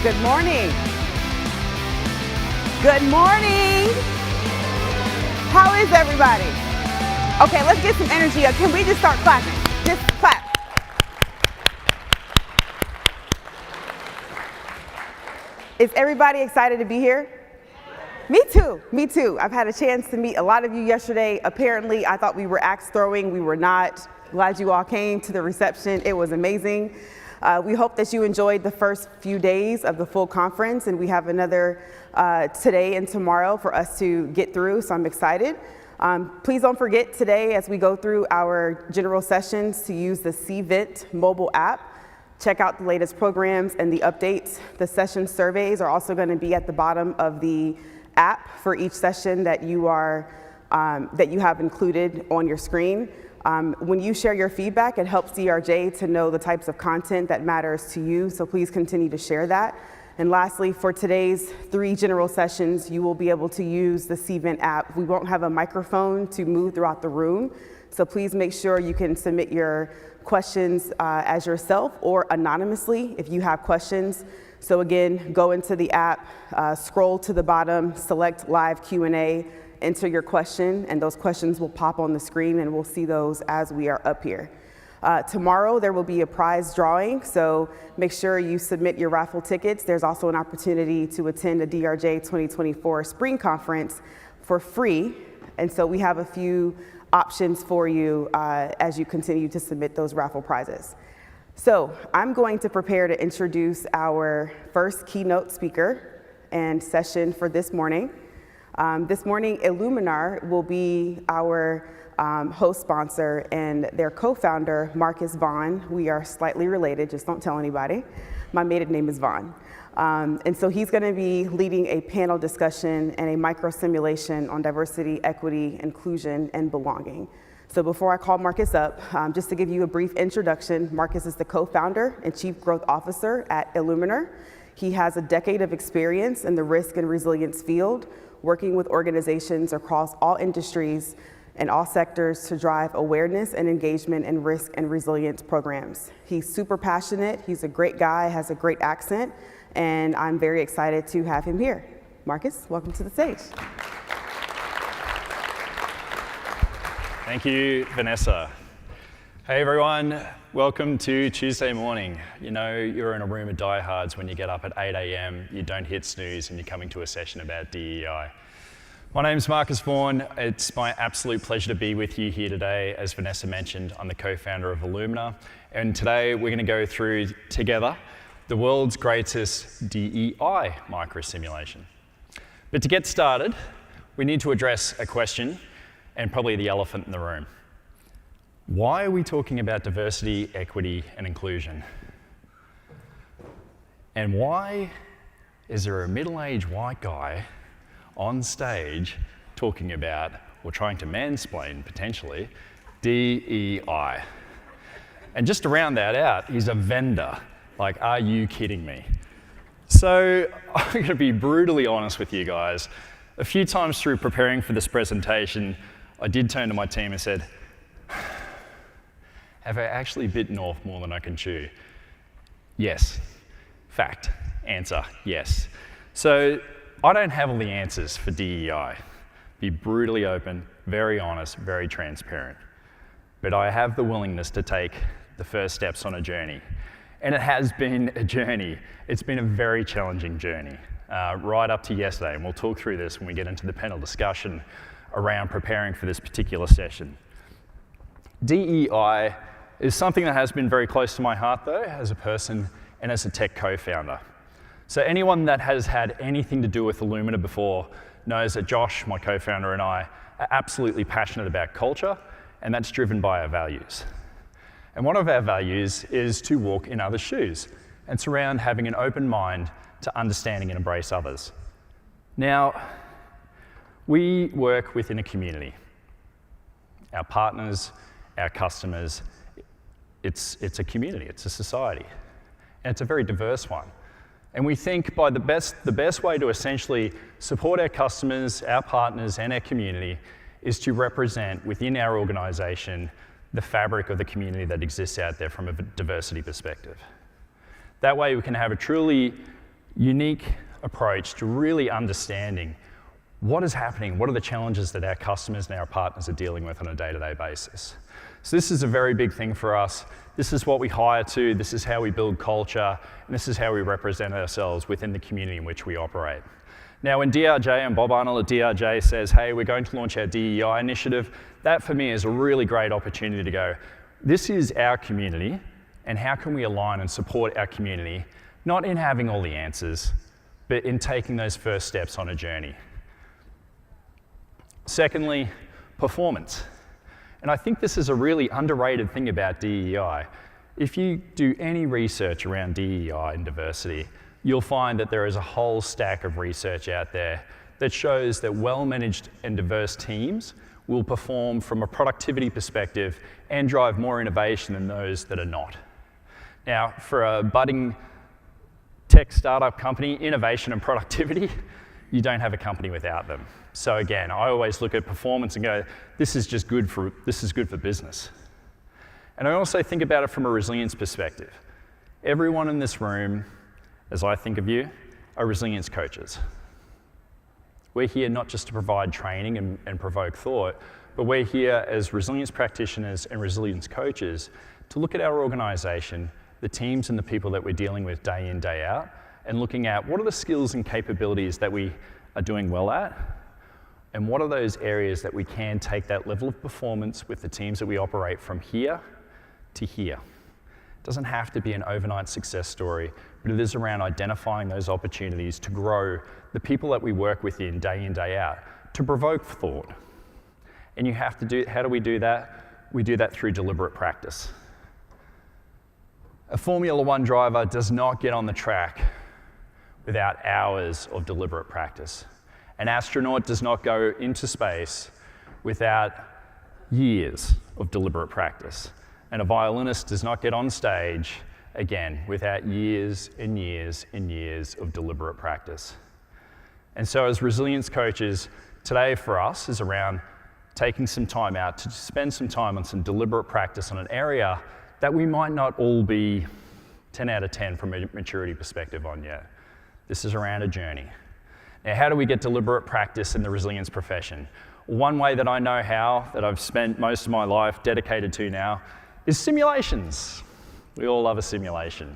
Good morning. Good morning. How is everybody? Okay, let's get some energy up. Can we just start clapping? Just clap. Is everybody excited to be here? Me too, me too. I've had a chance to meet a lot of you yesterday. Apparently, I thought we were axe throwing. We were not. Glad you all came to the reception. It was amazing. We hope that you enjoyed the first few days of the full conference, and we have another today and tomorrow for us to get through, so I'm excited. Please don't forget today as we go through our general sessions to use the CVent mobile app. Check out the latest programs and the updates. The session surveys are also going to be at the bottom of the app for each session that you have included on your screen. When you share your feedback, it helps DRJ to know the types of content that matters to you, so please continue to share that. And lastly, for today's 3 general sessions, you will be able to use the CVent app. We won't have a microphone to move throughout the room, so please make sure you can submit your questions as yourself or anonymously if you have questions. So again, go into the app, scroll to the bottom, select live Q&A, enter your question, and those questions will pop on the screen, and we'll see those as we are up here. Tomorrow, there will be a prize drawing, so make sure you submit your raffle tickets. There's also an opportunity to attend the DRJ 2024 Spring Conference for free, and so we have a few options for you as you continue to submit those raffle prizes. So I'm going to prepare to introduce our first keynote speaker and session for this morning. This morning, Illuminar will be our host sponsor, and their co-founder, Marcus Vaughan. We are slightly related, just don't tell anybody. My maiden name is Vaughan. And so he's going to be leading a panel discussion and a microsimulation on diversity, equity, inclusion, and belonging. So before I call Marcus up, just to give you a brief introduction, Marcus is the co-founder and chief growth officer at Illuminar. He has a decade of experience in the risk and resilience field, working with organizations across all industries and all sectors to drive awareness and engagement in risk and resilience programs. He's super passionate, he's a great guy, has a great accent, and I'm very excited to have him here. Marcus, welcome to the stage. Thank you, Vanessa. Hey everyone, welcome to Tuesday morning. You know, you're in a room of diehards when you get up at 8 a.m., you don't hit snooze, and you're coming to a session about DEI. My name's Marcus Vaughan. It's my absolute pleasure to be with you here today. As Vanessa mentioned, I'm the co-founder of Illuminar, and today we're going to go through together the world's greatest DEI microsimulation. But to get started, we need to address a question, and probably the elephant in the room. Why are we talking about diversity, equity, and inclusion? And why is there a middle-aged white guy on stage talking about, or trying to mansplain potentially, DEI? And just to round that out, he's a vendor. Like, are you kidding me? So I'm going to be brutally honest with you guys. A few times through preparing for this presentation, I did turn to my team and said, have I actually bitten off more than I can chew? Yes. Fact. Answer, yes. So I don't have all the answers for DEI. Be brutally open, very honest, very transparent. But I have the willingness to take the first steps on a journey. And it has been a journey. It's been a very challenging journey, right up to yesterday. And we'll talk through this when we get into the panel discussion around preparing for this particular session. DEI is something that has been very close to my heart, though, as a person and as a tech co-founder. So anyone that has had anything to do with Illumina before knows that Josh, my co-founder, and I are absolutely passionate about culture, and that's driven by our values. And one of our values is to walk in others' shoes, and it's around having an open mind to understanding and embrace others. Now, we work within a community. Our partners, our customers, it's a community, it's a society, and it's a very diverse one. And we think by the best way to essentially support our customers, our partners, and our community is to represent within our organization the fabric of the community that exists out there from a diversity perspective. That way we can have a truly unique approach to really understanding what is happening, what are the challenges that our customers and our partners are dealing with on a day-to-day basis. So this is a very big thing for us. This is what we hire to, this is how we build culture, and this is how we represent ourselves within the community in which we operate. Now, when DRJ and Bob Arnold at DRJ says, hey, we're going to launch our DEI initiative, that for me is a really great opportunity to go, this is our community, and how can we align and support our community, not in having all the answers, but in taking those first steps on a journey. Secondly, performance. And I think this is a really underrated thing about DEI. If you do any research around DEI and diversity, you'll find that there is a whole stack of research out there that shows that well-managed and diverse teams will perform from a productivity perspective and drive more innovation than those that are not. Now, for a budding tech startup company, innovation and productivity, you don't have a company without them. So again, I always look at performance and go, this is good for business. And I also think about it from a resilience perspective. Everyone in this room, as I think of you, are resilience coaches. We're here not just to provide training and provoke thought, but we're here as resilience practitioners and resilience coaches to look at our organization, the teams and the people that we're dealing with day in, day out, and looking at what are the skills and capabilities that we are doing well at, and what are those areas that we can take that level of performance with the teams that we operate from here to here. It doesn't have to be an overnight success story, but it is around identifying those opportunities to grow the people that we work with in, day out, to provoke thought. And you have to do, how do we do that? We do that through deliberate practice. A Formula One driver does not get on the track without hours of deliberate practice. An astronaut does not go into space without years of deliberate practice. And a violinist does not get on stage, again, without years and years and years of deliberate practice. And so as resilience coaches, today for us is around taking some time out to spend some time on some deliberate practice on an area that we might not all be 10 out of 10 from a maturity perspective on yet. This is around a journey. Now, how do we get deliberate practice in the resilience profession? One way that I know how, that I've spent most of my life dedicated to now, is simulations. We all love a simulation.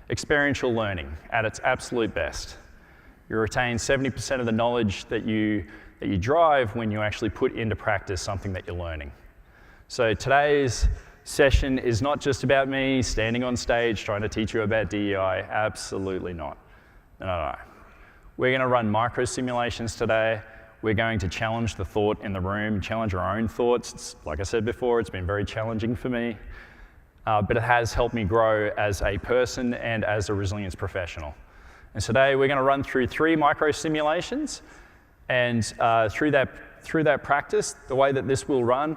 Experiential learning at its absolute best. You retain 70% of the knowledge that you drive when you actually put into practice something that you're learning. So today's session is not just about me standing on stage trying to teach you about DEI. Absolutely not. No. We're going to run micro simulations today. We're going to challenge the thought in the room, challenge our own thoughts. Like I said before, it's been very challenging for me, but it has helped me grow as a person and as a resilience professional. And today we're going to run through 3 micro simulations, and through that practice, the way that this will run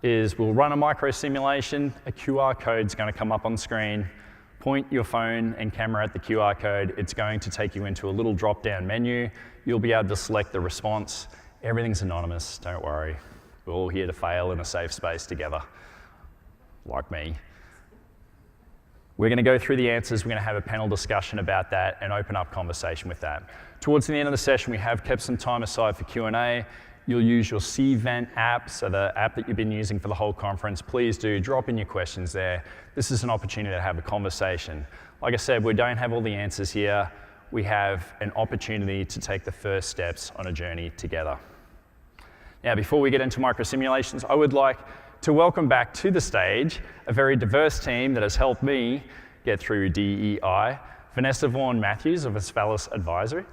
is we'll run a micro simulation, a QR code is going to come up on screen, point your phone and camera at the QR code, it's going to take you into a little drop-down menu. You'll be able to select the response. Everything's anonymous, don't worry. We're all here to fail in a safe space together, like me. We're going to go through the answers, we're going to have a panel discussion about that and open up conversation with that. Towards the end of the session, we have kept some time aside for Q&A. You'll use your Cvent app, so the app that you've been using for the whole conference. Please do drop in your questions there. This is an opportunity to have a conversation. Like I said, we don't have all the answers here. We have an opportunity to take the first steps on a journey together. Now, before we get into microsimulations, I would like to welcome back to the stage a very diverse team that has helped me get through DEI. Vanessa Vaughan Matthews of Asphalis Advisory.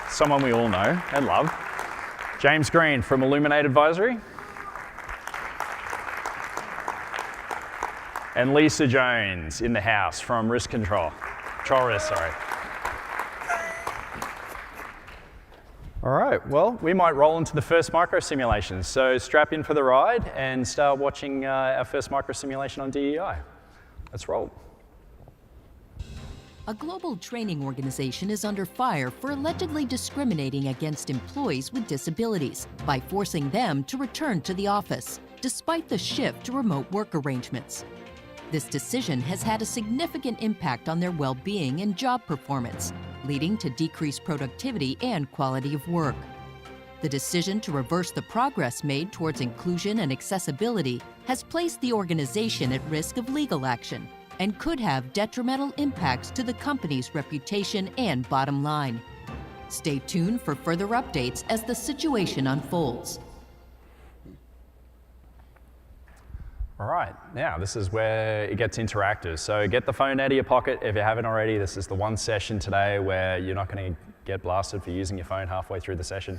Someone we all know and love. James Green from Illuminate Advisory. And Lisa Jones in the house from Risk Control. Control Risk, sorry. All right, well, we might roll into the first micro simulation. So strap in for the ride and start watching our first micro simulation on DEI. Let's roll. A global training organization is under fire for allegedly discriminating against employees with disabilities by forcing them to return to the office, despite the shift to remote work arrangements. This decision has had a significant impact on their well-being and job performance, leading to decreased productivity and quality of work. The decision to reverse the progress made towards inclusion and accessibility has placed the organization at risk of legal action and could have detrimental impacts to the company's reputation and bottom line. Stay tuned for further updates as the situation unfolds. All right, now this is where it gets interactive. So get the phone out of your pocket if you haven't already. This is the one session today where you're not going to get blasted for using your phone halfway through the session.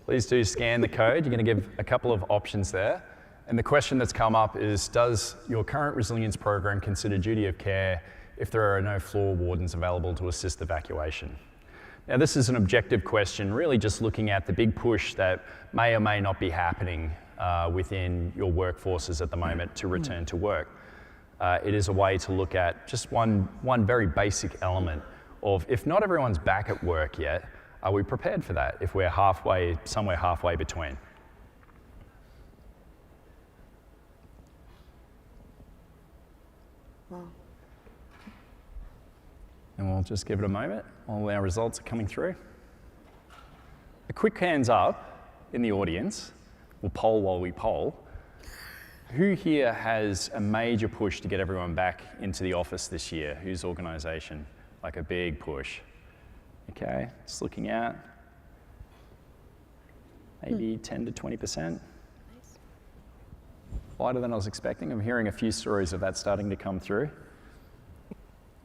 Please do scan the code. You're going to give a couple of options there. And the question that's come up is, does your current resilience program consider duty of care if there are no floor wardens available to assist evacuation? Now, this is an objective question, really just looking at the big push that may or may not be happening within your workforces at the moment to return to work. It is a way to look at just one very basic element of, if not everyone's back at work yet, are we prepared for that if we're somewhere halfway between? Wow. And we'll just give it a moment while our results are coming through. A quick hands up in the audience. We'll poll while we poll. Who here has a major push to get everyone back into the office this year? Whose organisation? Like a big push. Okay, just looking out. Maybe 10 to 20%. Nice. Lighter than I was expecting. I'm hearing a few stories of that starting to come through.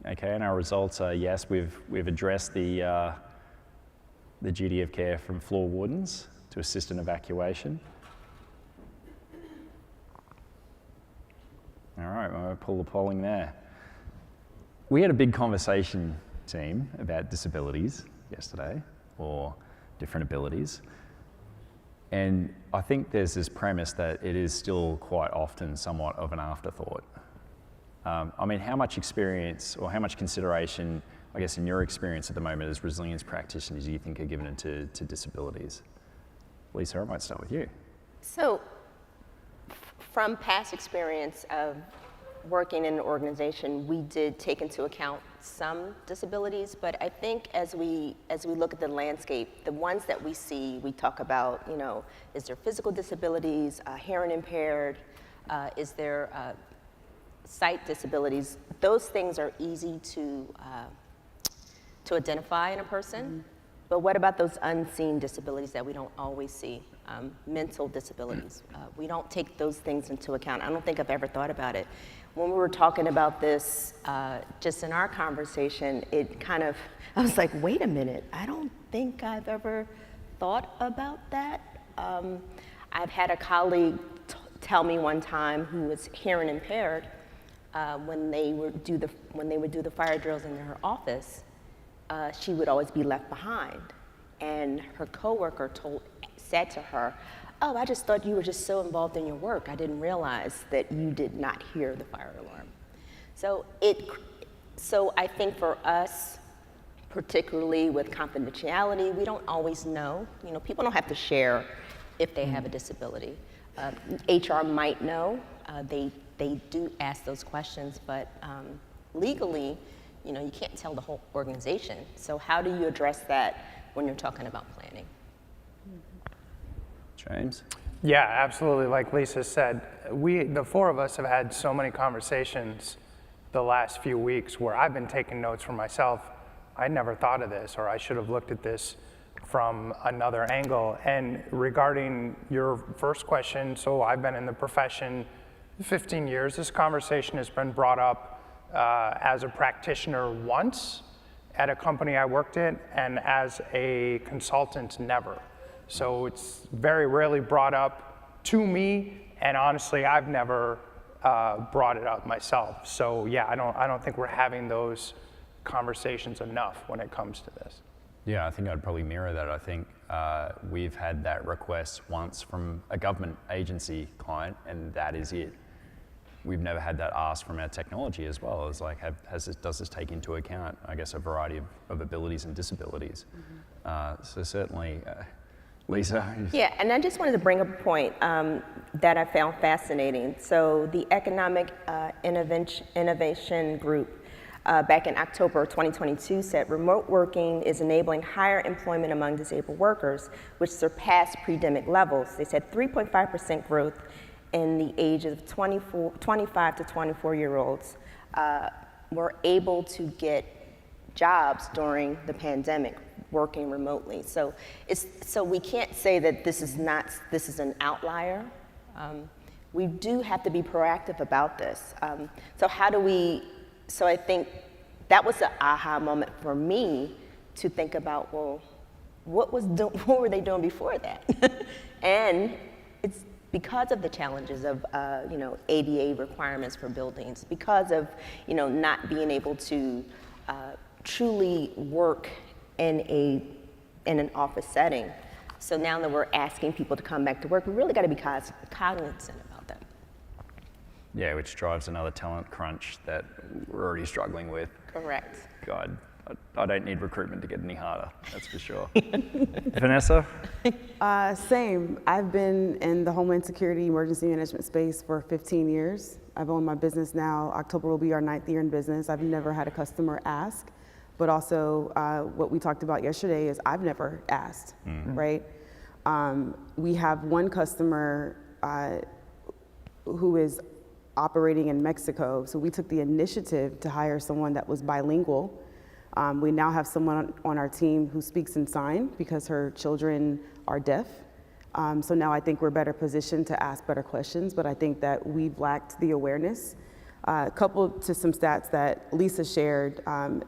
Okay, and our results are yes, we've addressed the duty of care from floor wardens to assist in evacuation. All right, well, I'll pull the polling there. We had a big conversation, team, about disabilities yesterday, or different abilities. And I think there's this premise that it is still quite often somewhat of an afterthought. I mean, how much experience or how much consideration, I guess in your experience at the moment as resilience practitioners, do you think are given to disabilities? Lisa, I might start with you. So, from past experience of working in an organization, we did take into account some disabilities, but I think as we look at the landscape, the ones that we see, we talk about, you know, is there physical disabilities, hearing impaired, is there sight disabilities? Those things are easy to identify in a person. Mm-hmm. But what about those unseen disabilities that we don't always see? Mental disabilities. We don't take those things into account. I don't think I've ever thought about it. When we were talking about this, just in our conversation, I was like, wait a minute, I don't think I've ever thought about that. I've had a colleague tell me one time who was hearing impaired, when they would do the fire drills in her office, she would always be left behind. And her coworker said to her, "Oh, I just thought you were just so involved in your work. I didn't realize that you did not hear the fire alarm." So I think for us, particularly with confidentiality, we don't always know. You know, people don't have to share if they have a disability. HR might know. They do ask those questions, but legally, you know, you can't tell the whole organization. So how do you address that when you're talking about planning? James? Yeah, absolutely. Like Lisa said, the four of us have had so many conversations the last few weeks where I've been taking notes for myself. I never thought of this, or I should have looked at this from another angle. And regarding your first question, so I've been in the profession 15 years. This conversation has been brought up as a practitioner once at a company I worked at, and as a consultant, never. So it's very rarely brought up to me, and honestly, I've never brought it up myself. So yeah, I don't think we're having those conversations enough when it comes to this. Yeah, I think I'd probably mirror that. I think we've had that request once from a government agency client, and that is it. We've never had that asked from our technology as well. It's like, does this take into account, I guess, a variety of abilities and disabilities? Mm-hmm. So certainly, Lisa? Yeah, and I just wanted to bring up a point that I found fascinating. So the Economic Innovation Group back in October 2022 said remote working is enabling higher employment among disabled workers, which surpassed pre-pandemic levels. They said 3.5% growth in the ages of 25 to 24-year-olds were able to get jobs during the pandemic working remotely. So we can't say that this is an outlier. We do have to be proactive about this. So I think that was the aha moment for me to think about, well, what were they doing before that? And it's because of the challenges of ADA requirements for buildings, because of not being able to truly work in an office setting. So now that we're asking people to come back to work, we really got to be cognizant about that. Yeah, which drives another talent crunch that we're already struggling with. Correct. God, I don't need recruitment to get any harder, that's for sure. Vanessa? Same. I've been in the Homeland Security emergency management space for 15 years. I've owned my business now. October will be our 9th year in business. I've never had a customer ask, but also what we talked about yesterday is I've never asked, right? We have one customer who is operating in Mexico, so we took the initiative to hire someone that was bilingual. We now have someone on our team who speaks in sign because her children are deaf. So now I think we're better positioned to ask better questions, but I think that we've lacked the awareness. Coupled to some stats that Lisa shared,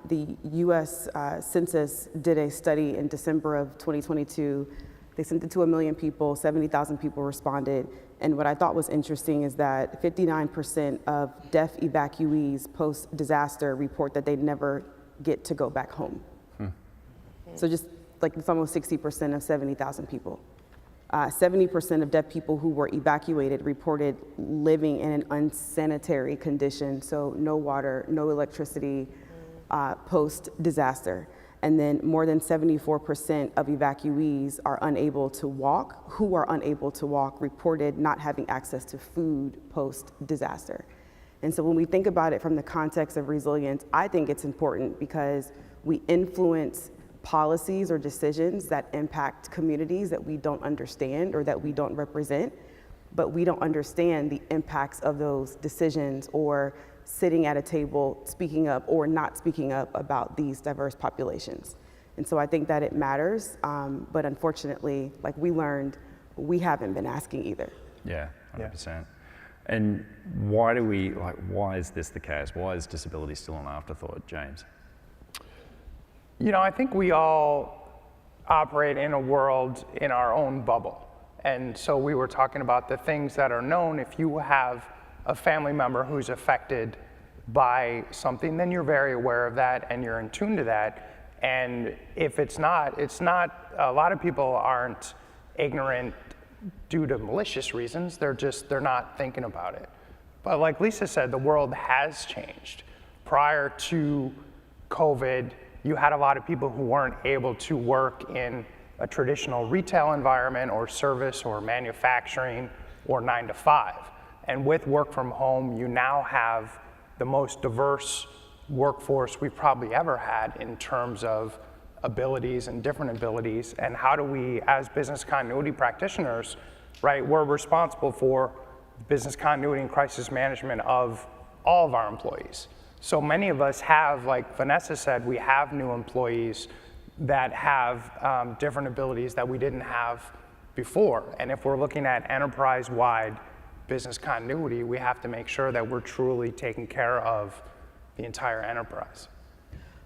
the US Census did a study in December of 2022. They sent it to 1 million people, 70,000 people responded. And what I thought was interesting is that 59% of deaf evacuees post-disaster report that they never get to go back home. So just like it's almost 60% of 70,000 people. 70% of deaf people who were evacuated reported living in an unsanitary condition, so no water, no electricity, post-disaster. And then more than 74% of evacuees are unable to walk, who are unable to walk, reported not having access to food post-disaster. And so when we think about it from the context of resilience, I think it's important because we influence policies or decisions that impact communities that we don't understand or that we don't represent, but we don't understand the impacts of those decisions or sitting at a table speaking up or not speaking up about these diverse populations. And so I think that it matters, but unfortunately, like we learned, we haven't been asking either. Yeah, 100%. And why is this the case? Why is disability still an afterthought, James? I think we all operate in a world in our own bubble. And so we were talking about the things that are known. If you have a family member who's affected by something, then you're very aware of that and you're in tune to that. And if it's not, a lot of people aren't ignorant due to malicious reasons, they're not thinking about it. But like Lisa said, the world has changed. Prior to COVID, you had a lot of people who weren't able to work in a traditional retail environment or service or manufacturing or 9 to 5. And with work from home, you now have the most diverse workforce we've probably ever had in terms of abilities and different abilities. And how do we, as business continuity practitioners, right, we're responsible for business continuity and crisis management of all of our employees. So many of us have, like Vanessa said, we have new employees that have different abilities that we didn't have before. And if we're looking at enterprise-wide business continuity, we have to make sure that we're truly taking care of the entire enterprise.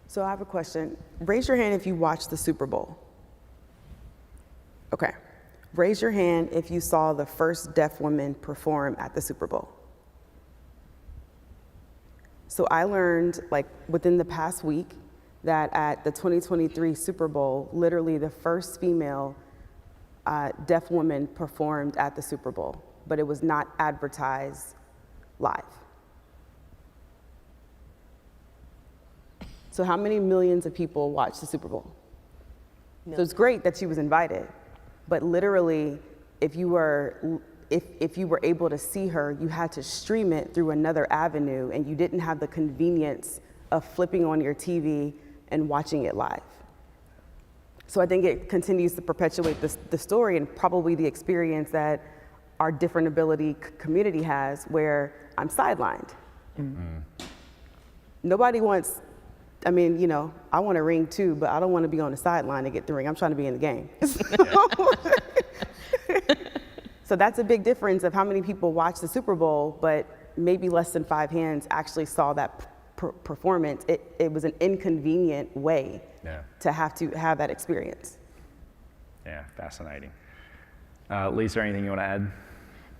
So I have a question. Raise your hand if you watched the Super Bowl. Okay. Raise your hand if you saw the first deaf woman perform at the Super Bowl. So I learned, like, within the past week that at the 2023 Super Bowl, literally the first female deaf woman performed at the Super Bowl, but it was not advertised live. So how many millions of people watched the Super Bowl? Millions. So it's great that she was invited, but literally, if you were able to see her, you had to stream it through another avenue, and you didn't have the convenience of flipping on your TV and watching it live. So I think it continues to perpetuate the story and probably the experience that our different ability community has, where I'm sidelined. Nobody wants, I mean, you know, I want a ring too, but I don't want to be on the sideline to get the ring. I'm trying to be in the game. So that's a big difference of how many people watch the Super Bowl, but maybe less than 5 hands actually saw that performance. It was an inconvenient way to have that experience. Yeah, fascinating. Lisa, anything you want to add?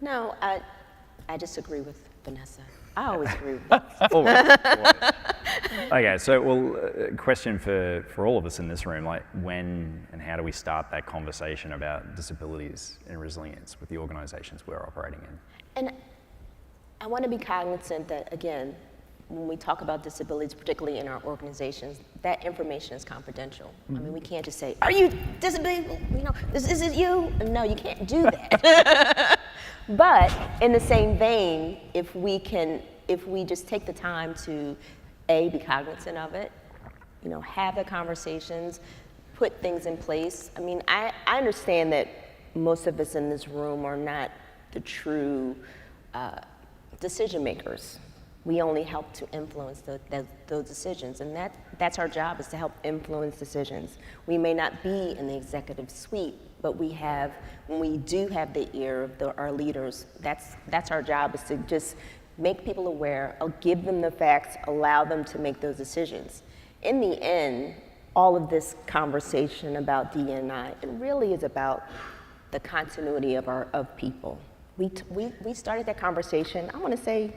No, I disagree with Vanessa. I always agree with Vanessa. Always. Okay, so question for all of us in this room, like when and how do we start that conversation about disabilities and resilience with the organizations we're operating in? And I want to be cognizant that, again, when we talk about disabilities, particularly in our organizations, that information is confidential. I mean, we can't just say, "Are you disabled? You know, this isn't you." No, you can't do that. But in the same vein, if we just take the time to, A, be cognizant of it, you know, have the conversations, put things in place. I mean, I understand that most of us in this room are not the true decision makers. We only help to influence those decisions, and that's our job, is to help influence decisions. We may not be in the executive suite, but when we do have the ear of our leaders, that's our job, is to just make people aware, give them the facts, allow them to make those decisions. In the end, all of this conversation about D&I, it really is about the continuity of people. We started that conversation, I want to say,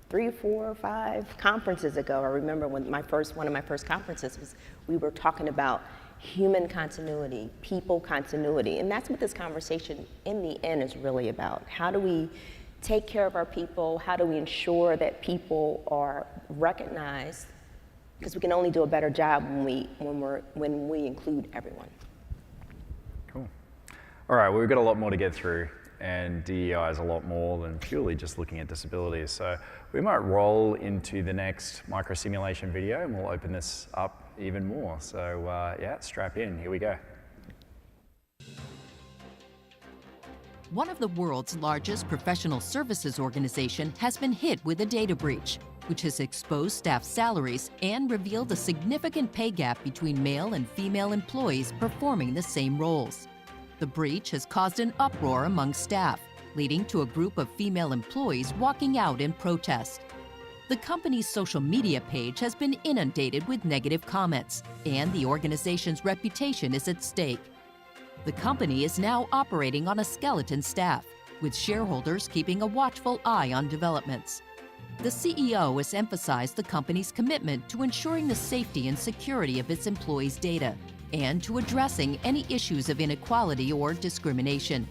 3, 4, 5 conferences ago. I remember when one of my first conferences was, we were talking about human continuity, people continuity, and that's what this conversation in the end is really about. How do we take care of our people? How do we ensure that people are recognized? Because we can only do a better job when we include everyone. Cool. All right, well, we've got a lot more to get through, and DEI is a lot more than purely just looking at disabilities. So we might roll into the next microsimulation video, and we'll open this up even more. So yeah, strap in, here we go. One of the world's largest professional services organization has been hit with a data breach, which has exposed staff salaries and revealed a significant pay gap between male and female employees performing the same roles. The breach has caused an uproar among staff, leading to a group of female employees walking out in protest. The company's social media page has been inundated with negative comments, and the organization's reputation is at stake. The company is now operating on a skeleton staff, with shareholders keeping a watchful eye on developments. The CEO has emphasized the company's commitment to ensuring the safety and security of its employees' data and to addressing any issues of inequality or discrimination.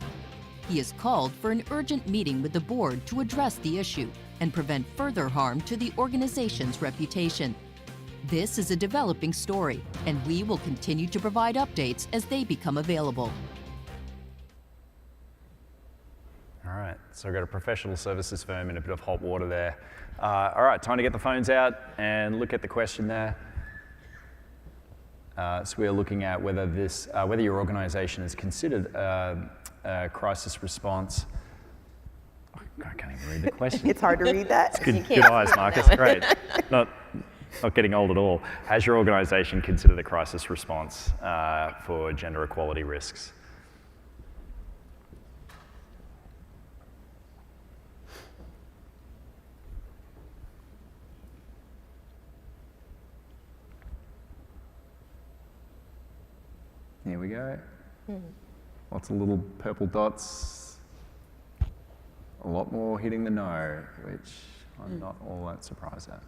He has called for an urgent meeting with the board to address the issue and prevent further harm to the organization's reputation. This is a developing story, and we will continue to provide updates as they become available. All right, so we've got a professional services firm in a bit of hot water there. All right, time to get the phones out and look at the question there. So we're looking at whether your organisation has considered a crisis response. Oh, I can't even read the question. It's hard to read that. Good eyes, Marcus. Great. Not getting old at all. Has your organisation considered a crisis response for gender equality risks? Here we go. Lots of little purple dots. A lot more hitting the no, which I'm not all that surprised at.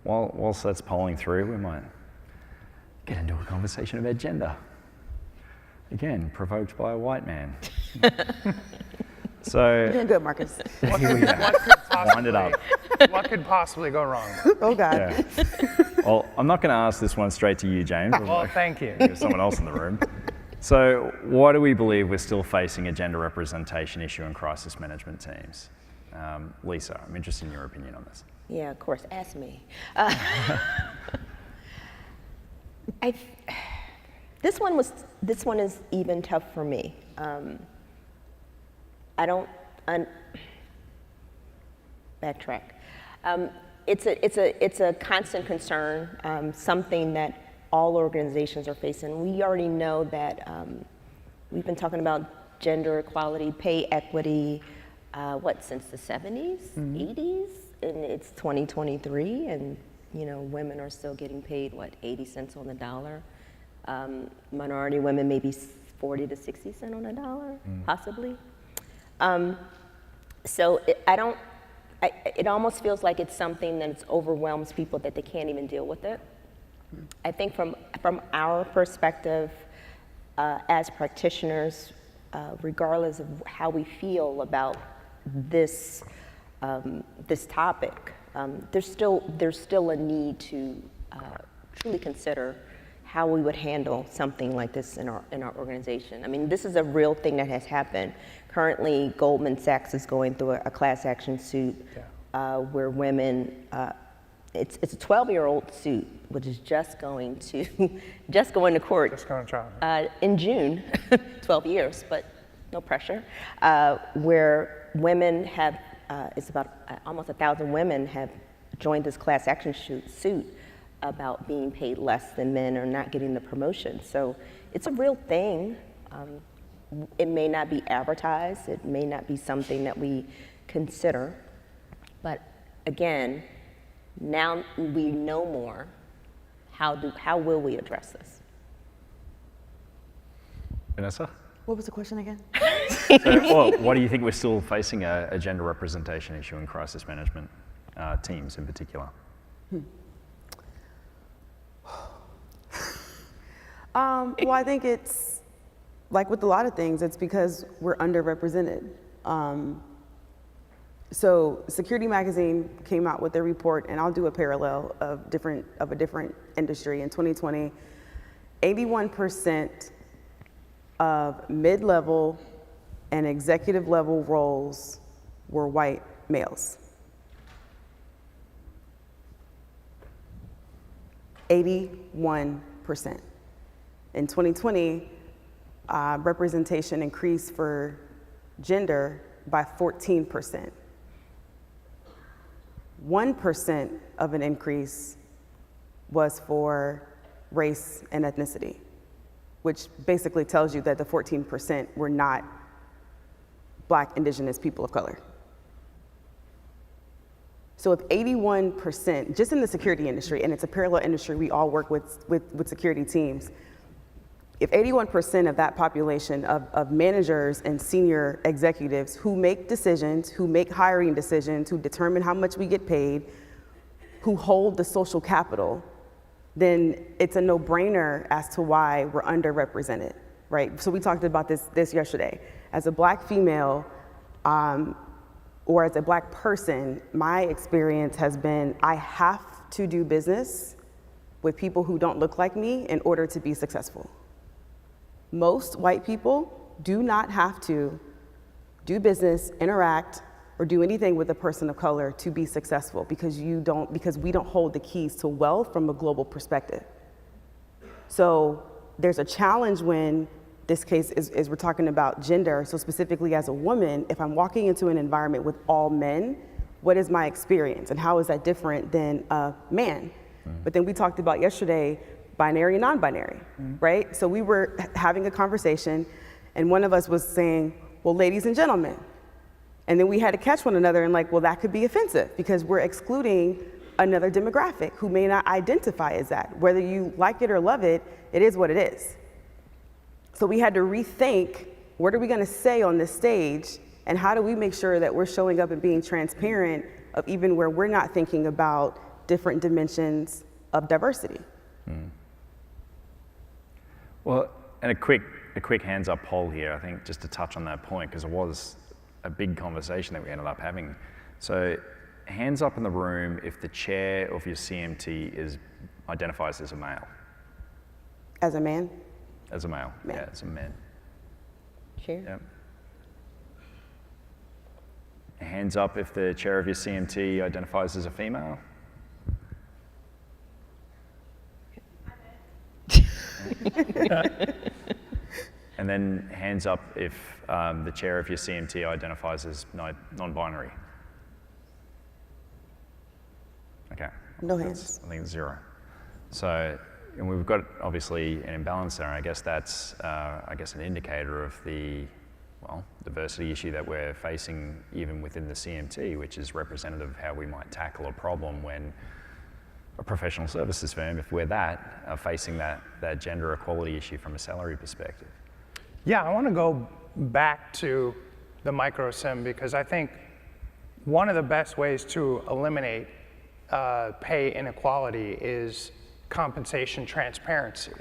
Whilst that's polling through, we might get into a conversation about gender. Again, provoked by a white man. So, You're doing good, Marcus. What wind it up. What could possibly go wrong? Oh, God. Yeah. Well, I'm not going to ask this one straight to you, James. Well, thank you. There's someone else in the room. So, why do we believe we're still facing a gender representation issue in crisis management teams? Lisa, I'm interested in your opinion on this. Yeah, of course, ask me. This one is even tough for me. Backtrack. It's a constant concern, something that all organizations are facing. We already know that we've been talking about gender equality, pay equity, since the 70s, 80s, and it's 2023, and women are still getting paid 80 cents on the dollar. Minority women maybe 40 to 60 cents on the dollar, possibly. So it almost feels like it's something that overwhelms people that they can't even deal with it. I think from our perspective as practitioners, regardless of how we feel about this topic, there's still a need to truly consider how we would handle something like this in our organization. I mean, this is a real thing that has happened. Currently, Goldman Sachs is going through a class action suit where women, it's a 12-year-old suit, which is just going to court. Just going to trial. In June, 12 years, but no pressure, where women have, it's about almost 1,000 women have joined this class action suit about being paid less than men or not getting the promotion. So it's a real thing. It may not be advertised, it may not be something that we consider, but again, now we know more. How will we address this? Vanessa? What was the question again? Why do you think we're still facing a gender representation issue in crisis management teams in particular? Well, I think it's, like with a lot of things, it's because we're underrepresented. So Security Magazine came out with their report, and I'll do a parallel of a different industry. In 2020, 81% of mid-level and executive level roles were white males. 81%. In 2020, representation increased for gender by 14%. 1% of an increase was for race and ethnicity, which basically tells you that the 14% were not Black, Indigenous, people of color. So if 81%, just in the security industry, and it's a parallel industry, we all work with security teams, if 81% of that population of managers and senior executives who make decisions, who make hiring decisions, who determine how much we get paid, who hold the social capital, then it's a no-brainer as to why we're underrepresented, right? So we talked about this yesterday. As a Black female, or as a Black person, my experience has been I have to do business with people who don't look like me in order to be successful. Most white people do not have to do business, interact, or do anything with a person of color to be successful because we don't hold the keys to wealth from a global perspective. So there's a challenge when this case is we're talking about gender. So specifically as a woman, if I'm walking into an environment with all men, what is my experience and how is that different than a man? But then we talked about yesterday, binary and non-binary, right? So we were having a conversation and one of us was saying, well, ladies and gentlemen. And then we had to catch one another and well, that could be offensive because we're excluding another demographic who may not identify as that. Whether you like it or love it, it is what it is. So we had to rethink, what are we gonna say on this stage and how do we make sure that we're showing up and being transparent of even where we're not thinking about different dimensions of diversity. Well, and a quick quick hands up poll here, I think, just to touch on that point, because it was a big conversation that we ended up having. So hands up in the room if the chair of your CMT identifies as a male. As a man? As a male, Man. yeah, as a man. Chair? Yep. Hands up if the chair of your CMT identifies as a female. And then hands up if the chair of your CMT identifies as non-binary. Okay. No hands. I think it's 0. So, and we've got obviously an imbalance there. I guess that's, an indicator of the, diversity issue that we're facing even within the CMT, which is representative of how we might tackle a problem when a professional services firm, if we're that, are facing that gender equality issue from a salary perspective. Yeah, I want to go back to the microsim because I think one of the best ways to eliminate pay inequality is compensation transparency.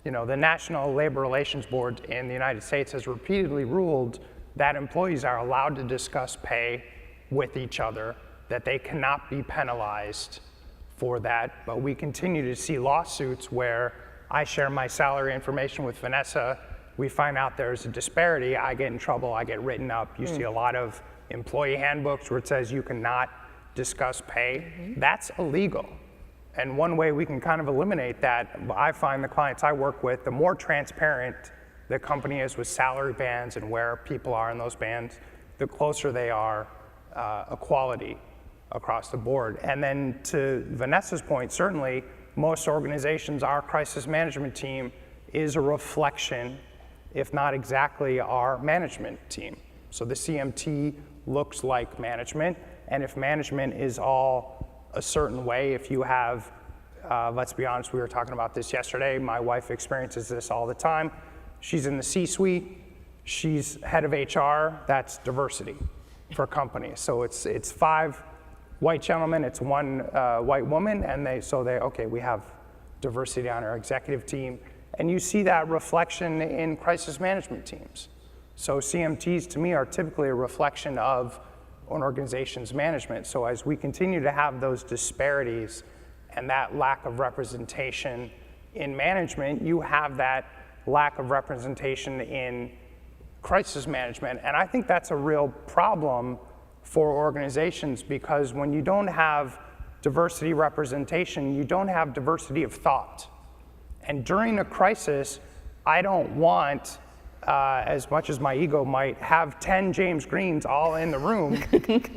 You know, the National Labor Relations Board in the United States has repeatedly ruled that employees are allowed to discuss pay with each other, that they cannot be penalized for that, but we continue to see lawsuits where I share my salary information with Vanessa, we find out there's a disparity, I get in trouble, I get written up. You see a lot of employee handbooks where it says you cannot discuss pay. That's illegal. And one way we can kind of eliminate that, I find the clients I work with, the more transparent the company is with salary bands and where people are in those bands, the closer they are equality across the board. And then to Vanessa's point, certainly most organizations, our crisis management team is a reflection, if not exactly, our management team. So the CMT looks like management, and if management is all a certain way, if you have, let's be honest, we were talking about this yesterday, my wife experiences this all the time. She's in the C-suite, she's head of HR, that's diversity for companies. So it's 5 white gentlemen, it's 1 white woman, and okay, we have diversity on our executive team. And you see that reflection in crisis management teams. So CMTs to me are typically a reflection of an organization's management. So as we continue to have those disparities and that lack of representation in management, you have that lack of representation in crisis management. And I think that's a real problem for organizations because when you don't have diversity representation, you don't have diversity of thought. And during a crisis, I don't want, as much as my ego might, have 10 James Greens all in the room.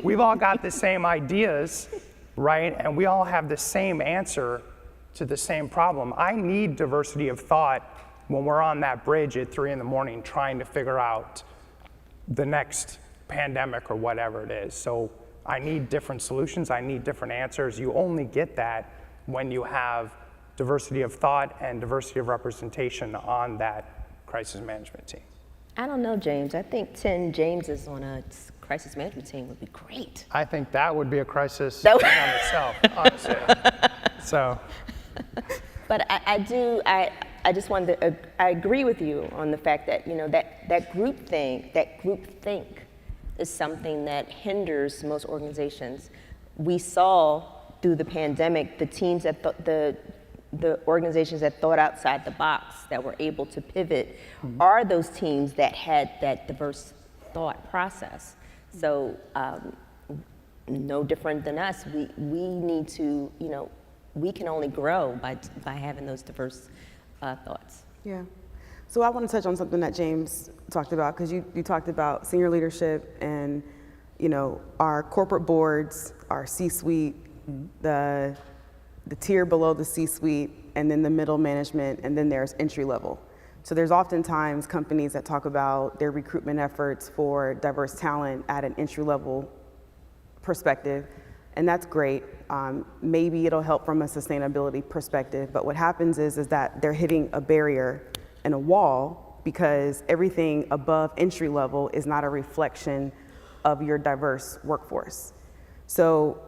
We've all got the same ideas, right? And we all have the same answer to the same problem. I need diversity of thought when we're on that bridge at 3 in the morning trying to figure out the next pandemic or whatever it is. So I need different solutions, I need different answers. You only get that when you have diversity of thought and diversity of representation on that crisis management team. I don't know, James. I think 10 Jameses on a crisis management team would be great. I think that would be a crisis in on itself, honestly. So. But I just wanted to, I agree with you on the fact that, you know, that group think is something that hinders most organizations. We saw through the pandemic, the teams that the organizations that thought outside the box, that were able to pivot, are those teams that had that diverse thought process. So no different than us, we need to, you know, we can only grow by having those diverse thoughts. Yeah. So I want to touch on something that James talked about, because you talked about senior leadership and, you know, our corporate boards, our C-suite, the tier below the C-suite, and then the middle management, and then there's entry level. So there's oftentimes companies that talk about their recruitment efforts for diverse talent at an entry level perspective, and that's great. Maybe it'll help from a sustainability perspective, but what happens is that they're hitting a barrier and a wall because everything above entry level is not a reflection of your diverse workforce. So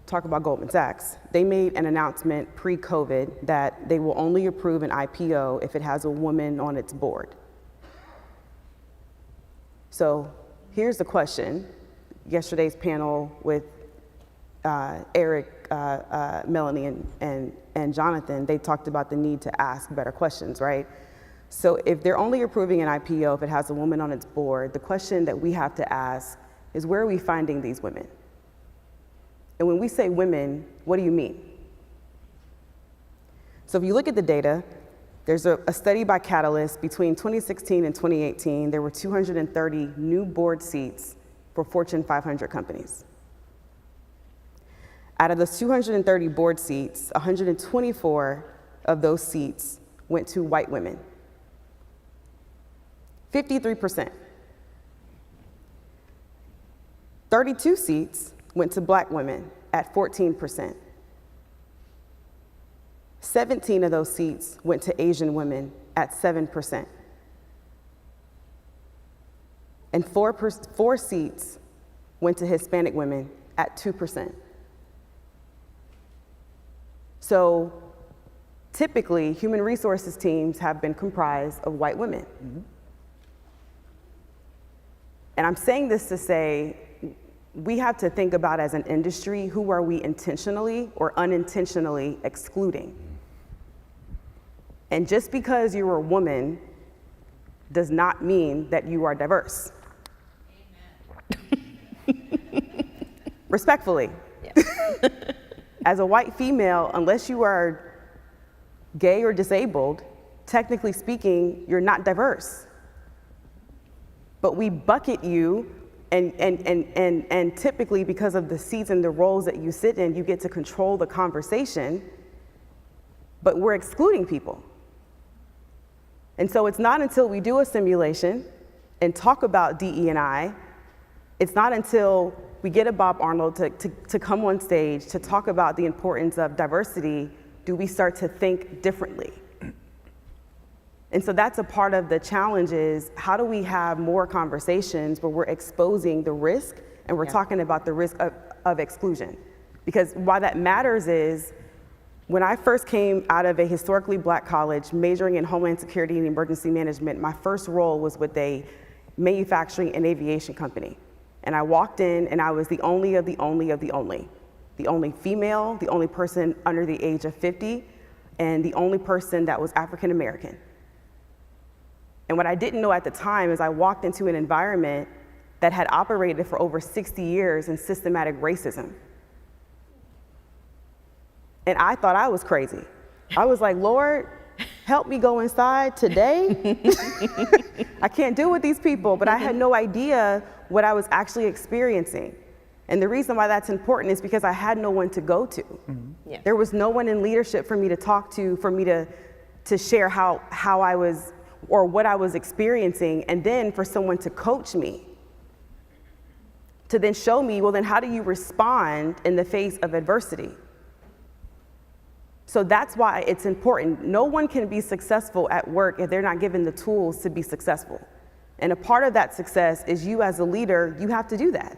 talk about Goldman Sachs. They made an announcement pre-COVID that they will only approve an IPO if it has a woman on its board. So here's the question. Yesterday's panel with Eric, Melanie, and Jonathan, they talked about the need to ask better questions, right? So if they're only approving an IPO if it has a woman on its board, the question that we have to ask is, where are we finding these women? And when we say women, what do you mean? So if you look at the data, there's a study by Catalyst. Between 2016 and 2018, there were 230 new board seats for Fortune 500 companies. Out of those 230 board seats, 124 of those seats went to white women. 53%. 32 seats went to black women at 14%. 17 of those seats went to Asian women at 7%. And four seats went to Hispanic women at 2%. So typically, human resources teams have been comprised of white women. Mm-hmm. And I'm saying this to say, we have to think about, as an industry, who are we intentionally or unintentionally excluding? And just because you're a woman does not mean that you are diverse. Amen. Respectfully. Yeah. As a white female, unless you are gay or disabled, technically speaking, you're not diverse. But we bucket you, and typically, because of the seats and the roles that you sit in, you get to control the conversation, but we're excluding people. And so it's not until we do a simulation and talk about DE&I, it's not until we get a Bob Arnold to come on stage to talk about the importance of diversity do we start to think differently. And so that's a part of the challenge, is how do we have more conversations where we're exposing the risk and we're talking about the risk of exclusion? Because why that matters is, when I first came out of a historically black college majoring in Homeland Security and Emergency Management, my first role was with a manufacturing and aviation company. And I walked in and I was the only of the only of the only. The only female, the only person under the age of 50, and the only person that was African American. And what I didn't know at the time is I walked into an environment that had operated for over 60 years in systematic racism. And I thought I was crazy. I was like, Lord, help me go inside today. I can't deal with these people, but I had no idea what I was actually experiencing. And the reason why that's important is because I had no one to go to. Mm-hmm. Yeah. There was no one in leadership for me to talk to, for me to share how I was, or what I was experiencing, and then for someone to coach me, to then show me, well, then how do you respond in the face of adversity? So that's why it's important. No one can be successful at work if they're not given the tools to be successful. And a part of that success is you, as a leader, you have to do that.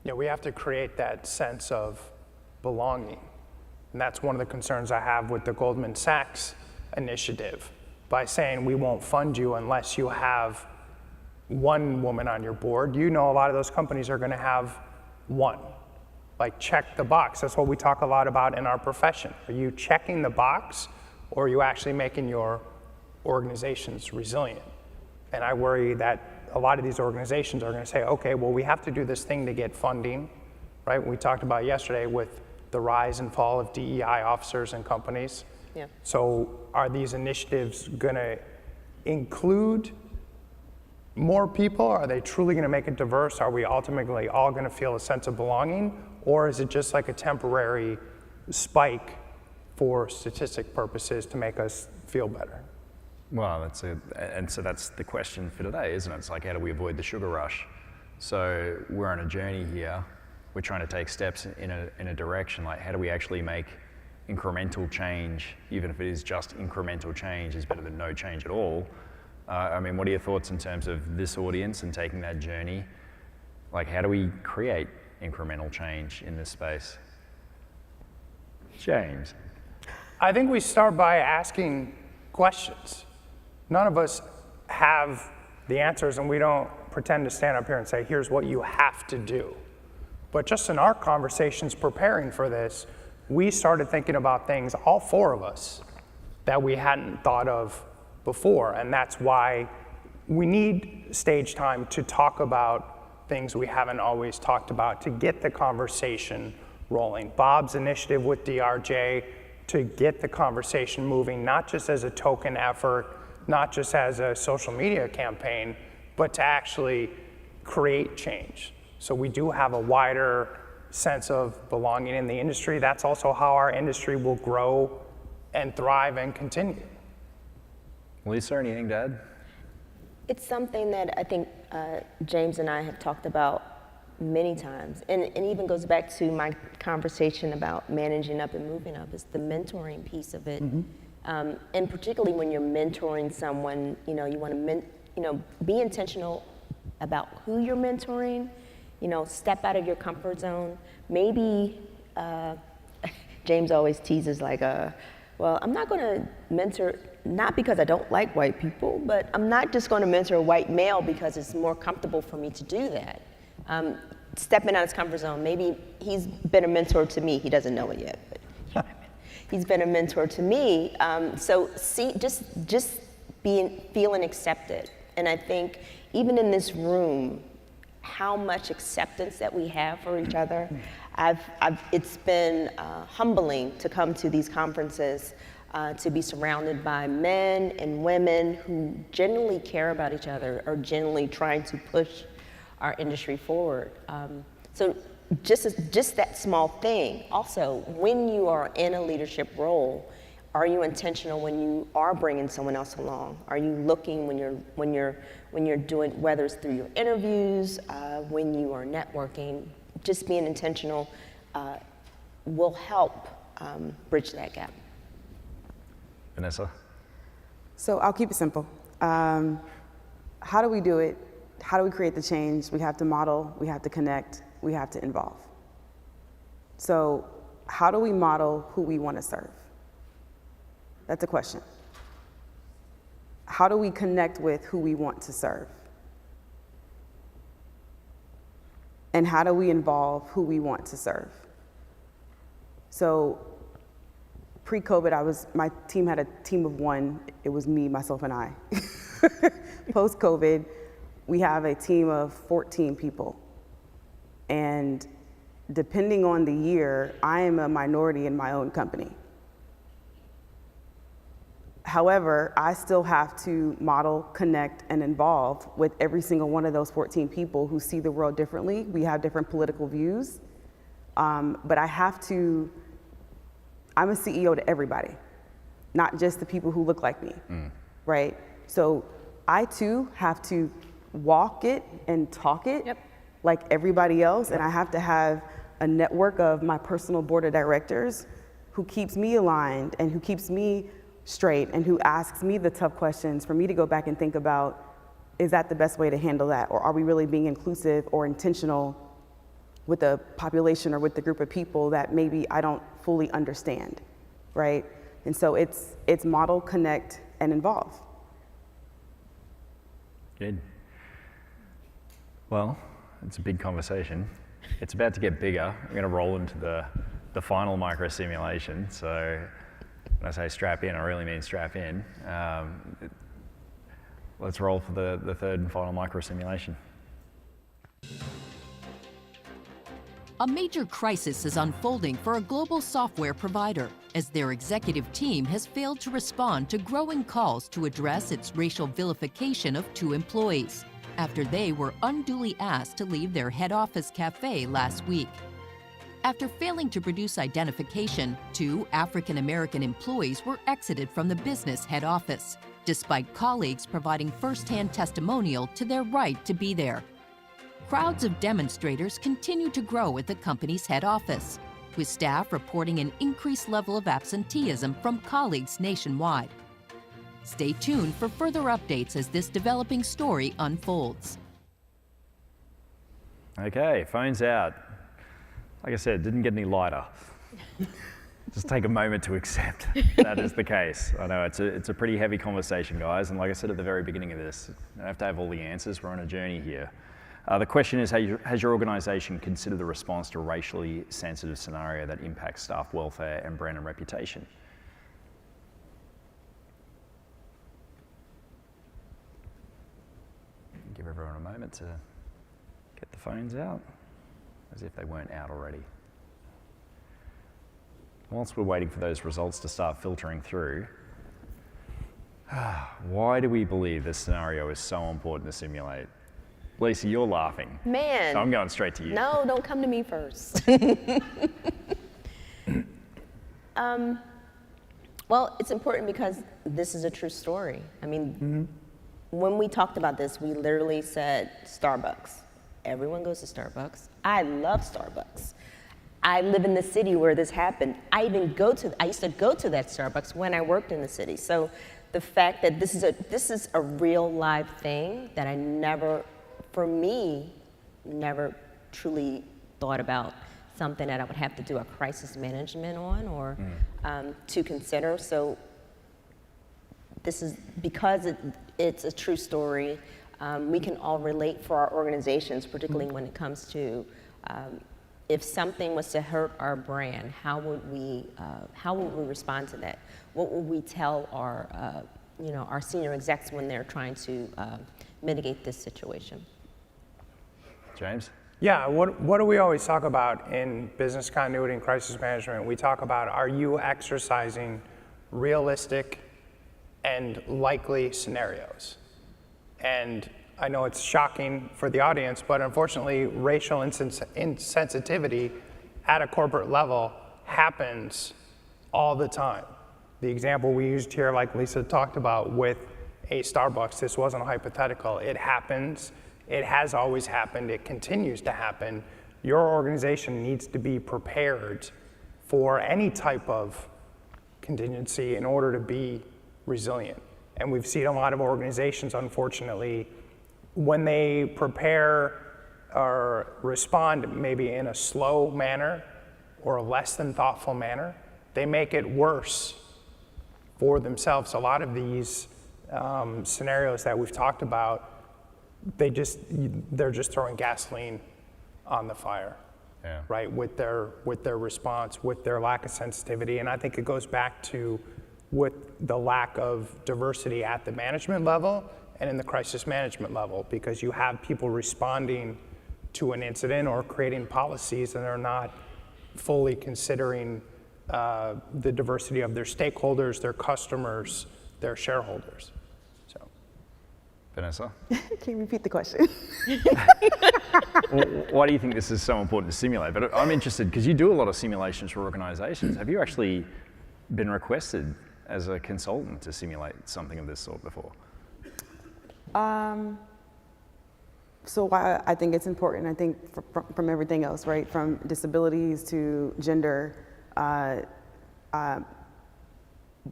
Yeah, we have to create that sense of belonging. And that's one of the concerns I have with the Goldman Sachs initiative, by saying we won't fund you unless you have one woman on your board. You know, a lot of those companies are going to have one. Like, check the box. That's what we talk a lot about in our profession. Are you checking the box, or are you actually making your organizations resilient? And I worry that a lot of these organizations are going to say, okay, well, we have to do this thing to get funding, right? We talked about yesterday with the rise and fall of DEI officers in companies. Yeah. So are these initiatives going to include more people? Are they truly going to make it diverse? Are we ultimately all going to feel a sense of belonging? Or is it just like a temporary spike for statistic purposes to make us feel better? Well, and so that's the question for today, isn't it? It's like, how do we avoid the sugar rush? So we're on a journey here. We're trying to take steps in a direction. Like, how do we actually make incremental change, even if it is just incremental change, is better than no change at all. I mean, what are your thoughts in terms of this audience and taking that journey? Like, how do we create incremental change in this space? James. I think we start by asking questions. None of us have the answers, and we don't pretend to stand up here and say, here's what you have to do. But just in our conversations preparing for this, we started thinking about things, all four of us, that we hadn't thought of before. And that's why we need stage time to talk about things we haven't always talked about, to get the conversation rolling. Bob's initiative with DRJ to get the conversation moving, not just as a token effort, not just as a social media campaign, but to actually create change. So we do have a wider sense of belonging in the industry. That's also how our industry will grow and thrive and continue. Lisa, anything to add? It's something that I think James and I have talked about many times, and it even goes back to my conversation about managing up and moving up. It's the mentoring piece of it, and particularly when you're mentoring someone, you want to be intentional about who you're mentoring. Step out of your comfort zone. Maybe James always teases like, well, I'm not going to mentor, not because I don't like white people, but I'm not just going to mentor a white male because it's more comfortable for me to do that. Stepping out of his comfort zone. Maybe he's been a mentor to me. He doesn't know it yet, but he's been a mentor to me. So just feeling accepted. And I think even in this room, how much acceptance that we have for each other. It's been humbling to come to these conferences, to be surrounded by men and women who genuinely care about each other, or genuinely trying to push our industry forward. So just that small thing. Also, when you are in a leadership role, are you intentional when you are bringing someone else along? Are you looking when you're doing, whether it's through your interviews, when you are networking, just being intentional will help bridge that gap. Vanessa? So I'll keep it simple. How do we do it? How do we create the change? We have to model, we have to connect, we have to involve. So how do we model who we want to serve? That's a question. How do we connect with who we want to serve? And how do we involve who we want to serve? So pre-COVID, my team had a team of one. It was me, myself, and I. Post-COVID, we have a team of 14 people. And depending on the year, I am a minority in my own company. However, I still have to model, connect, and involve with every single one of those 14 people who see the world differently. We have different political views, but I'm a CEO to everybody, not just the people who look like me, right? So I too have to walk it and talk it like everybody else, and I have to have a network of my personal board of directors who keeps me aligned and who keeps me straight and who asks me the tough questions for me to go back and think about, is that the best way to handle that? Or are we really being inclusive or intentional with the population or with the group of people that maybe I don't fully understand, right? And so it's model, connect, and involve. Good. Well, it's a big conversation. It's about to get bigger. We're going to roll into the final microsimulation. So when I say strap in, I really mean strap in. Let's roll for the third and final microsimulation. A major crisis is unfolding for a global software provider as their executive team has failed to respond to growing calls to address its racial vilification of 2 employees after they were unduly asked to leave their head office cafe last week. After failing to produce identification, 2 African-American employees were exited from the business head office, despite colleagues providing first-hand testimonial to their right to be there. Crowds of demonstrators continue to grow at the company's head office, with staff reporting an increased level of absenteeism from colleagues nationwide. Stay tuned for further updates as this developing story unfolds. Okay, phones out. Like I said, didn't get any lighter. Just take a moment to accept that is the case. I know it's a pretty heavy conversation, guys, and like I said at the very beginning of this, you don't have to have all the answers. We're on a journey here. The question is, has your organisation considered the response to a racially sensitive scenario that impacts staff welfare and brand and reputation? Give everyone a moment to get the phones out, as if they weren't out already. Whilst we're waiting for those results to start filtering through, why do we believe this scenario is so important to simulate? Lisa, you're laughing. Man. So I'm going straight to you. No, don't come to me first. Well, it's important because this is a true story. I mean, when we talked about this, we literally said Starbucks. Everyone goes to Starbucks. I love Starbucks. I live in the city where this happened. I used to go to that Starbucks when I worked in the city. So the fact that this is a real live thing that I never truly thought about, something that I would have to do a crisis management on or to consider. So this is, because it's a true story, we can all relate for our organizations, particularly when it comes to if something was to hurt our brand, how would we respond to that? What would we tell our senior execs when they're trying to mitigate this situation? James? Yeah, what do we always talk about in business continuity and crisis management? We talk about, are you exercising realistic and likely scenarios? And I know it's shocking for the audience, but unfortunately, racial insensitivity at a corporate level happens all the time. The example we used here, like Lisa talked about with a Starbucks, this wasn't a hypothetical. It happens. It has always happened. It continues to happen. Your organization needs to be prepared for any type of contingency in order to be resilient. And we've seen a lot of organizations, unfortunately, when they prepare or respond maybe in a slow manner or a less than thoughtful manner, they make it worse for themselves. A lot of these scenarios that we've talked about, they're just throwing gasoline on the fire, right? With their response, with their lack of sensitivity. And I think it goes back to with the lack of diversity at the management level and in the crisis management level, because you have people responding to an incident or creating policies and they're not fully considering the diversity of their stakeholders, their customers, their shareholders. So, Vanessa? Can you repeat the question? Why do you think this is so important to simulate? But I'm interested, because you do a lot of simulations for organizations. Have you actually been requested as a consultant to simulate something of this sort before? So why I think it's important, I think from everything else, right? From disabilities to gender,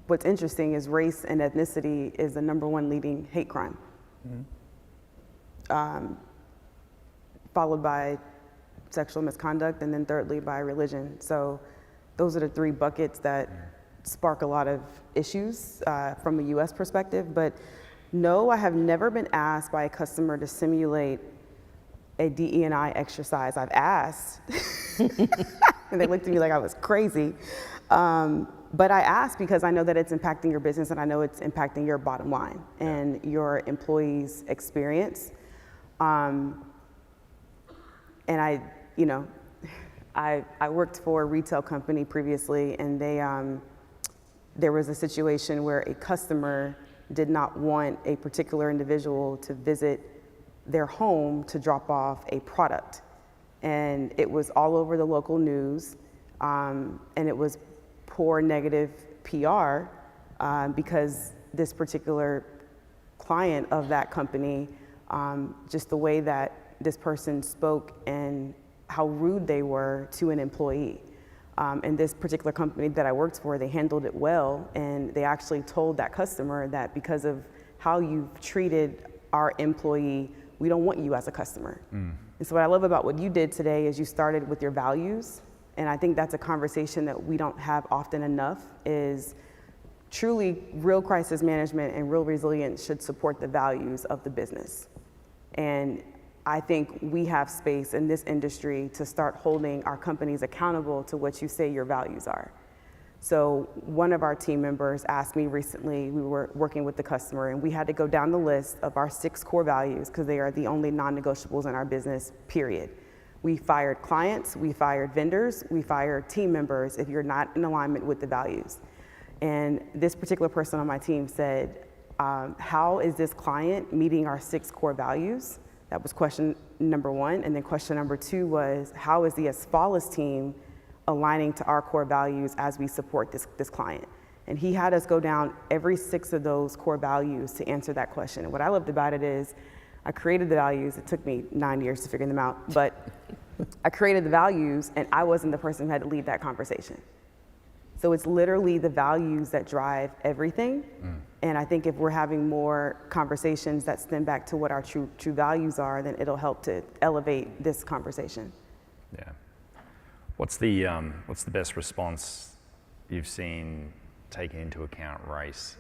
what's interesting is race and ethnicity is the #1 leading hate crime. Followed by sexual misconduct, and then thirdly by religion. So those are the 3 buckets that spark a lot of issues from a US perspective. But no, I have never been asked by a customer to simulate a DE&I exercise. I've asked, and they looked at me like I was crazy. But I asked because I know that it's impacting your business, and I know it's impacting your bottom line and your employees' experience. And I worked for a retail company previously, and there was a situation where a customer did not want a particular individual to visit their home to drop off a product. And it was all over the local news, and it was poor negative PR because this particular client of that company, just the way that this person spoke and how rude they were to an employee. And this particular company that I worked for, they handled it well, and they actually told that customer that because of how you've treated our employee, we don't want you as a customer. And so what I love about what you did today is you started with your values And I think that's a conversation that we don't have often enough, is truly real crisis management and real resilience should support the values of the business. And I think we have space in this industry to start holding our companies accountable to what you say your values are. So one of our team members asked me recently, we were working with the customer, and we had to go down the list of our 6 core values because they are the only non-negotiables in our business, period. We fired clients, we fired vendors, we fired team members if you're not in alignment with the values. And this particular person on my team said, how is this client meeting our 6 core values? That was question number 1. And then question number 2 was, how is the Asfalis team aligning to our core values as we support this client? And he had us go down every 6 of those core values to answer that question. And what I loved about it is I created the values. It took me 9 years to figure them out, but I created the values and I wasn't the person who had to lead that conversation. So it's literally the values that drive everything. And I think if we're having more conversations that stem back to what our true values are, then it'll help to elevate this conversation. Yeah. What's the best response you've seen taking into account race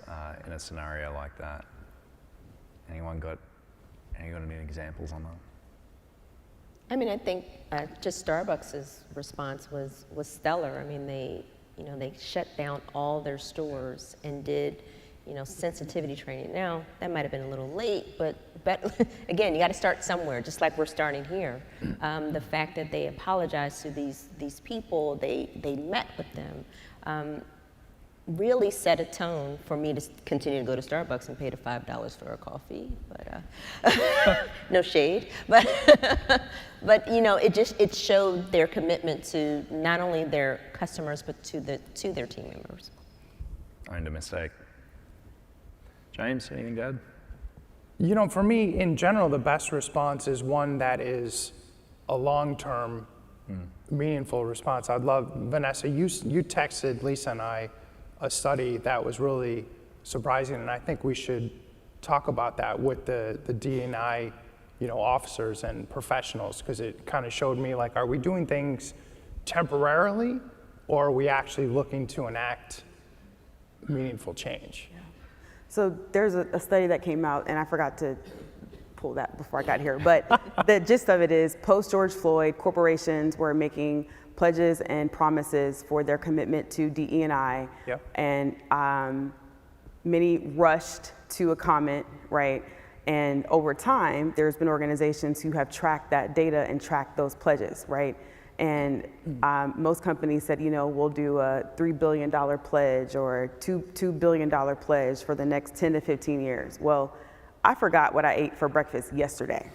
in a scenario like that? Anyone got any examples on that? I mean, I think just Starbucks' response was stellar. I mean, they shut down all their stores and did, sensitivity training. Now, that might have been a little late, but again, you got to start somewhere, just like we're starting here. The fact that they apologized to these people, they met with them, really set a tone for me to continue to go to Starbucks and pay the $5 for a coffee, but no shade, but it showed their commitment to not only their customers but to their team members. Owned a mistake. James, anything to add? For me, in general, the best response is one that is a long-term, meaningful response. I'd love, Vanessa, you texted Lisa and I a study that was really surprising, and I think we should talk about that with the D&I, officers and professionals, because it kind of showed me, like, are we doing things temporarily, or are we actually looking to enact meaningful change? Yeah. So there's a study that came out, and I forgot to pull that before I got here, but the gist of it is, post-George Floyd, corporations were making pledges and promises for their commitment to DE&I, Yep. And many rushed to a comment, right? And over time, there's been organizations who have tracked that data and tracked those pledges, right? And most companies said, we'll do a $3 billion pledge or $2 billion pledge for the next 10 to 15 years. Well, I forgot what I ate for breakfast yesterday.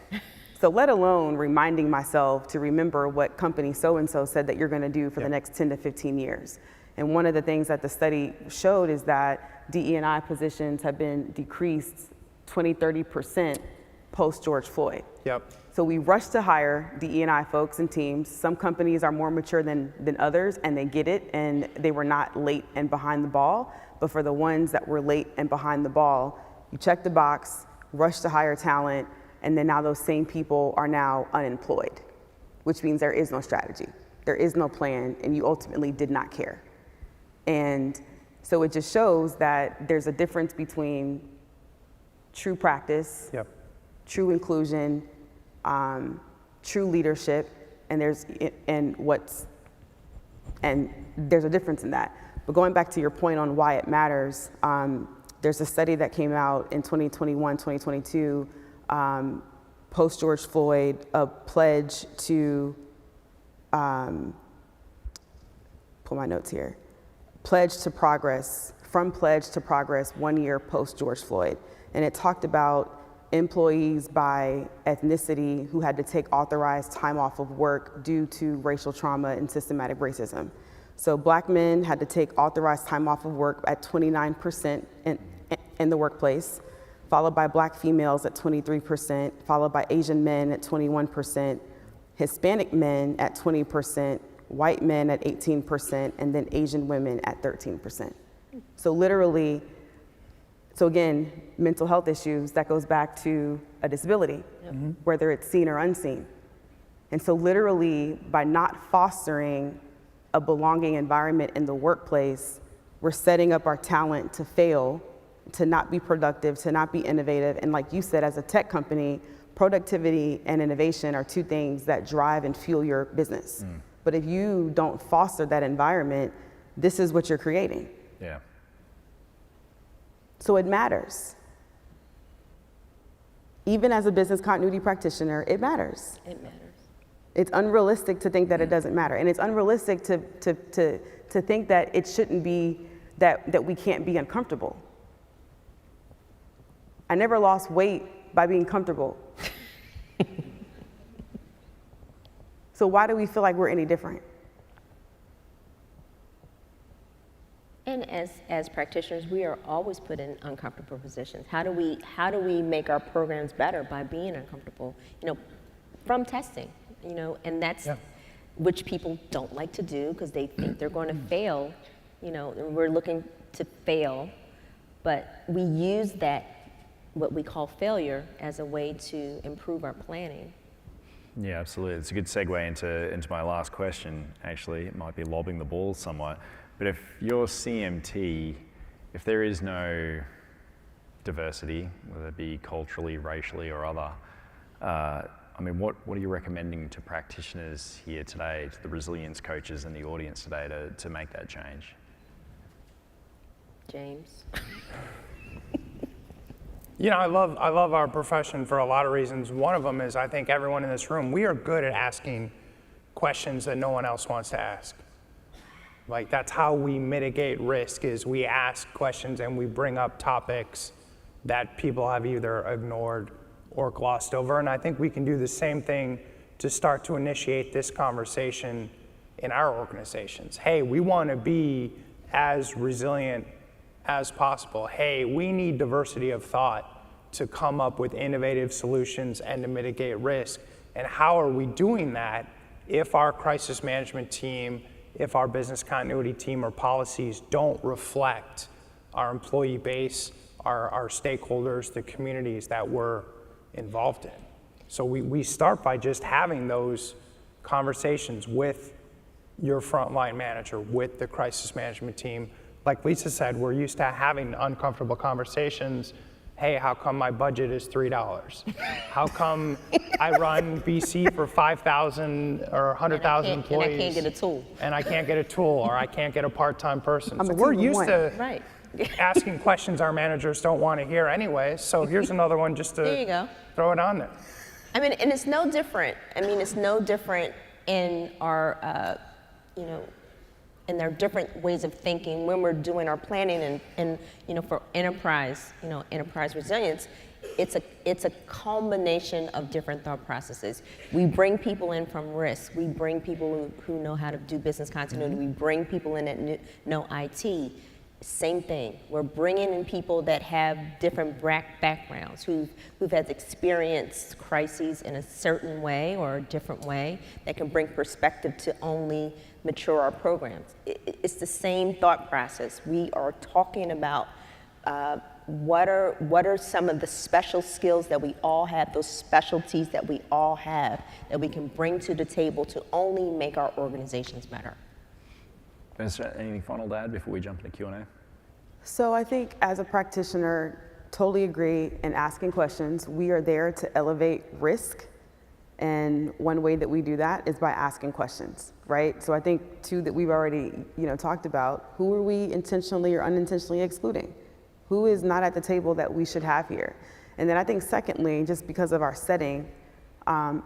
So let alone reminding myself to remember what company so-and-so said that you're gonna do for the next 10 to 15 years. And one of the things that the study showed is that DE&I positions have been decreased 20-30% post-George Floyd. Yep. So we rushed to hire DE&I folks and teams. Some companies are more mature than others, and they get it, and they were not late and behind the ball. But for the ones that were late and behind the ball, you check the box, rush to hire talent, and then now those same people are now unemployed, which means there is no strategy, there is no plan, and you ultimately did not care. And so it just shows that there's a difference between true practice, Yep. true inclusion, true leadership, and there's a difference in that. But going back to your point on why it matters, there's a study that came out in 2021, 2022, post George Floyd, a pledge to, pull my notes here, pledge to progress, from pledge to progress 1 year post George Floyd. And it talked about employees by ethnicity who had to take authorized time off of work due to racial trauma and systematic racism. So Black men had to take authorized time off of work at 29% in the workplace, followed by Black females at 23%, followed by Asian men at 21%, Hispanic men at 20%, white men at 18%, and then Asian women at 13%. So literally, so again, mental health issues, that goes back to a disability, whether it's seen or unseen. And so literally, by not fostering a belonging environment in the workplace, we're setting up our talent to fail, to not be productive, to not be innovative. And like you said, as a tech company, productivity and innovation are two things that drive and fuel your business. But if you don't foster that environment, this is what you're creating. Yeah. So it matters. Even as a business continuity practitioner, it matters. It matters. It's unrealistic to think that it doesn't matter. And it's unrealistic to think that it shouldn't be, that we can't be uncomfortable. I never lost weight by being comfortable. So why do we feel like we're any different? And as practitioners, we are always put in uncomfortable positions. How do we make our programs better by being uncomfortable? From testing, and that's which people don't like to do because they think they're going to fail. We're looking to fail, but we use that, what we call failure, as a way to improve our planning. Yeah, absolutely. It's a good segue into my last question, actually. It might be lobbing the ball somewhat. But if you're CMT, if there is no diversity, whether it be culturally, racially, or other, what are you recommending to practitioners here today, to the resilience coaches and the audience today to make that change? James? I love our profession for a lot of reasons. One of them is I think everyone in this room, we are good at asking questions that no one else wants to ask. Like, that's how we mitigate risk, is we ask questions and we bring up topics that people have either ignored or glossed over. And I think we can do the same thing to start to initiate this conversation in our organizations. Hey, we want to be as resilient as possible. Hey, we need diversity of thought to come up with innovative solutions and to mitigate risk. And how are we doing that if our crisis management team, if our business continuity team or policies don't reflect our employee base, our stakeholders, the communities that we're involved in? So we start by just having those conversations with your frontline manager, with the crisis management team. Like Lisa said, we're used to having uncomfortable conversations. Hey, how come my budget is $3? How come I run BC for 5,000 or 100,000 employees? And I can't get a tool. And I can't get a tool, or I can't get a part-time person. I'm So a we're team of used one. to Right. asking questions our managers don't want to hear anyway. So here's another one just There you to go. throw it on there. And it's no different. It's no different in our, in their different ways of thinking when we're doing our planning and for enterprise resilience. It's a culmination of different thought processes. We bring people in from risk. We bring people who know how to do business continuity. We bring people in that know IT. Same thing. We're bringing in people that have different backgrounds, who've had experienced crises in a certain way or a different way that can bring perspective to only mature our programs. It's the same thought process. We are talking about what are some of the special skills that we all have, those specialties that we all have, that we can bring to the table to only make our organizations better. Vanessa, anything final to add before we jump into Q&A? So I think as a practitioner, totally agree in asking questions. We are there to elevate risk. And one way that we do that is by asking questions, right? So I think two that we've already, talked about, who are we intentionally or unintentionally excluding? Who is not at the table that we should have here? And then I think secondly, just because of our setting,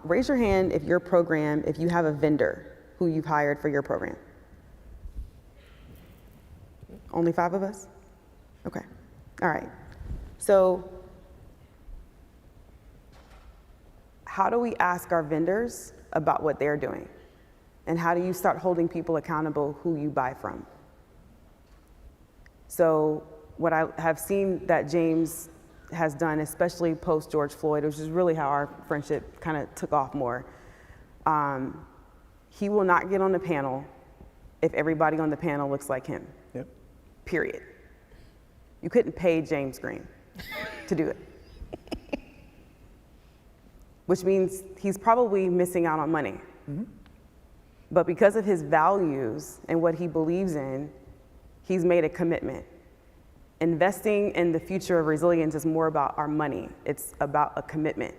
raise your hand if you have a vendor who you've hired for your program. Only 5 of us? Okay, all right. So how do we ask our vendors about what they're doing? And how do you start holding people accountable who you buy from? So what I have seen that James has done, especially post George Floyd, which is really how our friendship kind of took off more, he will not get on the panel if everybody on the panel looks like him. Yep. Period. You couldn't pay James Green to do it. Which means he's probably missing out on money. But because of his values and what he believes in, he's made a commitment. Investing in the future of resilience is more about our money. It's about a commitment.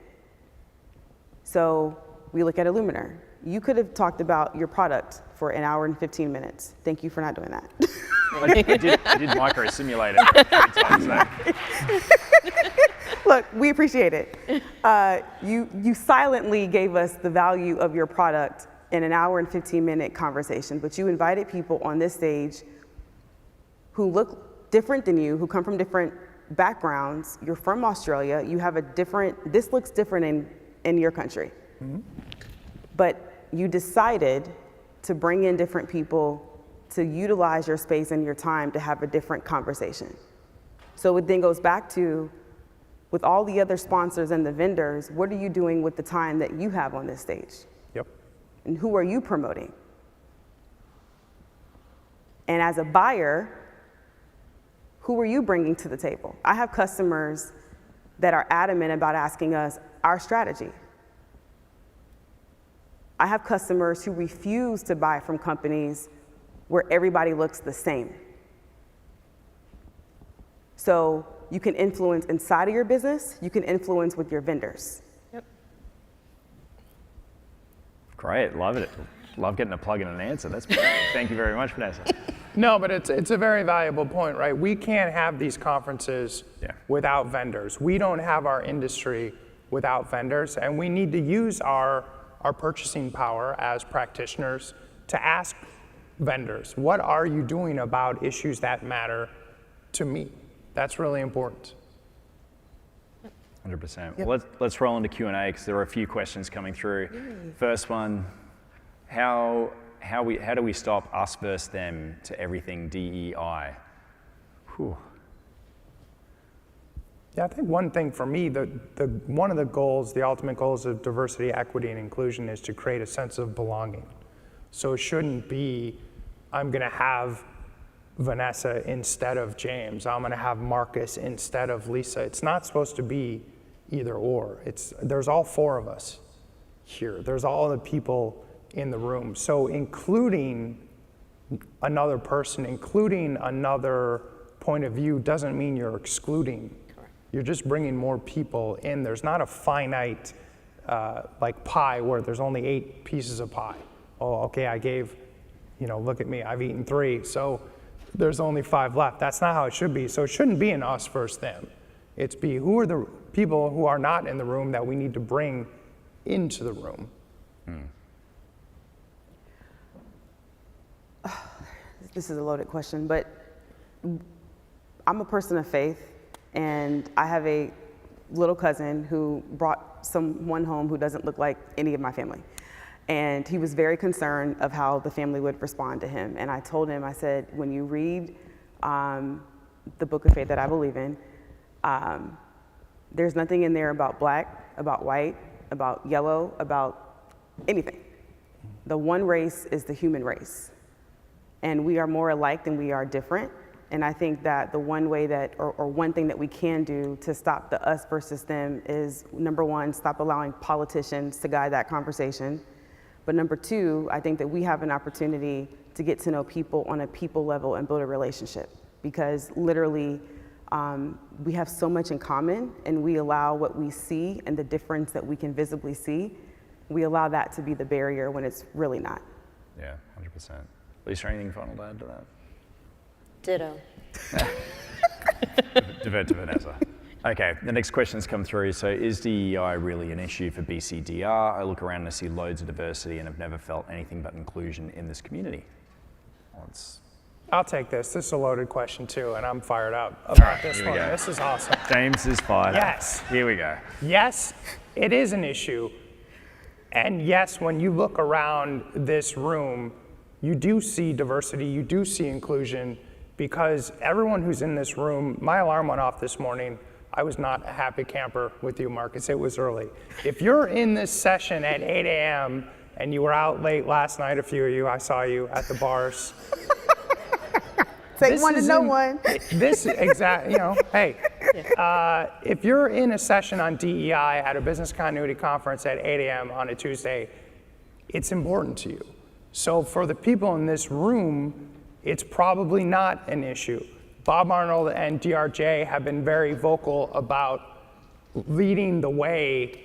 So we look at Illuminar. You could have talked about your product for an hour and 15 minutes. Thank you for not doing that. I did microsimulate it. Look, we appreciate it. You silently gave us the value of your product in an hour and 15-minute conversation, but you invited people on this stage who look different than you, who come from different backgrounds. You're from Australia. You have this looks different in your country. Mm-hmm. But you decided to bring in different people to utilize your space and your time to have a different conversation. So it then goes back to, with all the other sponsors and the vendors, what are you doing with the time that you have on this stage? Yep. And who are you promoting? And as a buyer, who are you bringing to the table? I have customers that are adamant about asking us our strategy. I have customers who refuse to buy from companies where everybody looks the same. So you can influence inside of your business, you can influence with your vendors. Yep. Great, love it. Love getting a plug and an answer. That's thank you very much, Vanessa. No, but it's a very valuable point, right? We can't have these conferences without vendors. We don't have our industry without vendors, and we need to use our purchasing power as practitioners to ask vendors, what are you doing about issues that matter to me? That's really important. 100%. Yep. Well, let's roll into Q&A because there are a few questions coming through. First one, how do we stop us versus them to everything DEI? Whew. Yeah, I think one thing for me, one of the goals, the ultimate goals of diversity, equity, and inclusion is to create a sense of belonging. So it shouldn't be, I'm going to have Vanessa instead of James. I'm going to have Marcus instead of Lisa. It's not supposed to be either or. There's all four of us here. There's all the people in the room. So including another person, including another point of view doesn't mean you're excluding. Correct. You're just bringing more people in. There's not a finite like pie where there's only 8 pieces of pie. Oh, okay, I gave, look at me, I've eaten 3, so there's only 5 left. That's not how it should be. So it shouldn't be an us versus them. It's who are the people who are not in the room that we need to bring into the room. This is a loaded question, but I'm a person of faith, and I have a little cousin who brought someone home who doesn't look like any of my family. And he was very concerned of how the family would respond to him. And I told him, I said, when you read the book of faith that I believe in, there's nothing in there about black, about white, about yellow, about anything. The one race is the human race. And we are more alike than we are different. And I think that the one way that, or one thing that we can do to stop the us versus them is, number one, stop allowing politicians to guide that conversation. But number 2, I think that we have an opportunity to get to know people on a people level and build a relationship, because literally we have so much in common, and we allow what we see and the difference that we can visibly see, we allow that to be the barrier when it's really not. Yeah, 100%. Lisa, anything final to add to that? Ditto. Divert to Vanessa. Okay, the next question's come through. So is DEI really an issue for BCDR? I look around and I see loads of diversity and have never felt anything but inclusion in this community. I'll take this. This is a loaded question too, and I'm fired up about this one. This is awesome. James is fired up. Yes. Here we go. Yes, it is an issue. And yes, when you look around this room, you do see diversity, you do see inclusion, because everyone who's in this room, my alarm went off this morning. I was not a happy camper with you, Marcus. It was early. If you're in this session at 8 a.m. and you were out late last night, a few of you, I saw you at the bars. Take one to know one. This exact, hey, if you're in a session on DEI at a business continuity conference at 8 a.m. on a Tuesday, it's important to you. So for the people in this room, it's probably not an issue. Bob Arnold and DRJ have been very vocal about leading the way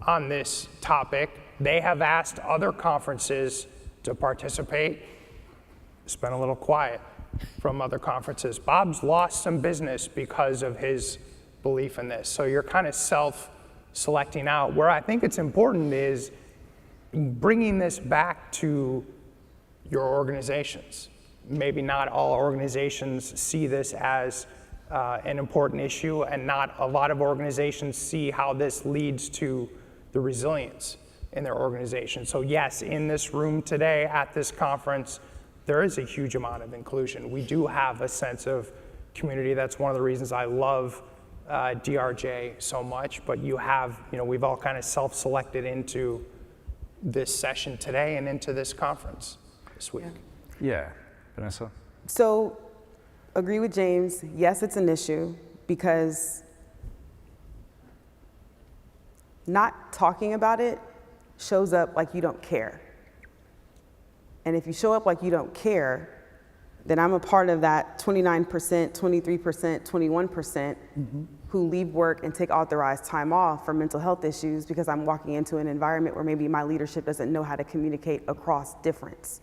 on this topic. They have asked other conferences to participate. It's been a little quiet from other conferences. Bob's lost some business because of his belief in this. So you're kind of self-selecting out. Where I think it's important is bringing this back to your organizations. Maybe not all organizations see this as an important issue, and not a lot of organizations see how this leads to the resilience in their organization. So yes, in this room today at this conference, there is a huge amount of inclusion. We do have a sense of community. That's one of the reasons I love DRJ so much, but we've all kind of self-selected into this session today and into this conference this week. Yeah, Vanessa? So, agree with James. Yes, it's an issue because not talking about it shows up like you don't care. And if you show up like you don't care, then I'm a part of that 29%, 23%, 21% who leave work and take authorized time off for mental health issues because I'm walking into an environment where maybe my leadership doesn't know how to communicate across difference.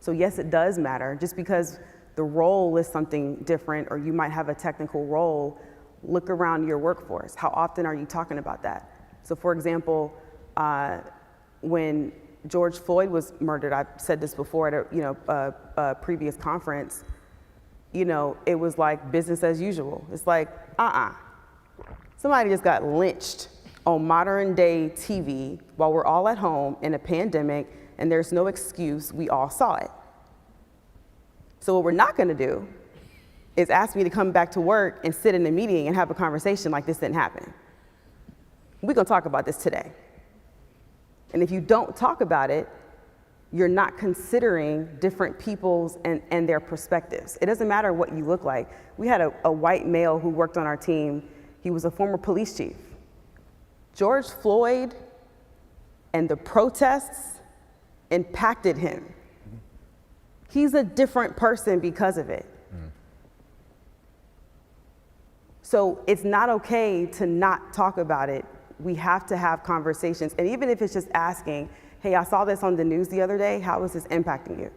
So yes, it does matter. Just because the role is something different or you might have a technical role, look around your workforce. How often are you talking about that? So for example, when George Floyd was murdered, I've said this before at a previous conference, it was like business as usual. It's like, somebody just got lynched on modern day TV while we're all at home in a pandemic and there's no excuse, we all saw it. So what we're not gonna do is ask me to come back to work and sit in a meeting and have a conversation like this didn't happen. We're gonna talk about this today. And if you don't talk about it, you're not considering different people's and their perspectives. It doesn't matter what you look like. We had a white male who worked on our team. He was a former police chief. George Floyd and the protests impacted him. He's a different person because of it. So it's not okay to not talk about it. We have to have conversations. And even if it's just asking, hey, I saw this on the news the other day, how is this impacting you?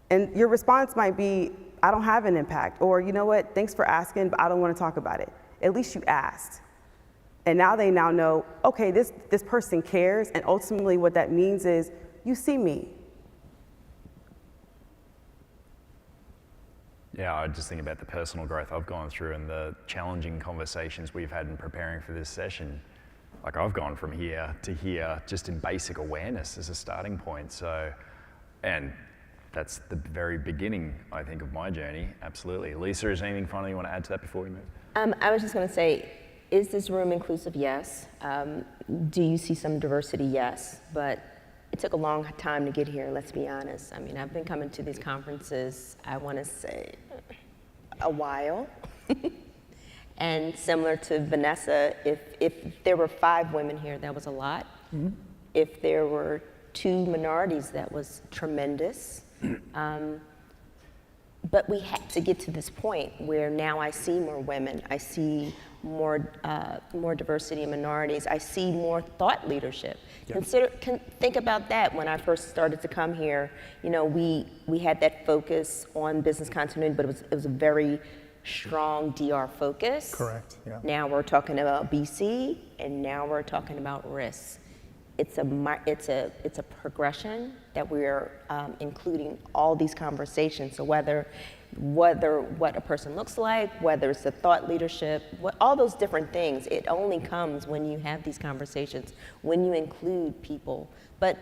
And your response might be, I don't have an impact. Or you know what, thanks for asking, but I don't want to talk about it. At least you asked. And now they know, okay, this person cares. And ultimately what that means is, you see me. Yeah, I just think about the personal growth I've gone through and the challenging conversations we've had in preparing for this session. Like I've gone from here to here just in basic awareness as a starting point. So, and that's the very beginning, I think, of my journey. Absolutely. Lisa, is there anything final you want to add to that before we move? I was just going to say, is this room inclusive? Yes. Do you see some diversity? Yes. But it took a long time to get here, let's be honest. I mean, I've been coming to these conferences, I want to say, a while. And similar to Vanessa, if there were 5 women here, that was a lot. If there were 2 minorities, that was tremendous. But we had to get to this point where now I see more women, I see more diversity in minorities, I see more thought leadership. Think about that. When I first started to come here, we had that focus on business continuity, but it was a very strong DR focus. Correct, yeah. Now we're talking about BC, and now we're talking about risks. It's a progression that we're including all these conversations. So whether what a person looks like, whether it's the thought leadership, all those different things, it only comes when you have these conversations, when you include people. But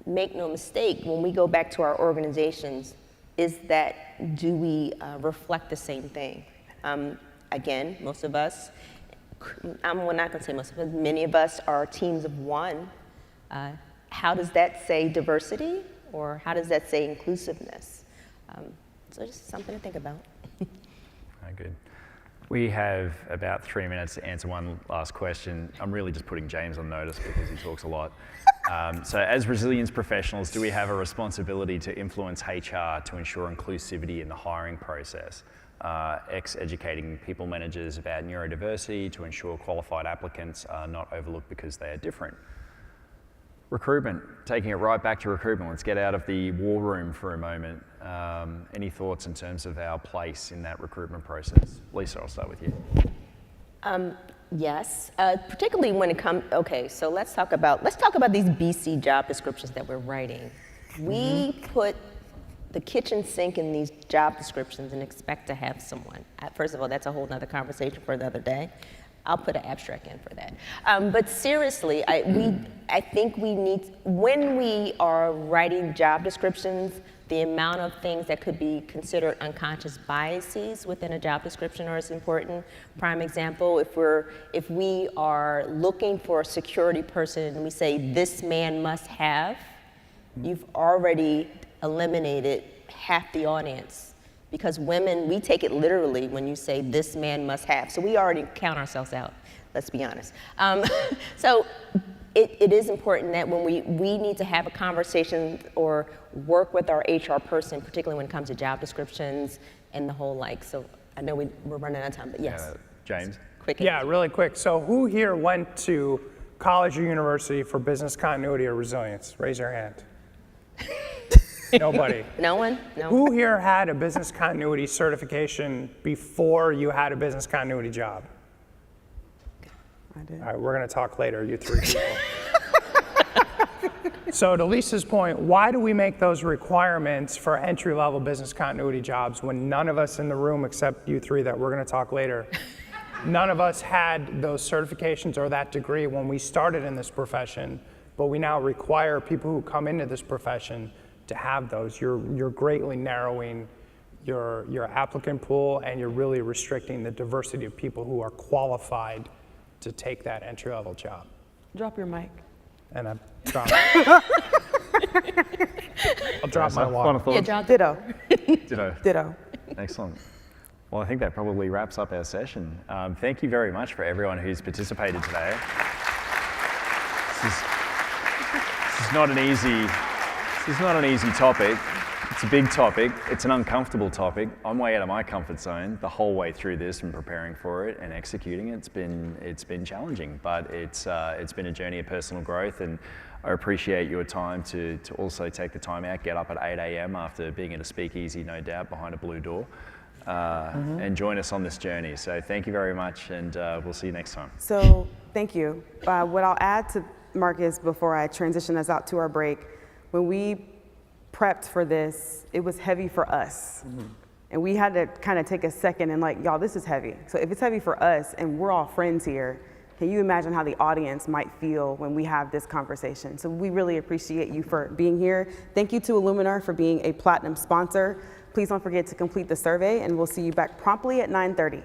make no mistake, when we go back to our organizations, do we reflect the same thing? Again, most of us, I'm not going to say most of us, many of us are teams of one. How does that say diversity, or how does that say inclusiveness? So just something to think about. Good. We have about 3 minutes to answer one last question. I'm really just putting James on notice because he talks a lot. So as resilience professionals, do we have a responsibility to influence HR to ensure inclusivity in the hiring process? Educating people managers about neurodiversity to ensure qualified applicants are not overlooked because they are different. Recruitment, taking it right back to recruitment. Let's get out of the war room for a moment. Any thoughts in terms of our place in that recruitment process? Lisa, I'll start with you. Yes, particularly when it comes, okay, so let's talk about these BC job descriptions that we're writing. We put the kitchen sink in these job descriptions and expect to have someone. First of all, that's a whole nother conversation for another day. I'll put an abstract in for that. But seriously, I think we need, when we are writing job descriptions, the amount of things that could be considered unconscious biases within a job description are as important. Prime example, if we are looking for a security person and we say this man must have, you've already eliminated half the audience. Because women, we take it literally when you say this man must have. So we already count ourselves out, let's be honest. So it is important that when we need to have a conversation or work with our HR person, particularly when it comes to job descriptions and the whole like. So I know we're running out of time, but yes. James? Quick. Yeah, really quick. So who here went to college or university for business continuity or resilience? Raise your hand. Nobody. No one? No. Who here had a business continuity certification before you had a business continuity job? I did. All right, we're going to talk later, you three people. So to Lisa's point, why do we make those requirements for entry-level business continuity jobs when none of us in the room, except you three that we're going to talk later, none of us had those certifications or that degree when we started in this profession, but we now require people who come into this profession to have those? You're greatly narrowing your applicant pool, and you're really restricting the diversity of people who are qualified to take that entry-level job. Drop your mic. And I drop. I'll drop my water. Final thoughts? Yeah, John. Ditto. Ditto. Ditto. Excellent. Well, I think that probably wraps up our session. Thank you very much for everyone who's participated today. This is not an easy topic. It's a big topic. It's an uncomfortable topic. I'm way out of my comfort zone the whole way through this and preparing for it and executing it. It's been challenging, but it's been a journey of personal growth, and I appreciate your time to also take the time out, get up at 8 a.m. after being in a speakeasy, no doubt, behind a blue door, and join us on this journey. So thank you very much, and we'll see you next time. So thank you. What I'll add to Marcus before I transition us out to our break, when we prepped for this, it was heavy for us. And we had to kind of take a second and like, y'all, this is heavy. So if it's heavy for us and we're all friends here, can you imagine how the audience might feel when we have this conversation? So we really appreciate you for being here. Thank you to Illuminar for being a platinum sponsor. Please don't forget to complete the survey, and we'll see you back promptly at 9:30.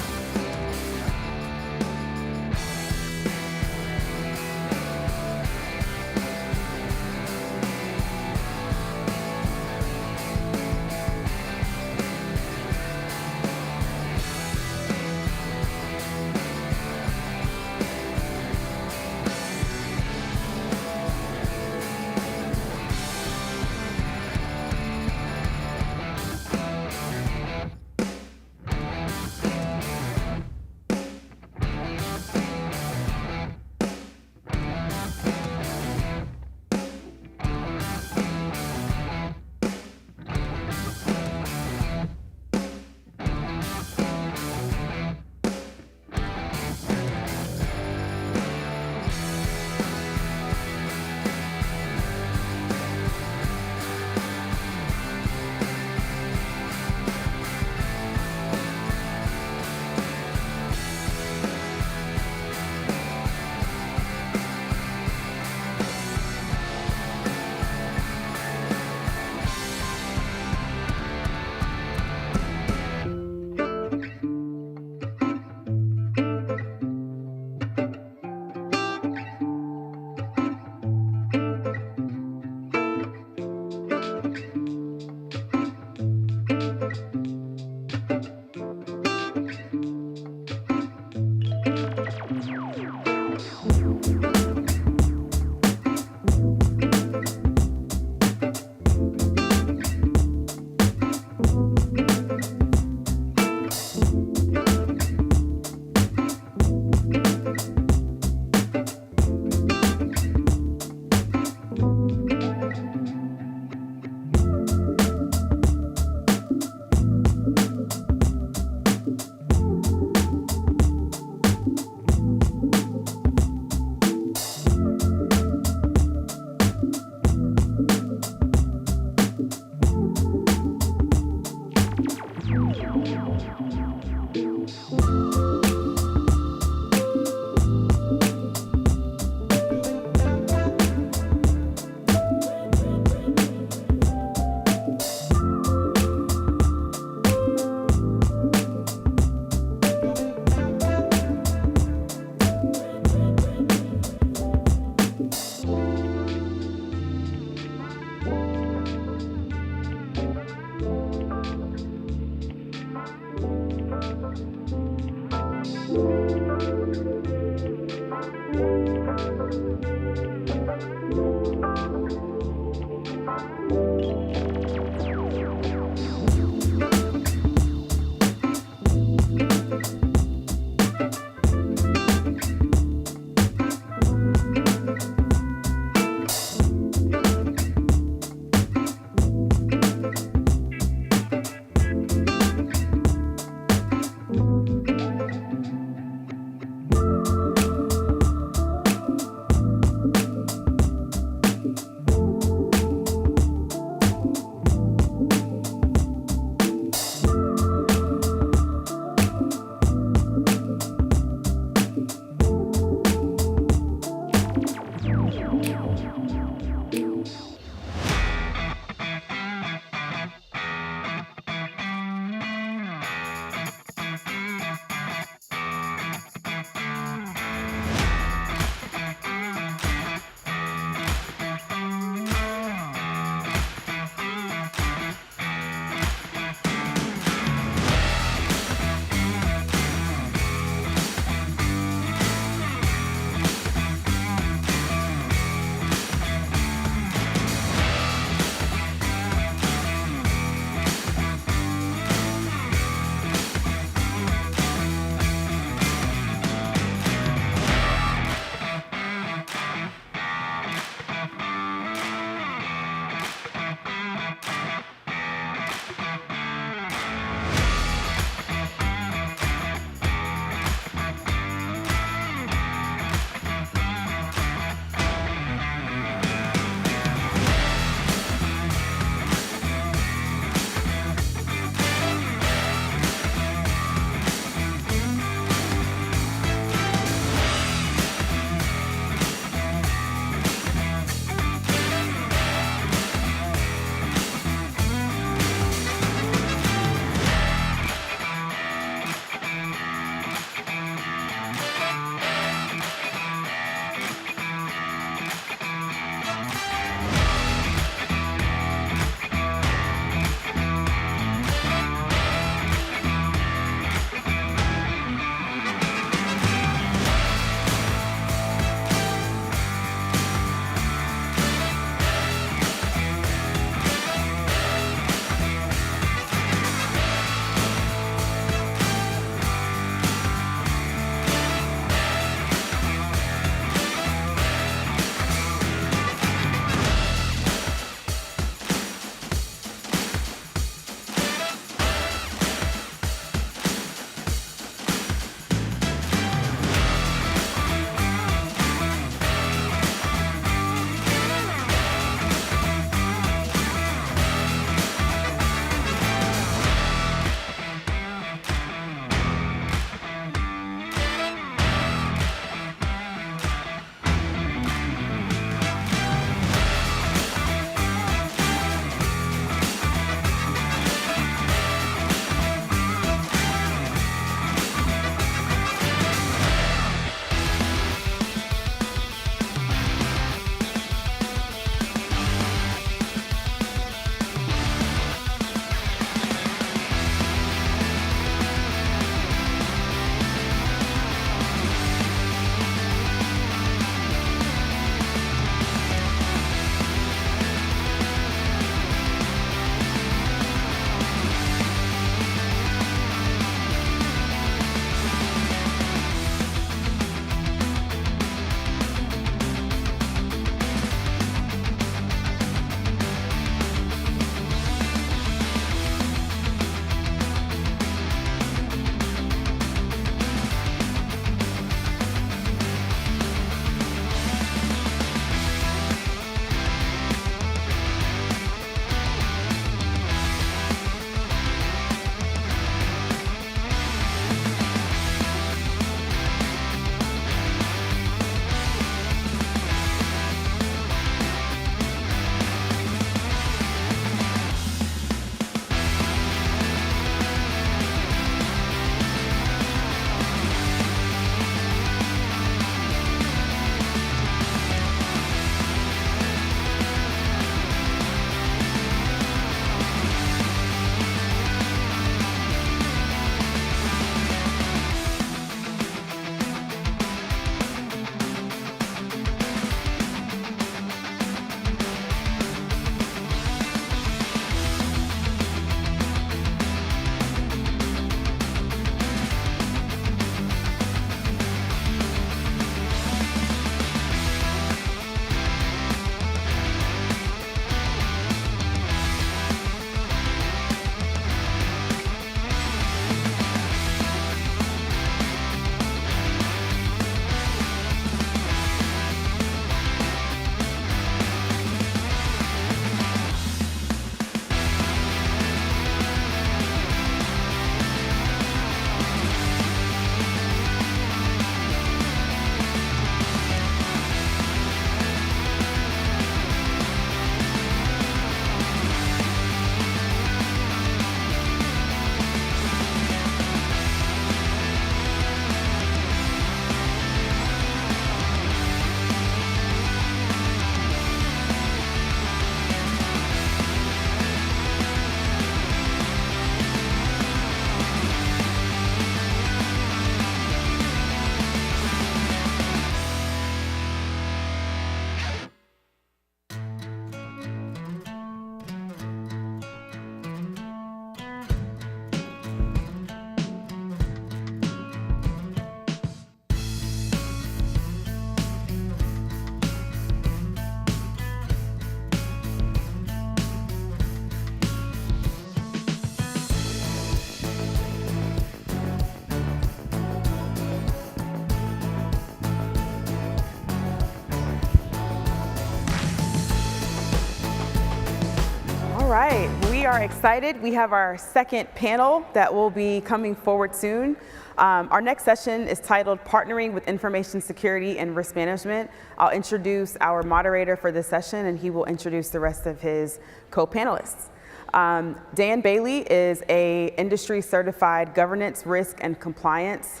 right, we are excited. We have our second panel that will be coming forward soon. Our next session is titled Partnering with Information Security and Risk Management. I'll introduce our moderator for this session, and he will introduce the rest of his co-panelists. Dan Bailey is a industry certified governance, risk, and compliance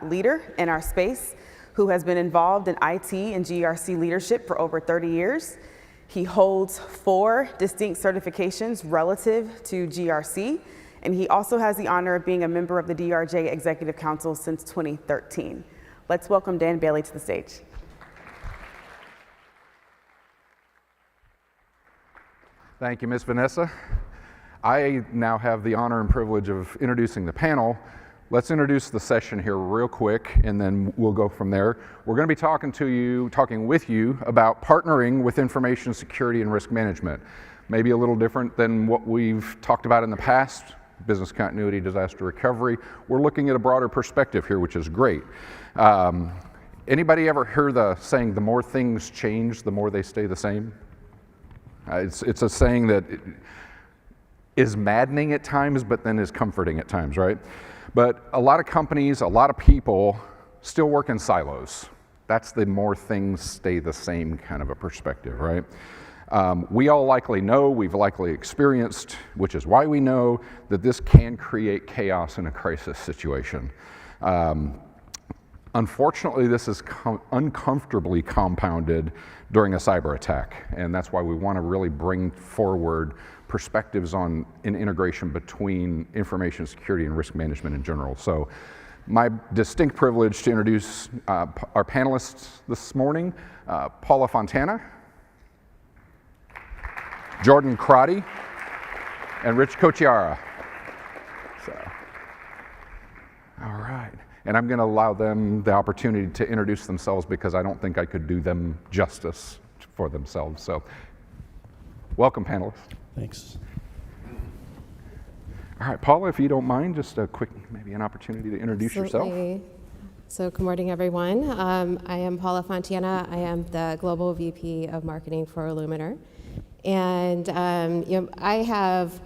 leader in our space who has been involved in IT and GRC leadership for over 30 years. He holds 4 distinct certifications relative to GRC, and he also has the honor of being a member of the DRJ Executive Council since 2013. Let's welcome Dan Bailey to the stage. Thank you, Ms. Vanessa. I now have the honor and privilege of introducing the panel. Let's introduce the session here real quick, and then we'll go from there. We're going to be talking with you about partnering with information security and risk management. Maybe a little different than what we've talked about in the past, business continuity, disaster recovery. We're looking at a broader perspective here, which is great. Anybody ever hear the saying, the more things change, the more they stay the same? It's a saying that is maddening at times, but then is comforting at times, right? But a lot of companies, a lot of people still work in silos. That's the more things stay the same kind of a perspective, right? We all likely know, we've likely experienced, which is why we know that this can create chaos in a crisis situation. Unfortunately, this is uncomfortably compounded during a cyber attack, and that's why we want to really bring forward perspectives on an integration between information security and risk management in general. So my distinct privilege to introduce our panelists this morning, Paula Fontana, Jordan Crotty, and Rich Cocciara. So, all right. And I'm going to allow them the opportunity to introduce themselves because I don't think I could do them justice for themselves. So welcome, panelists. Thanks. All right, Paula, if you don't mind, just a quick, maybe an opportunity to introduce Absolutely. yourself. So good morning, everyone. I am Paula Fontana. I am the Global VP of Marketing for Illuminator. And I have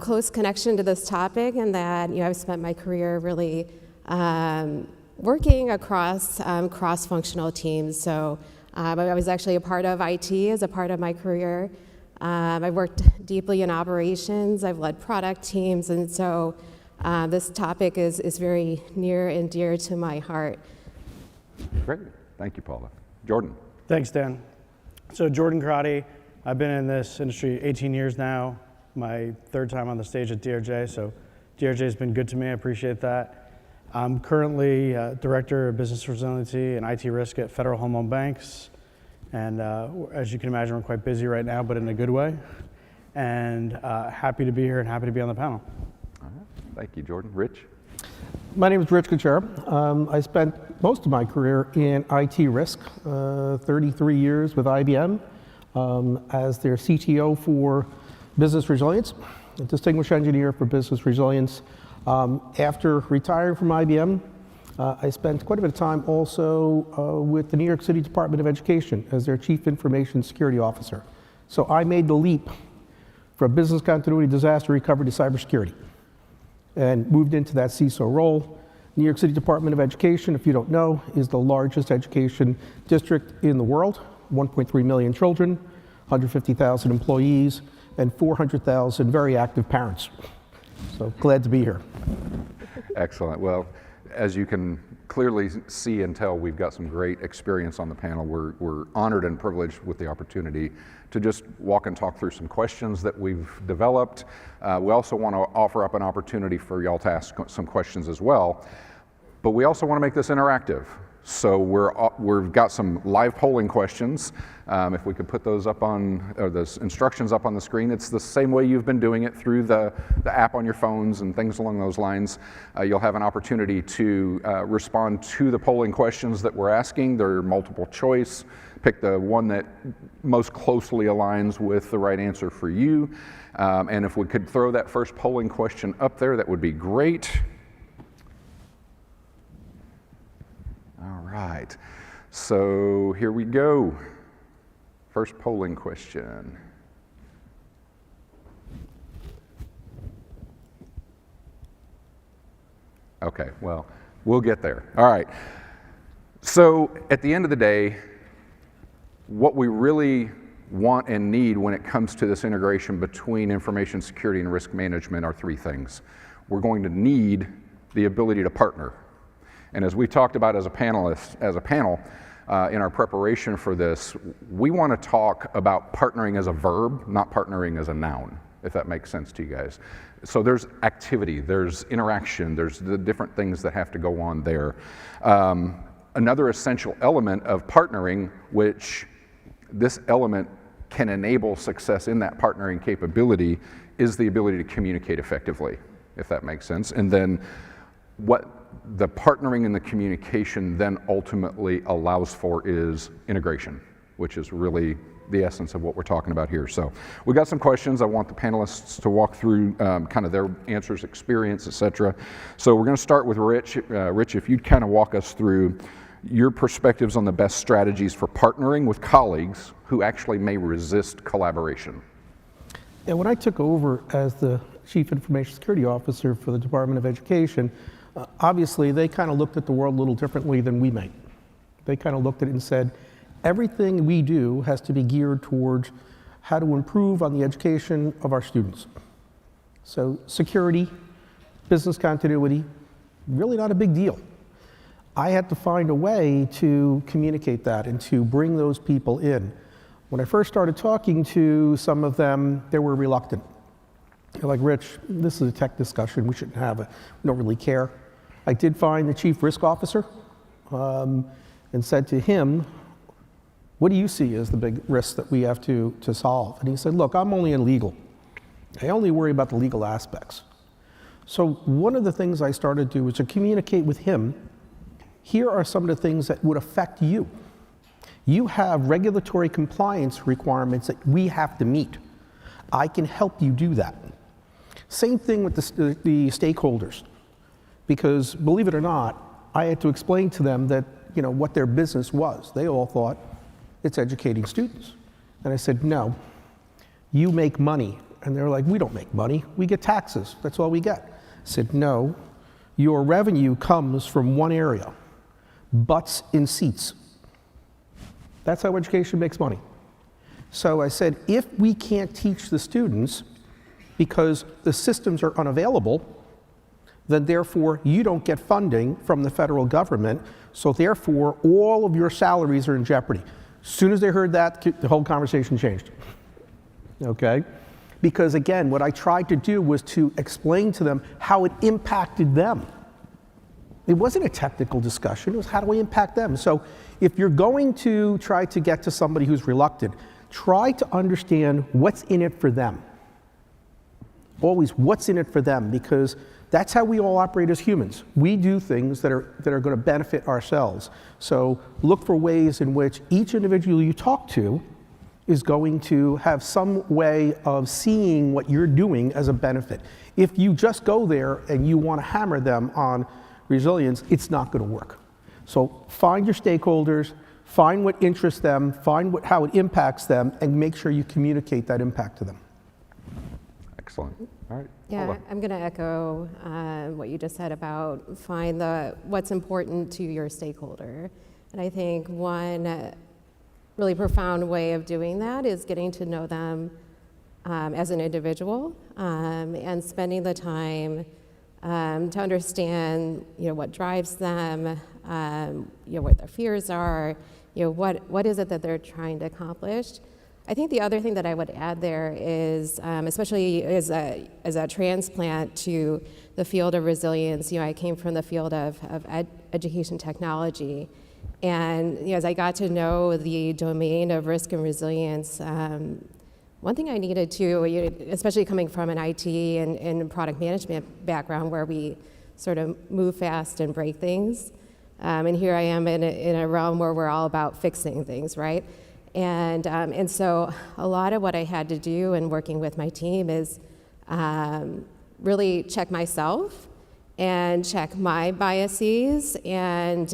close connection to this topic in that I've spent my career really working across cross-functional teams. So I was actually a part of IT as a part of my career. I've worked deeply in operations, I've led product teams, and so this topic is very near and dear to my heart. Great, thank you, Paula. Jordan. Thanks, Dan. So Jordan Crotty, I've been in this industry 18 years now, my 3rd time on the stage at DRJ, so DRJ has been good to me, I appreciate that. I'm currently Director of Business Resiliency and IT Risk at Federal Home Loan Banks. And as you can imagine, we're quite busy right now, but in a good way. And happy to be here and happy to be on the panel. All right. Thank you, Jordan. Rich? My name is Rich Cocciara. I spent most of my career in IT risk, 33 years with IBM as their CTO for business resilience, a distinguished engineer for business resilience. After retiring from IBM, I spent quite a bit of time also with the New York City Department of Education as their Chief Information Security Officer. So I made the leap from business continuity, disaster recovery to cybersecurity and moved into that CISO role. New York City Department of Education, if you don't know, is the largest education district in the world, 1.3 million children, 150,000 employees, and 400,000 very active parents. So glad to be here. Excellent. Well, as you can clearly see and tell, we've got some great experience on the panel. We're honored and privileged with the opportunity to just walk and talk through some questions that we've developed. We also want to offer up an opportunity for y'all to ask some questions as well. But we also want to make this interactive. So we've got some live polling questions. If we could put those up on, or those instructions up on the screen. It's the same way you've been doing it through the app on your phones and things along those lines. You'll have an opportunity to respond to the polling questions that we're asking. They're multiple choice. Pick the one that most closely aligns with the right answer for you. And if we could throw that first polling question up there, that would be great. All right, so here we go. First polling question. Okay, well, we'll get there. All right. So at the end of the day, what we really want and need when it comes to this integration between information security and risk management are three things. We're going to need the ability to partner. And as we talked about as a panel, in our preparation for this, we want to talk about partnering as a verb, not partnering as a noun, if that makes sense to you guys. So there's activity, there's interaction, there's the different things that have to go on there. Another essential element of partnering, which this element can enable success in that partnering capability, is the ability to communicate effectively, if that makes sense. And then what the partnering and the communication then ultimately allows for is integration, which is really the essence of what we're talking about here. So we got some questions. I want the panelists to walk through kind of their answers, experience, et cetera. So we're going to start with Rich. Rich, if you'd kind of walk us through your perspectives on the best strategies for partnering with colleagues who actually may resist collaboration. Yeah, when I took over as the Chief Information Security Officer for the Department of Education, obviously they kind of looked at the world a little differently than we may. They kind of looked at it and said, everything we do has to be geared towards how to improve on the education of our students. So security, business continuity, really not a big deal. I had to find a way to communicate that and to bring those people in. When I first started talking to some of them, they were reluctant. They're like, Rich, this is a tech discussion, we shouldn't have it, we don't really care. I did find the Chief Risk Officer and said to him, what do you see as the big risks that we have to solve? And he said, look, I'm only in legal. I only worry about the legal aspects. So one of the things I started to do was to communicate with him, here are some of the things that would affect you. You have regulatory compliance requirements that we have to meet. I can help you do that. Same thing with the stakeholders, because believe it or not, I had to explain to them that, you know, what their business was. They all thought it's educating students. And I said, no, you make money. And they're like, we don't make money, we get taxes, that's all we get. I said, no, your revenue comes from one area, butts in seats. That's how education makes money. So I said, if we can't teach the students because the systems are unavailable, then therefore you don't get funding from the federal government, so therefore all of your salaries are in jeopardy. As soon as they heard that, the whole conversation changed. Okay? Because again, what I tried to do was to explain to them how it impacted them. It wasn't a technical discussion, it was how do we impact them? So if you're going to try to get to somebody who's reluctant, try to understand what's in it for them. Always what's in it for them, because that's how we all operate as humans. We do things that are going to benefit ourselves. So look for ways in which each individual you talk to is going to have some way of seeing what you're doing as a benefit. If you just go there and you want to hammer them on resilience, it's not going to work. So find your stakeholders, find what interests them, find how it impacts them, and make sure you communicate that impact to them. Excellent. All right. Yeah, Paula. I'm going to echo what you just said about find what's important to your stakeholder. And I think one really profound way of doing that is getting to know them as an individual and spending the time to understand, what drives them, what their fears are, what is it that they're trying to accomplish. I think the other thing that I would add there is, especially as a transplant to the field of resilience, I came from the field of education technology. And as I got to know the domain of risk and resilience, one thing I needed to, especially coming from an IT and product management background where we sort of move fast and break things, and here I am in a realm where we're all about fixing things, right? And so a lot of what I had to do in working with my team is really check myself and check my biases and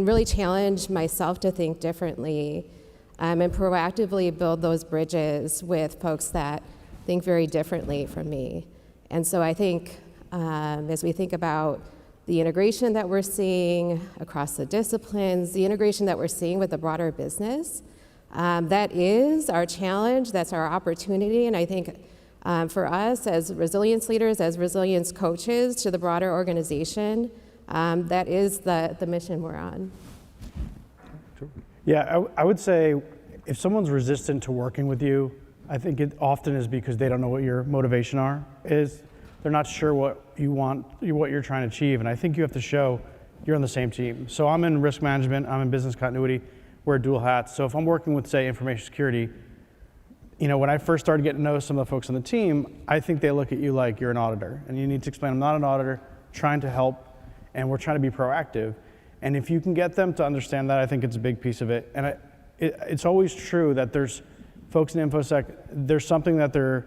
really challenge myself to think differently and proactively build those bridges with folks that think very differently from me. And so I think as we think about the integration that we're seeing across the disciplines, the integration that we're seeing with the broader business. That is our challenge, that's our opportunity, and I think for us as resilience leaders, as resilience coaches to the broader organization, that is the mission we're on. Yeah, I would say if someone's resistant to working with you, I think it often is because they don't know what your motivation is. They're not sure what you want, what you're trying to achieve, and I think you have to show you're on the same team. So I'm in risk management, I'm in business continuity, wear dual hats. So if I'm working with, say, information security, you know, when I first started getting to know some of the folks on the team, I think they look at you like you're an auditor, and you need to explain, I'm not an auditor, trying to help, and we're trying to be proactive. And if you can get them to understand that, I think it's a big piece of it. And it's always true that there's folks in InfoSec, there's something that they're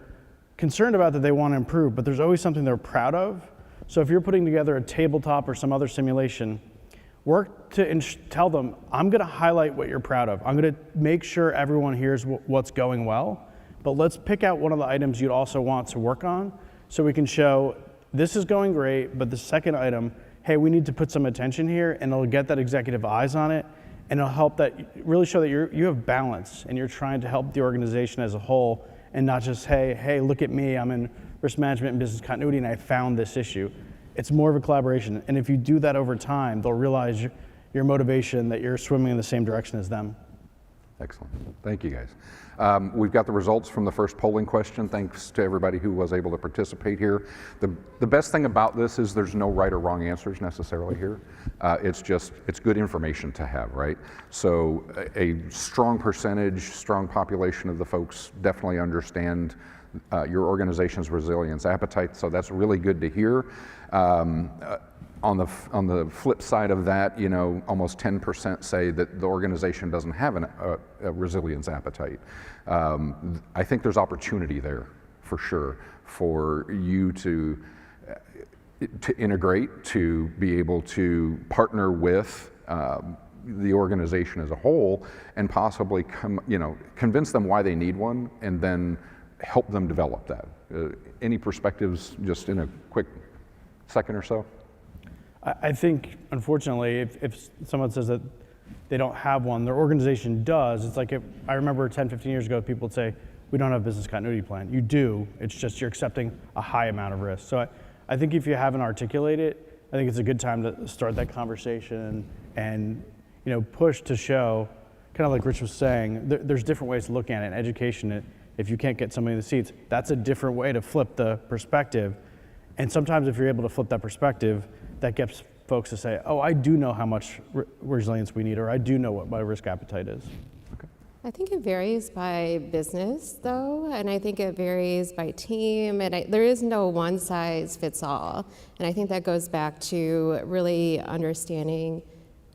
concerned about that they want to improve, but there's always something they're proud of. So if you're putting together a tabletop or some other simulation, work to tell them, I'm going to highlight what you're proud of. I'm going to make sure everyone hears what's going well, but let's pick out one of the items you'd also want to work on so we can show this is going great, but the second item, hey, we need to put some attention here, and it'll get that executive eyes on it, and it'll help that really show that you have balance and you're trying to help the organization as a whole, and not just, hey, look at me, I'm in risk management and business continuity and I found this issue. It's more of a collaboration, and if you do that over time, they'll realize your motivation, that you're swimming in the same direction as them. Excellent. Thank you, guys. We've got the results from the first polling question. Thanks to everybody who was able to participate here. The best thing about this is there's no right or wrong answers necessarily here. It's good information to have, right? So a strong percentage, strong population of the folks definitely understand your organization's resilience appetite, so that's really good to hear. On the flip side of that, you know, almost 10% say that the organization doesn't have a resilience appetite. I think there's opportunity there for sure for you to integrate, to be able to partner with the organization as a whole, and possibly convince them why they need one, and then help them develop that. Any perspectives, just in a quick second or so? I think, unfortunately, if someone says that they don't have one, their organization does. It's like, I remember 10, 15 years ago, people would say, we don't have a business continuity plan. You do, it's just you're accepting a high amount of risk. So I think if you haven't articulated it, I think it's a good time to start that conversation and push to show, kind of like Rich was saying, there's different ways to look at it. Education, if you can't get somebody in the seats, that's a different way to flip the perspective. And sometimes if you're able to flip that perspective, that gets folks to say, oh, I do know how much resilience we need, or I do know what my risk appetite is. Okay. I think it varies by business, though, and I think it varies by team, and there is no one size fits all. And I think that goes back to really understanding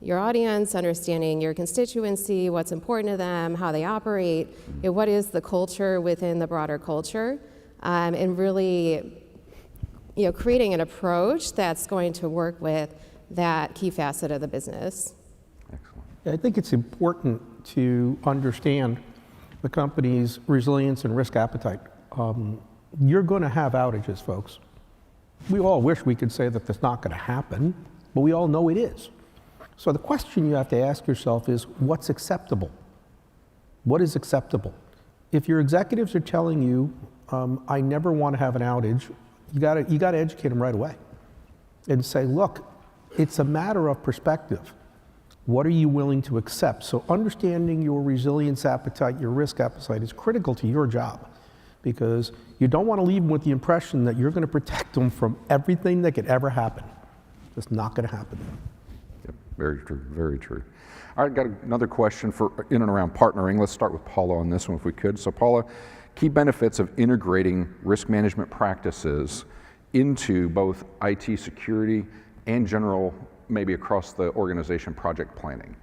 your audience, understanding your constituency, what's important to them, how they operate, what is the culture within the broader culture, and really creating an approach that's going to work with that key facet of the business. Excellent. I think it's important to understand the company's resilience and risk appetite. You're going to have outages, folks. We all wish we could say that that's not going to happen, but we all know it is. So the question you have to ask yourself is, what's acceptable? What is acceptable? If your executives are telling you, I never want to have an outage, you got to educate them right away and say, look, it's a matter of perspective. What are you willing to accept? So understanding your resilience appetite, your risk appetite is critical to your job, because you don't want to leave them with the impression that you're going to protect them from everything that could ever happen. It's not going to happen. Yep, very true, very true. All right, got another question for in and around partnering. Let's start with Paula on this one if we could. So Paula, key benefits of integrating risk management practices into both IT security and general, maybe across the organization, project planning.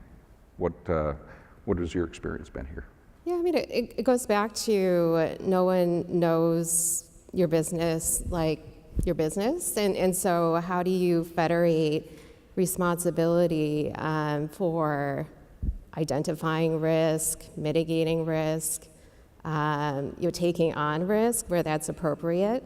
What has your experience been here? Yeah, I mean, it goes back to no one knows your business like your business. And so how do you federate responsibility for identifying risk, mitigating risk, taking on risk where that's appropriate.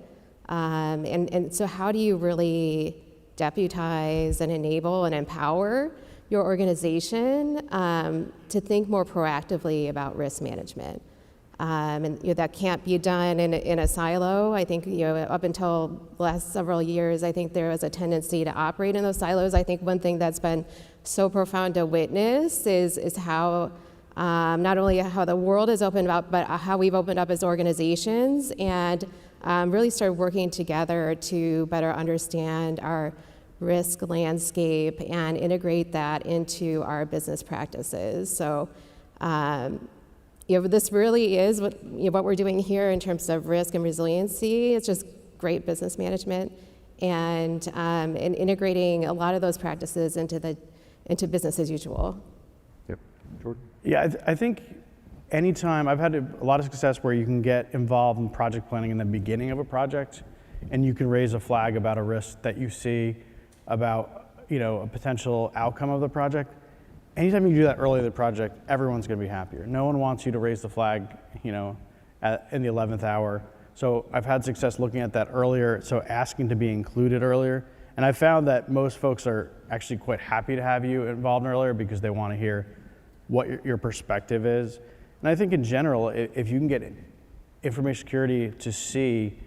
And so how do you really deputize and enable and empower your organization to think more proactively about risk management. And that can't be done in a silo. I think up until the last several years, I think there was a tendency to operate in those silos. I think one thing that's been so profound to witness is how not only how the world has opened up, but how we've opened up as organizations and really started working together to better understand our risk landscape and integrate that into our business practices. So. This really is what we're doing here in terms of risk and resiliency. It's just great business management and integrating a lot of those practices into business as usual. Yep, Jordan? Yeah, I think anytime, I've had a lot of success where you can get involved in project planning in the beginning of a project and you can raise a flag about a risk that you see about a potential outcome of the project. Anytime you do that early in the project, everyone's going to be happier. No one wants you to raise the flag, in the 11th hour. So I've had success looking at that earlier, so asking to be included earlier. And I found that most folks are actually quite happy to have you involved earlier because they want to hear what your perspective is. And I think in general, if you can get information security to see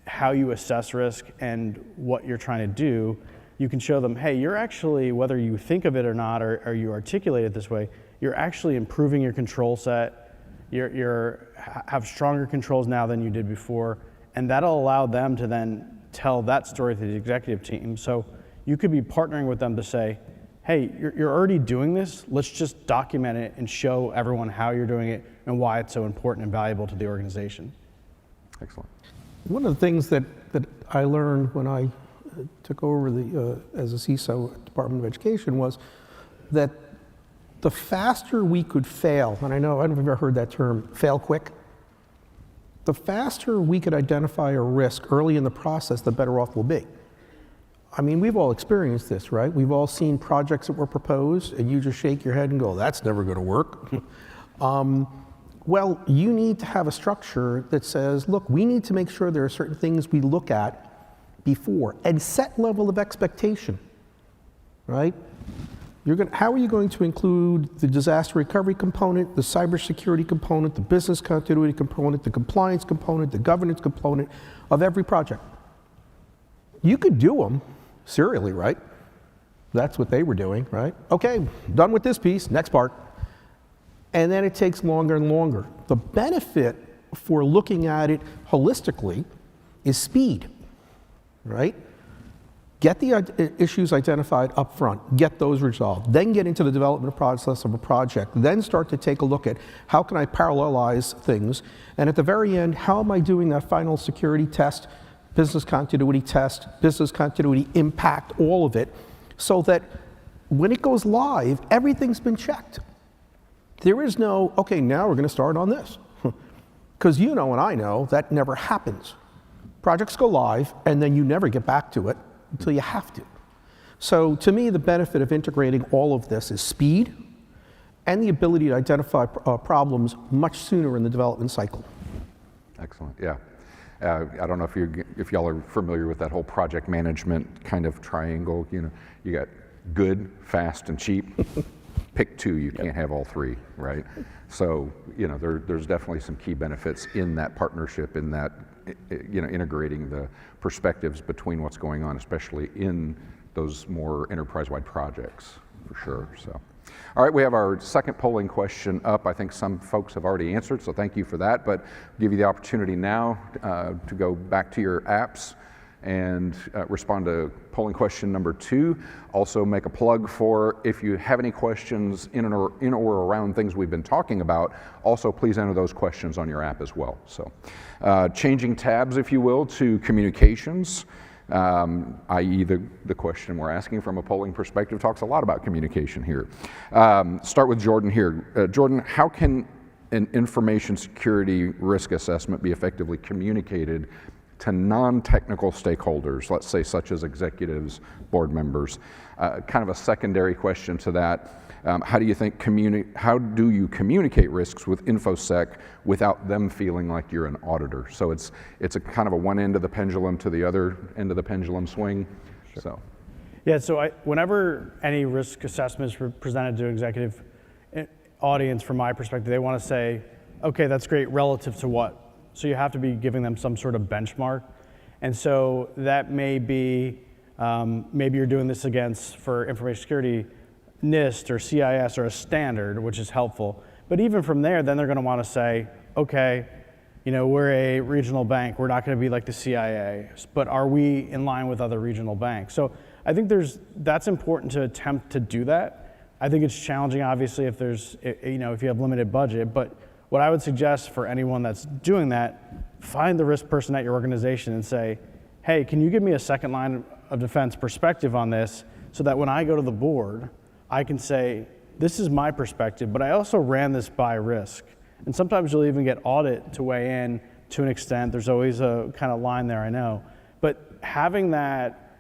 how you assess risk and what you're trying to do, you can show them, hey, you're actually, whether you think of it or not, or you articulate it this way, you're actually improving your control set. You're have stronger controls now than you did before, and that'll allow them to then tell that story to the executive team. So you could be partnering with them to say, hey, you're already doing this, let's just document it and show everyone how you're doing it and why it's so important and valuable to the organization. Excellent. One of the things that I learned when I took over as a CISO at Department of Education was that the faster we could fail, and I don't know if you've ever heard that term, fail quick. The faster we could identify a risk early in the process, the better off we'll be. I mean, we've all experienced this, right? We've all seen projects that were proposed and you just shake your head and go, that's never gonna work. Well, you need to have a structure that says, look, we need to make sure there are certain things we look at before and set level of expectation, right? How are you going to include the disaster recovery component, the cybersecurity component, the business continuity component, the compliance component, the governance component of every project? You could do them serially, right? That's what they were doing, right? Okay, done with this piece, next part. And then it takes longer and longer. The benefit for looking at it holistically is speed. Right? Get the issues identified up front, get those resolved, then get into the development process of a project, then start to take a look at how can I parallelize things, and at the very end, how am I doing that final security test, business continuity impact, all of it, so that when it goes live, everything's been checked. There is no, okay, now we're going to start on this. Because you know and I know that never happens. Projects go live, and then you never get back to it until you have to. So to me, the benefit of integrating all of this is speed and the ability to identify problems much sooner in the development cycle. Excellent, yeah. I don't know if y'all are familiar with that whole project management kind of triangle. You got good, fast, and cheap. Pick two, you can't have all three, right? So, there's definitely some key benefits in that partnership, in that, integrating the perspectives between what's going on, especially in those more enterprise-wide projects, for sure, so. All right, we have our second polling question up. I think some folks have already answered, so thank you for that, but I'll give you the opportunity now to go back to your apps and respond to polling question number 2. Also make a plug for, if you have any questions in or around things we've been talking about, also please enter those questions on your app as well. So changing tabs, if you will, to communications, i.e. the question we're asking from a polling perspective talks a lot about communication here. Start with Jordan here. Jordan, how can an information security risk assessment be effectively communicated to non-technical stakeholders, let's say such as executives, board members? Kind of a secondary question to that, how do you communicate risks with InfoSec without them feeling like you're an auditor? So it's a kind of a one end of the pendulum to the other end of the pendulum swing. Sure. So Yeah, so whenever any risk assessment is presented to an executive audience, from my perspective, they want to say, okay, that's great, relative to what? So you have to be giving them some sort of benchmark. And so that may be, maybe you're doing this against, for information security, NIST or CIS or a standard, which is helpful. But even from there, then they're going to want to say, okay, you know, we're a regional bank. We're not going to be like the CIA, but are we in line with other regional banks? So I think that's important to attempt to do that. I think it's challenging, obviously, if there's, you know, if you have limited budget. But what I would suggest for anyone that's doing that, find the risk person at your organization and say, hey, can you give me a second line of defense perspective on this, so that when I go to the board, I can say, this is my perspective, but I also ran this by risk. And sometimes you'll even get audit to weigh in to an extent. There's always a kind of line there, I know. But having that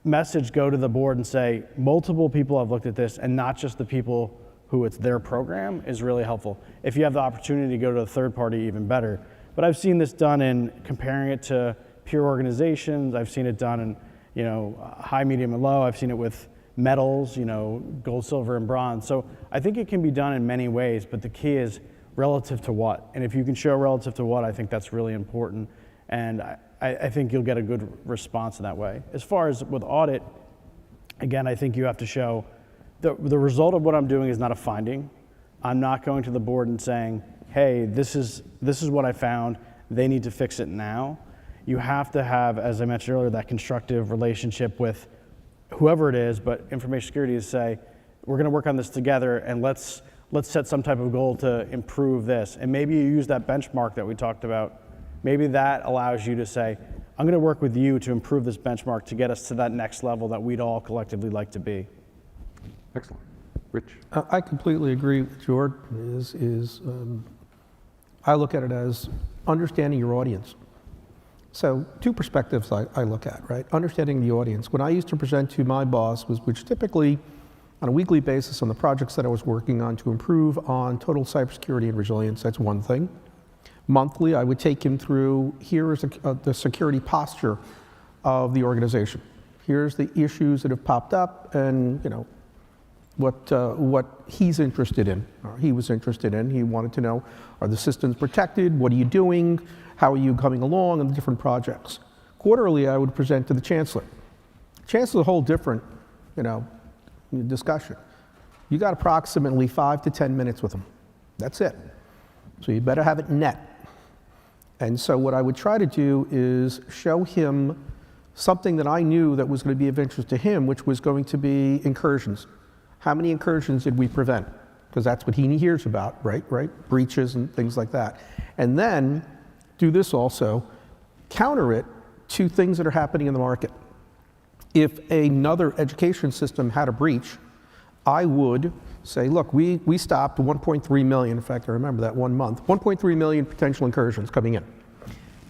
message go to the board and say, multiple people have looked at this and not just the people who it's their program, is really helpful. If you have the opportunity to go to a third party, even better. But I've seen this done in comparing it to peer organizations. I've seen it done in, you know, high, medium, and low. I've seen it with metals, you know, gold, silver, and bronze. So I think it can be done in many ways, but the key is relative to what. And if you can show relative to what, I think that's really important. And I think you'll get a good response in that way. As far as with audit, again, I think you have to show the result of what I'm doing is not a finding. I'm not going to the board and saying, hey, this is what I found. They need to fix it now. You have to have, as I mentioned earlier, that constructive relationship with whoever it is, but information security is say, we're going to work on this together, and let's set some type of goal to improve this. And maybe you use that benchmark that we talked about. Maybe that allows you to say, I'm going to work with you to improve this benchmark to get us to that next level that we'd all collectively like to be. Excellent. Rich? I completely agree with Jordan. I look at it as understanding your audience. So two perspectives I look at, right? Understanding the audience. When I used to present to my boss, which typically on a weekly basis on the projects that I was working on to improve on total cybersecurity and resilience, that's one thing. Monthly, I would take him through, here is the security posture of the organization. Here's the issues that have popped up, and you know what he's interested in, or he was interested in. He wanted to know, are the systems protected? What are you doing? How are you coming along in the different projects? Quarterly, I would present to the chancellor. Chancellor's a whole different, you know, discussion. You got approximately 5 to 10 minutes with him. That's it. So you better have it net. And so what I would try to do is show him something that I knew that was going to be of interest to him, which was going to be incursions. How many incursions did we prevent? Because that's what he hears about, right? Breaches and things like that. And then do this also, counter it to things that are happening in the market. If another education system had a breach, I would say, look, we stopped 1.3 million, in fact, I remember that 1 month, 1.3 million potential incursions coming in.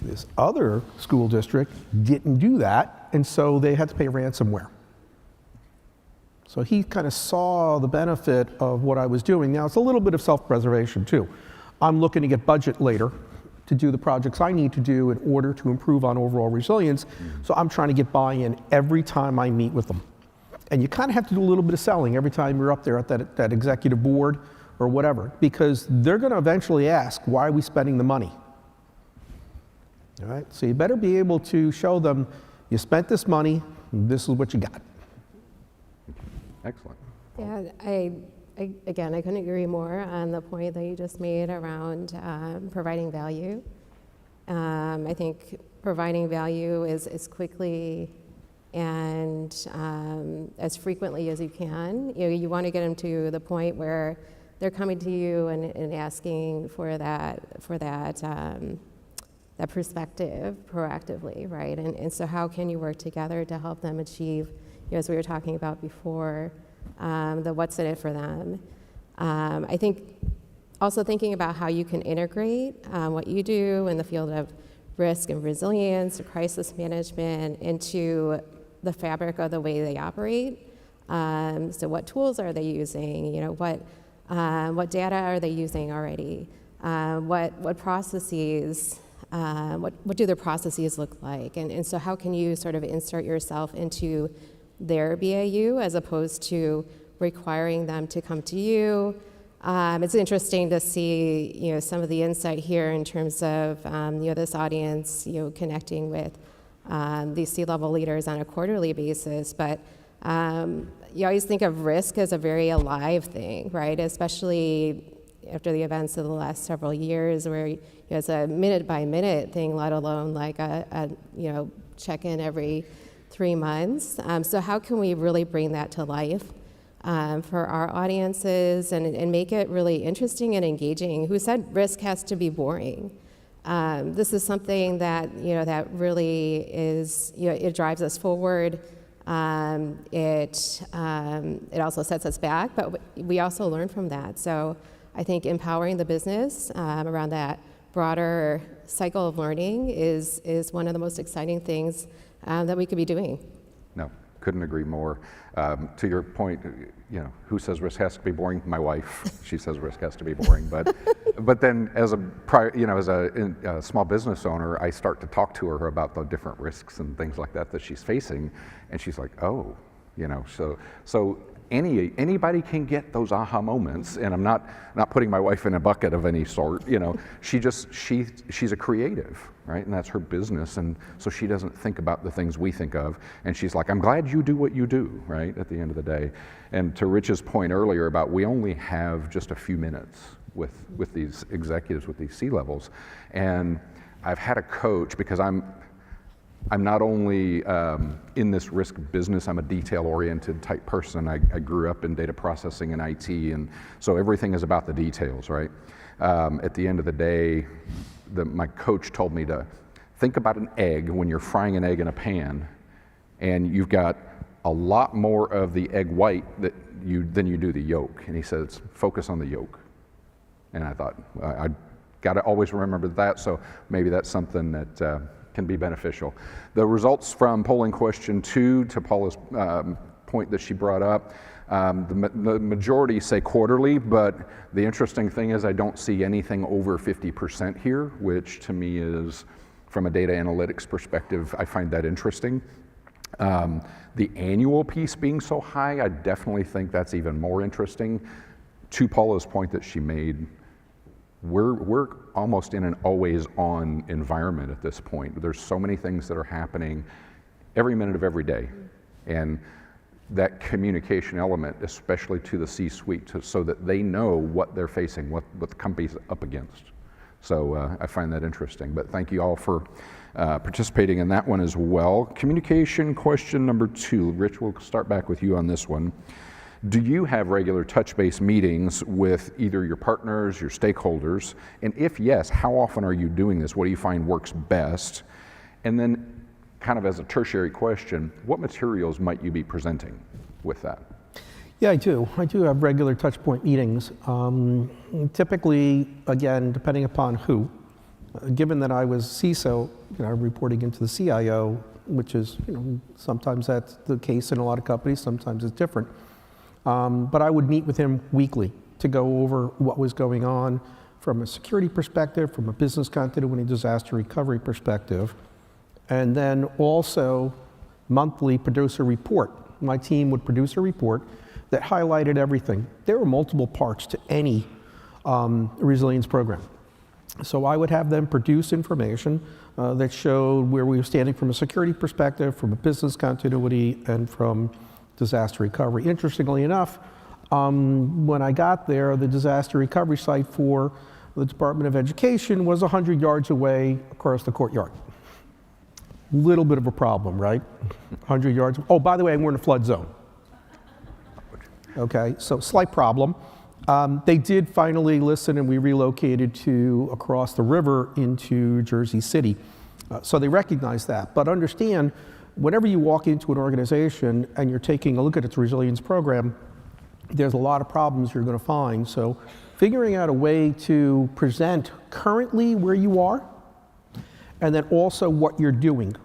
This other school district didn't do that, and so they had to pay ransomware. So he kind of saw the benefit of what I was doing. Now, it's a little bit of self-preservation, too. I'm looking to get budget later to do the projects I need to do in order to improve on overall resilience. So I'm trying to get buy-in every time I meet with them. And you kind of have to do a little bit of selling every time you're up there at that executive board or whatever, because they're going to eventually ask, why are we spending the money? All right, so you better be able to show them, you spent this money, this is what you got. Excellent. Yeah, again, I couldn't agree more on the point that you just made around providing value. I think providing value is quickly and as frequently as you can. You want to get them to the point where they're coming to you and asking for that perspective proactively, right? And so how can you work together to help them achieve, as we were talking about before, the what's in it for them. I think also thinking about how you can integrate what you do in the field of risk and resilience or crisis management into the fabric of the way they operate. So what tools are they using? What data are they using already? What processes, what do their processes look like? And so how can you sort of insert yourself into their BAU as opposed to requiring them to come to you. It's interesting to see, some of the insight here in terms of, this audience, connecting with these C-level leaders on a quarterly basis. But you always think of risk as a very alive thing, right? Especially after the events of the last several years, where it's a minute-by-minute thing, let alone like a check-in every 3 months. So how can we really bring that to life for our audiences and make it really interesting and engaging? Who said risk has to be boring? This is something that that really is it drives us forward. It also sets us back, but we also learn from that. So I think empowering the business around that broader cycle of learning is one of the most exciting things that we could be doing. No, couldn't agree more. To your point, who says risk has to be boring? My wife. She says risk has to be boring. But then, as a small business owner, I start to talk to her about the different risks and things like that she's facing, and she's like, oh, so. Anybody can get those aha moments, and I'm not putting my wife in a bucket of any sort. She's a creative, right? And that's her business, and so she doesn't think about the things we think of. And she's like, I'm glad you do what you do, right? At the end of the day. And to Rich's point earlier about we only have just a few minutes with these executives, with these C-levels, and I've had a coach because I'm not only in this risk business, I'm a detail-oriented type person. I grew up in data processing and IT, and so everything is about the details, right? At the end of the day, my coach told me to think about an egg when you're frying an egg in a pan, and you've got a lot more of the egg white than you do the yolk. And he says, focus on the yolk. And I thought, I got to always remember that, so maybe that's something that can be beneficial. The results from polling question 2, to Paula's point that she brought up, the majority say quarterly, but the interesting thing is I don't see anything over 50% here, which to me is, from a data analytics perspective, I find that interesting. The annual piece being so high, I definitely think that's even more interesting. To Paula's point that she made, we're almost in an always-on environment at this point. There's so many things that are happening every minute of every day. And that communication element, especially to the C-suite, so that they know what they're facing, what the company's up against. So I find that interesting. But thank you all for participating in that one as well. Communication question number 2. Rich, we'll start back with you on this one. Do you have regular touch-base meetings with either your partners, your stakeholders? And if yes, how often are you doing this? What do you find works best? And then, kind of as a tertiary question, what materials might you be presenting with that? Yeah, I do. I do have regular touch-point meetings. Typically, again, depending upon who. Given that I was CISO, reporting into the CIO, which is, sometimes that's the case in a lot of companies, sometimes it's different. But I would meet with him weekly to go over what was going on from a security perspective, from a business continuity disaster recovery perspective, and then also monthly produce a report. My team would produce a report that highlighted everything. There were multiple parts to any resilience program. So I would have them produce information that showed where we were standing from a security perspective, from a business continuity, and from disaster recovery. Interestingly enough, when I got there, the disaster recovery site for the Department of Education was 100 yards away across the courtyard. Little bit of a problem, right? 100 yards. Oh, by the way, we're in a flood zone. Okay, so slight problem. They did finally listen, and we relocated to across the river into Jersey City. So they recognize that. But understand, whenever you walk into an organization and you're taking a look at its resilience program, there's a lot of problems you're going to find. So figuring out a way to present currently where you are, and then also what you're doing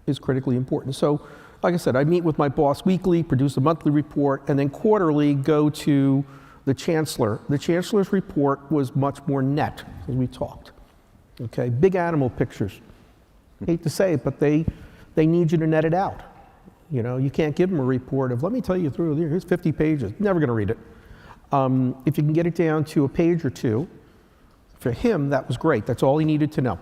is critically important. So, like I said, I meet with my boss weekly, produce a monthly report, and then quarterly go to the chancellor. The chancellor's report was much more net, as we talked. Okay, big animal pictures. Hate to say it, but they need you to net it out. You know, you can't give them a report of, let me tell you through, here's 50 pages, never gonna read it. If you can get it down to a page or two, for him, that was great. That's all he needed to know.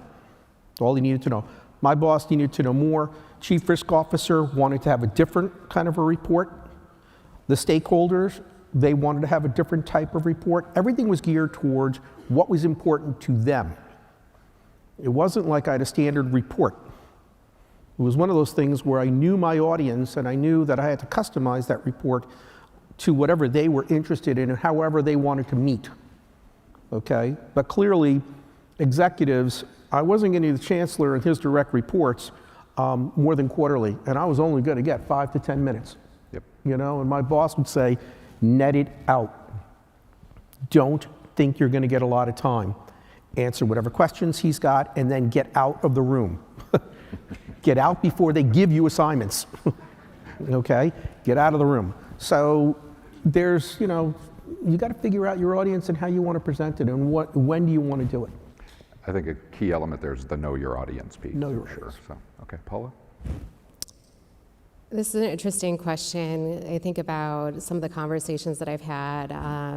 That's all he needed to know. My boss needed to know more. Chief Risk Officer wanted to have a different kind of a report. The stakeholders, they wanted to have a different type of report. Everything was geared towards what was important to them. It wasn't like I had a standard report. It was one of those things where I knew my audience and I knew that I had to customize that report to whatever they were interested in and however they wanted to meet. Okay? But clearly, executives, I wasn't getting the chancellor and his direct reports more than quarterly, and I was only going to get 5 to 10 minutes. Yep. You know, and my boss would say, net it out. Don't think you're going to get a lot of time. Answer whatever questions he's got, and then get out of the room. Get out before they give you assignments. Okay? Get out of the room. So there's, you know, you got to figure out your audience and how you want to present it and when do you want to do it. I think a key element there is the know your audience piece. Know your for sure. audience. So, okay, Paula? This is an interesting question. I think about some of the conversations that I've had,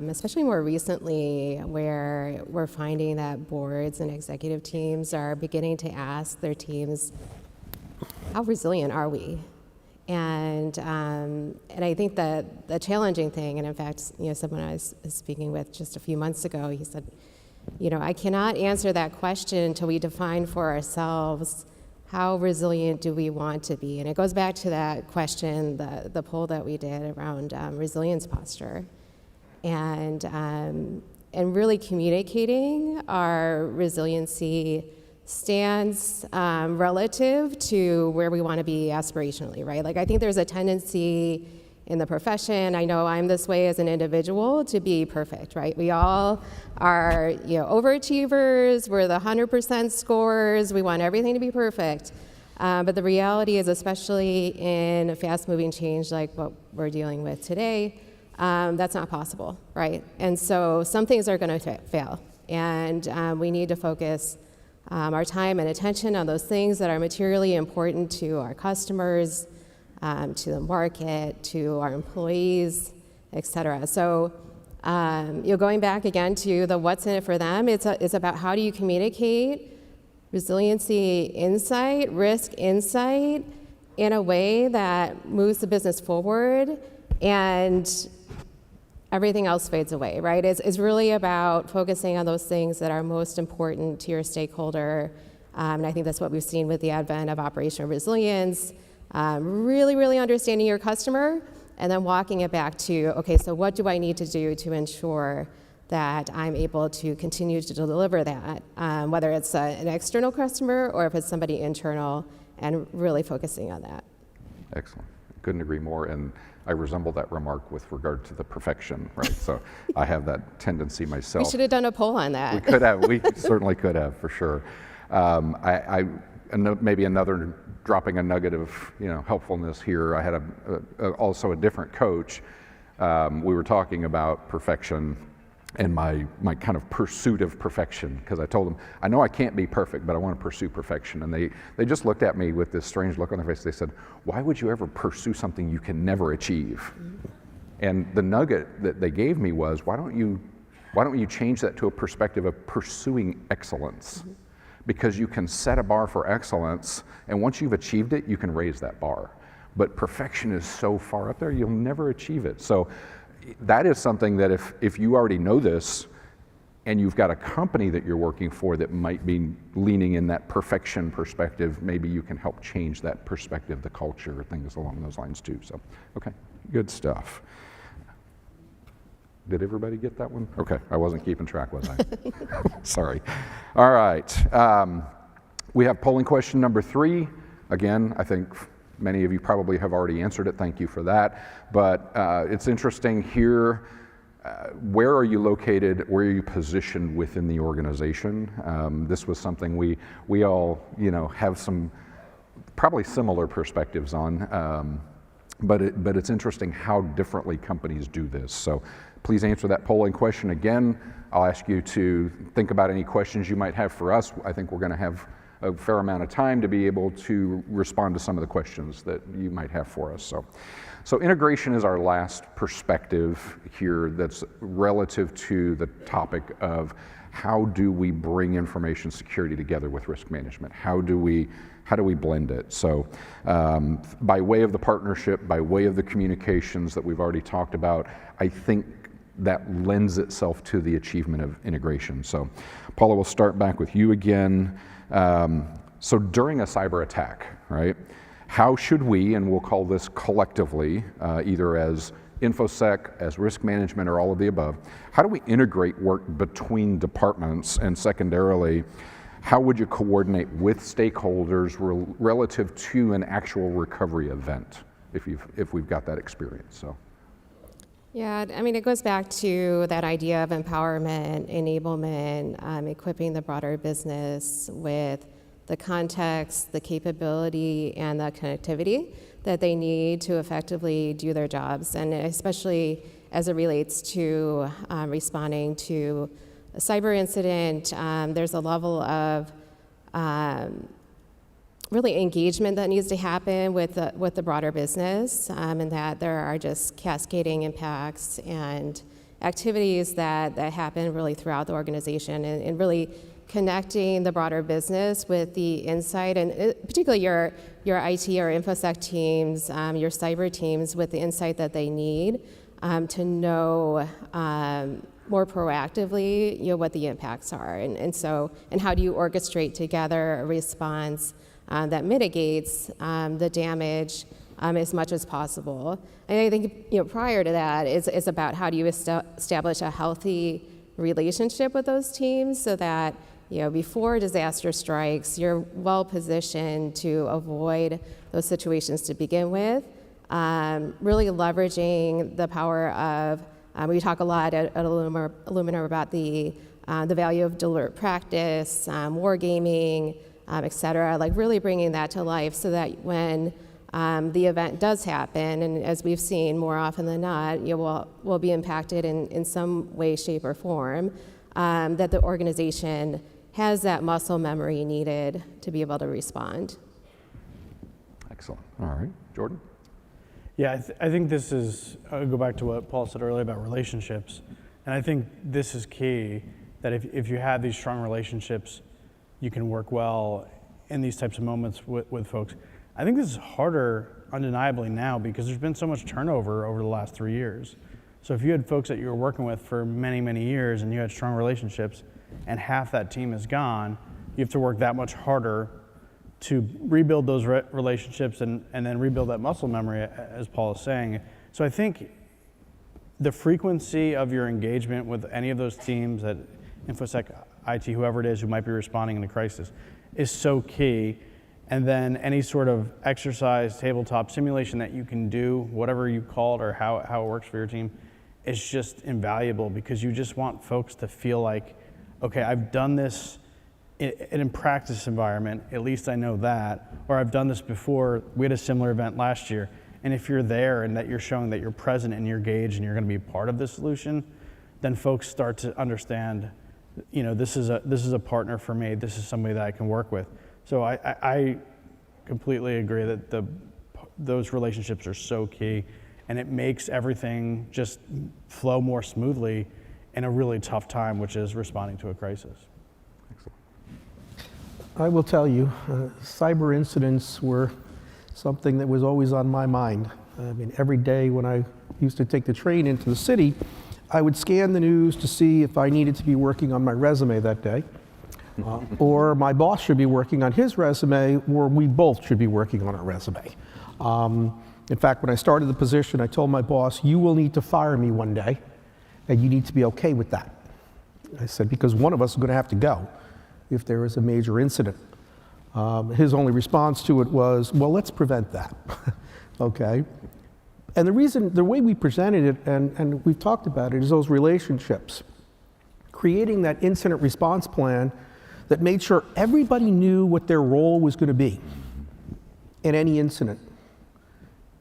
especially more recently, where we're finding that boards and executive teams are beginning to ask their teams, how resilient are we? And I think that the challenging thing, and in fact, you know, someone I was speaking with just a few months ago, he said, you know, I cannot answer that question until we define for ourselves how resilient do we want to be? And it goes back to that question, the poll that we did around resilience posture, and really communicating our resiliency stance relative to where we want to be aspirationally, right? Like I think there's a tendency in the profession, I know I'm this way as an individual, to be perfect, right? We all are, you know, overachievers, we're the 100% scores, we want everything to be perfect. But the reality is, especially in a fast-moving change like what we're dealing with today, that's not possible, right? And so some things are going to fail, and we need to focus our time and attention on those things that are materially important to our customers, to the market, to our employees, et cetera. So going back again to the what's in it for them, it's about how do you communicate resiliency insight, risk insight in a way that moves the business forward and everything else fades away, right? It's really about focusing on those things that are most important to your stakeholder. And I think that's what we've seen with the advent of operational resilience. Really understanding your customer and then walking it back to, okay, so what do I need to do to ensure that I'm able to continue to deliver that, whether it's an external customer or if it's somebody internal, and really focusing on that. Excellent. Couldn't agree more. And I resemble that remark with regard to the perfection, right? So I have that tendency myself. We should have done a poll on that. We could have. We certainly could have, for sure. Maybe another dropping a nugget of helpfulness here. I had also a different coach. We were talking about perfection and my kind of pursuit of perfection, because I told them, I know I can't be perfect, but I want to pursue perfection. And they just looked at me with this strange look on their face. They said, why would you ever pursue something you can never achieve? Mm-hmm. And the nugget that they gave me was, why don't you change that to a perspective of pursuing excellence? Mm-hmm. Because you can set a bar for excellence, and once you've achieved it, you can raise that bar. But perfection is so far up there, you'll never achieve it. So that is something that if you already know this, and you've got a company that you're working for that might be leaning in that perfection perspective, maybe you can help change that perspective, the culture, things along those lines too. So, okay, good stuff. Did everybody get that one? Okay, I wasn't keeping track, was I? Sorry. All right, we have polling question number 3. Again, I think many of you probably have already answered it. Thank you for that. But it's interesting here, where are you located? Where are you positioned within the organization? This was something we all have some probably similar perspectives on. But it's interesting how differently companies do this. So please answer that polling question again. I'll ask you to think about any questions you might have for us. I think we're going to have a fair amount of time to be able to respond to some of the questions that you might have for us. So integration is our last perspective here that's relative to the topic of how do we bring information security together with risk management? How do we blend it? So by way of the partnership, by way of the communications that we've already talked about, I think that lends itself to the achievement of integration. So Paula, we'll start back with you again. So during a cyber attack, right, how should we, and we'll call this collectively, either as InfoSec, as risk management, or all of the above, how do we integrate work between departments? And secondarily, how would you coordinate with stakeholders relative to an actual recovery event, if we've got that experience? So. Yeah, I mean, it goes back to that idea of empowerment, enablement, equipping the broader business with the context, the capability, and the connectivity that they need to effectively do their jobs. And especially as it relates to responding to a cyber incident, there's a level of really engagement that needs to happen with the broader business, and that there are just cascading impacts and activities that happen really throughout the organization, and really connecting the broader business with the insight, and particularly your IT or InfoSec teams, your cyber teams, with the insight that they need to know more proactively, what the impacts are, and how do you orchestrate together a response that mitigates the damage as much as possible. And I think prior to that, it's about how do you establish a healthy relationship with those teams so that before disaster strikes, you're well positioned to avoid those situations to begin with. Really leveraging the power of, we talk a lot at Illumina about the value of deliberate practice, wargaming, et cetera, like really bringing that to life so that when the event does happen, and as we've seen more often than not, will be impacted in some way, shape, or form, that the organization has that muscle memory needed to be able to respond. Excellent. All right, Jordan? Yeah, I think this is, I'll go back to what Paul said earlier about relationships. And I think this is key, that if you have these strong relationships, you can work well in these types of moments with folks. I think this is harder, undeniably, now because there's been so much turnover over the last 3 years. So if you had folks that you were working with for many, many years and you had strong relationships and half that team is gone, you have to work that much harder to rebuild those relationships and then rebuild that muscle memory, as Paul is saying. So I think the frequency of your engagement with any of those teams at InfoSec, IT, whoever it is who might be responding in a crisis, is so key. And then any sort of exercise, tabletop simulation that you can do, whatever you call it or how it works for your team, is just invaluable because you just want folks to feel like, okay, I've done this in practice environment, at least I know that, or I've done this before. We had a similar event last year. And if you're there and that you're showing that you're present and you're engaged and you're gonna be part of the solution, then folks start to understand, this is a partner for me, this is somebody that I can work with. So I completely agree that those relationships are so key, and it makes everything just flow more smoothly in a really tough time, which is responding to a crisis. Excellent. I will tell you, cyber incidents were something that was always on my mind. I mean, every day when I used to take the train into the city, I would scan the news to see if I needed to be working on my resume that day, or my boss should be working on his resume, or we both should be working on our resume. In fact, when I started the position, I told my boss, you will need to fire me one day, and you need to be okay with that. I said, because one of us is going to have to go if there is a major incident. His only response to it was, well, let's prevent that. Okay. And the way we presented it, and we've talked about it, is those relationships. Creating that incident response plan that made sure everybody knew what their role was going to be in any incident.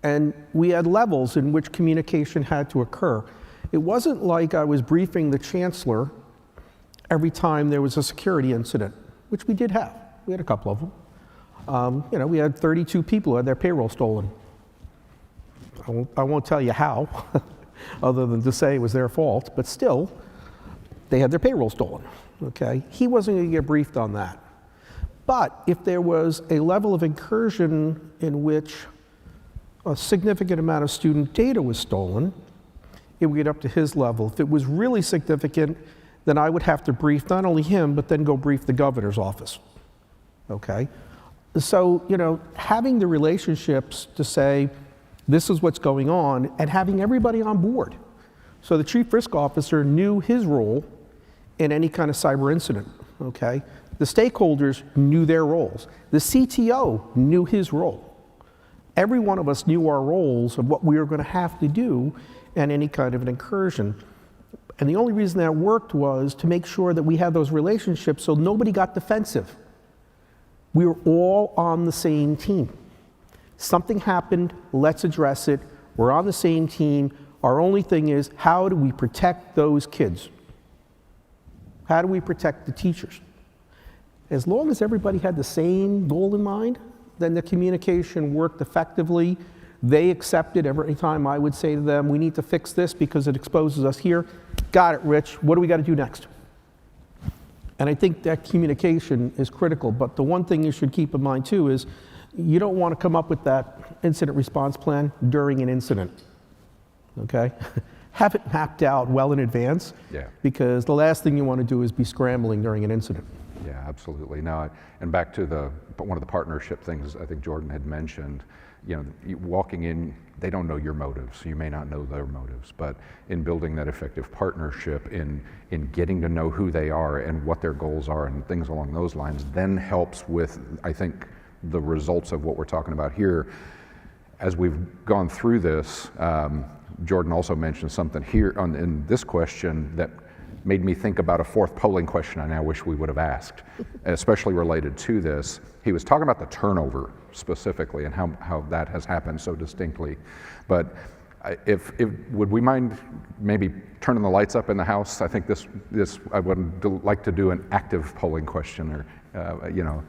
And we had levels in which communication had to occur. It wasn't like I was briefing the chancellor every time there was a security incident, which we did have. we had a couple of them. You know, we had 32 people who had their payroll stolen. I won't tell you how, other than to say it was their fault, but still, they had their payroll stolen, okay? He wasn't going to get briefed on that. But if there was a level of incursion in which a significant amount of student data was stolen, it would get up to his level. If it was really significant, then I would have to brief not only him, but then go brief the governor's office, okay? So, you know, having the relationships to say, this is what's going on, and having everybody on board. So the chief risk officer knew his role in any kind of cyber incident, okay? The stakeholders knew their roles. The CTO knew his role. Every one of us knew our roles of what we were going to have to do in any kind of an incursion. And the only reason that worked was to make sure that we had those relationships so nobody got defensive. We were all on the same team. Something happened, let's address it. We're on the same team. Our only thing is, how do we protect those kids? How do we protect the teachers? As long as everybody had the same goal in mind, then the communication worked effectively. They accepted every time I would say to them, we need to fix this because it exposes us here. Got it, Rich. What do we got to do next? And I think that communication is critical. But the one thing you should keep in mind, too, is you don't want to come up with that incident response plan during an incident, okay? Have it mapped out well in advance, because the last thing you want to do is be scrambling during an incident. Yeah, absolutely. No, and back to one of the partnership things I think Jordan had mentioned, you know, walking in, they don't know your motives, so you may not know their motives, but in building that effective partnership, in getting to know who they are and what their goals are and things along those lines, then helps with, I think, the results of what we're talking about here. As we've gone through this, Jordan also mentioned something here in this question that made me think about a fourth polling question I now wish we would have asked, especially related to this. He was talking about the turnover specifically and how that has happened so distinctly. But if would we mind maybe turning the lights up in the house? I think this I would like to do an active polling question, or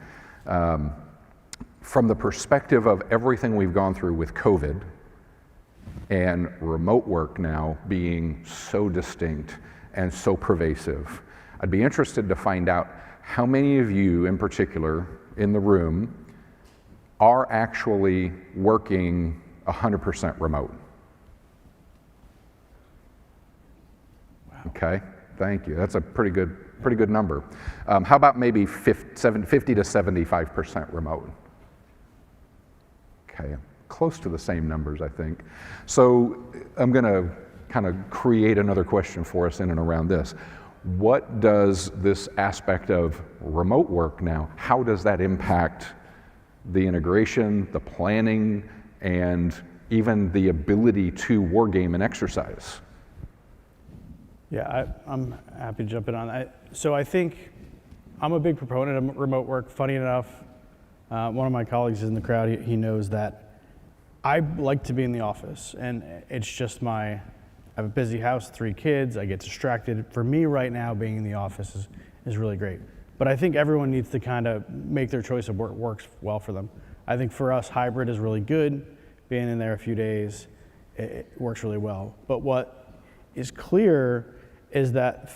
from the perspective of everything we've gone through with COVID and remote work now being so distinct and so pervasive, I'd be interested to find out how many of you in particular in the room are actually working 100% remote. Wow. Okay, thank you. That's a pretty good number. How about maybe 50 to 75% remote? Okay, close to the same numbers, I think. So I'm going to kind of create another question for us in and around this. What does this aspect of remote work now, how does that impact the integration, the planning, and even the ability to wargame and exercise? Yeah, I'm happy to jump in on that. So I think I'm a big proponent of remote work. Funny enough, one of my colleagues is in the crowd. He knows that I like to be in the office, and it's just I have a busy house, 3 kids, I get distracted. For me right now, being in the office is really great. But I think everyone needs to kind of make their choice of what works well for them. I think for us, hybrid is really good. Being in there a few days, it works really well. But what is clear is that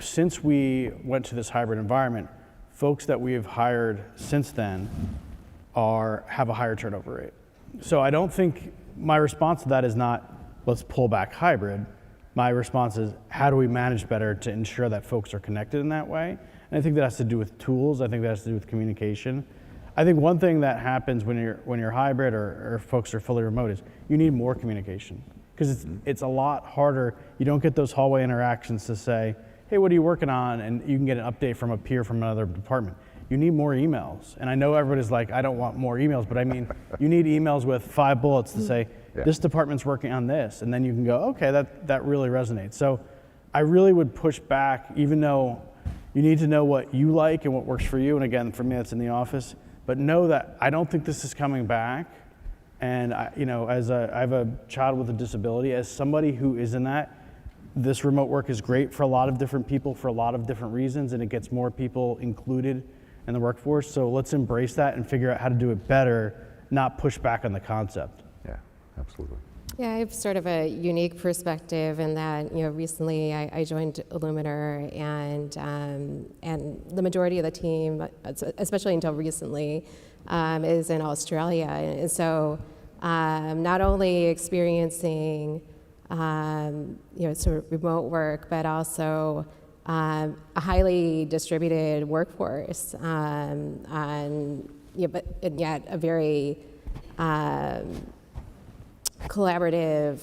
since we went to this hybrid environment, folks that we have hired since then have a higher turnover rate. So I don't think my response to that is not, let's pull back hybrid. My response is, how do we manage better to ensure that folks are connected in that way? And I think that has to do with tools. I think that has to do with communication. I think one thing that happens when you're hybrid or folks are fully remote is you need more communication, because it's a lot harder. You don't get those hallway interactions to say, hey, what are you working on? And you can get an update from a peer from another department. You need more emails. And I know everybody's like, I don't want more emails, but I mean, you need emails with 5 bullets to say, this department's working on this. And then you can go, okay, that really resonates. So I really would push back, even though you need to know what you like and what works for you. And again, for me, that's in the office. But know that I don't think this is coming back. And I have a child with a disability. As somebody who is in that, this remote work is great for a lot of different people for a lot of different reasons, and it gets more people included in the workforce. So let's embrace that and figure out how to do it better, not push back on the concept. Yeah, absolutely. Yeah, I have sort of a unique perspective in that, recently I joined Illuminator, and the majority of the team, especially until recently, is in Australia. And so not only experiencing, sort of remote work, but also a highly distributed workforce, but yet a very collaborative,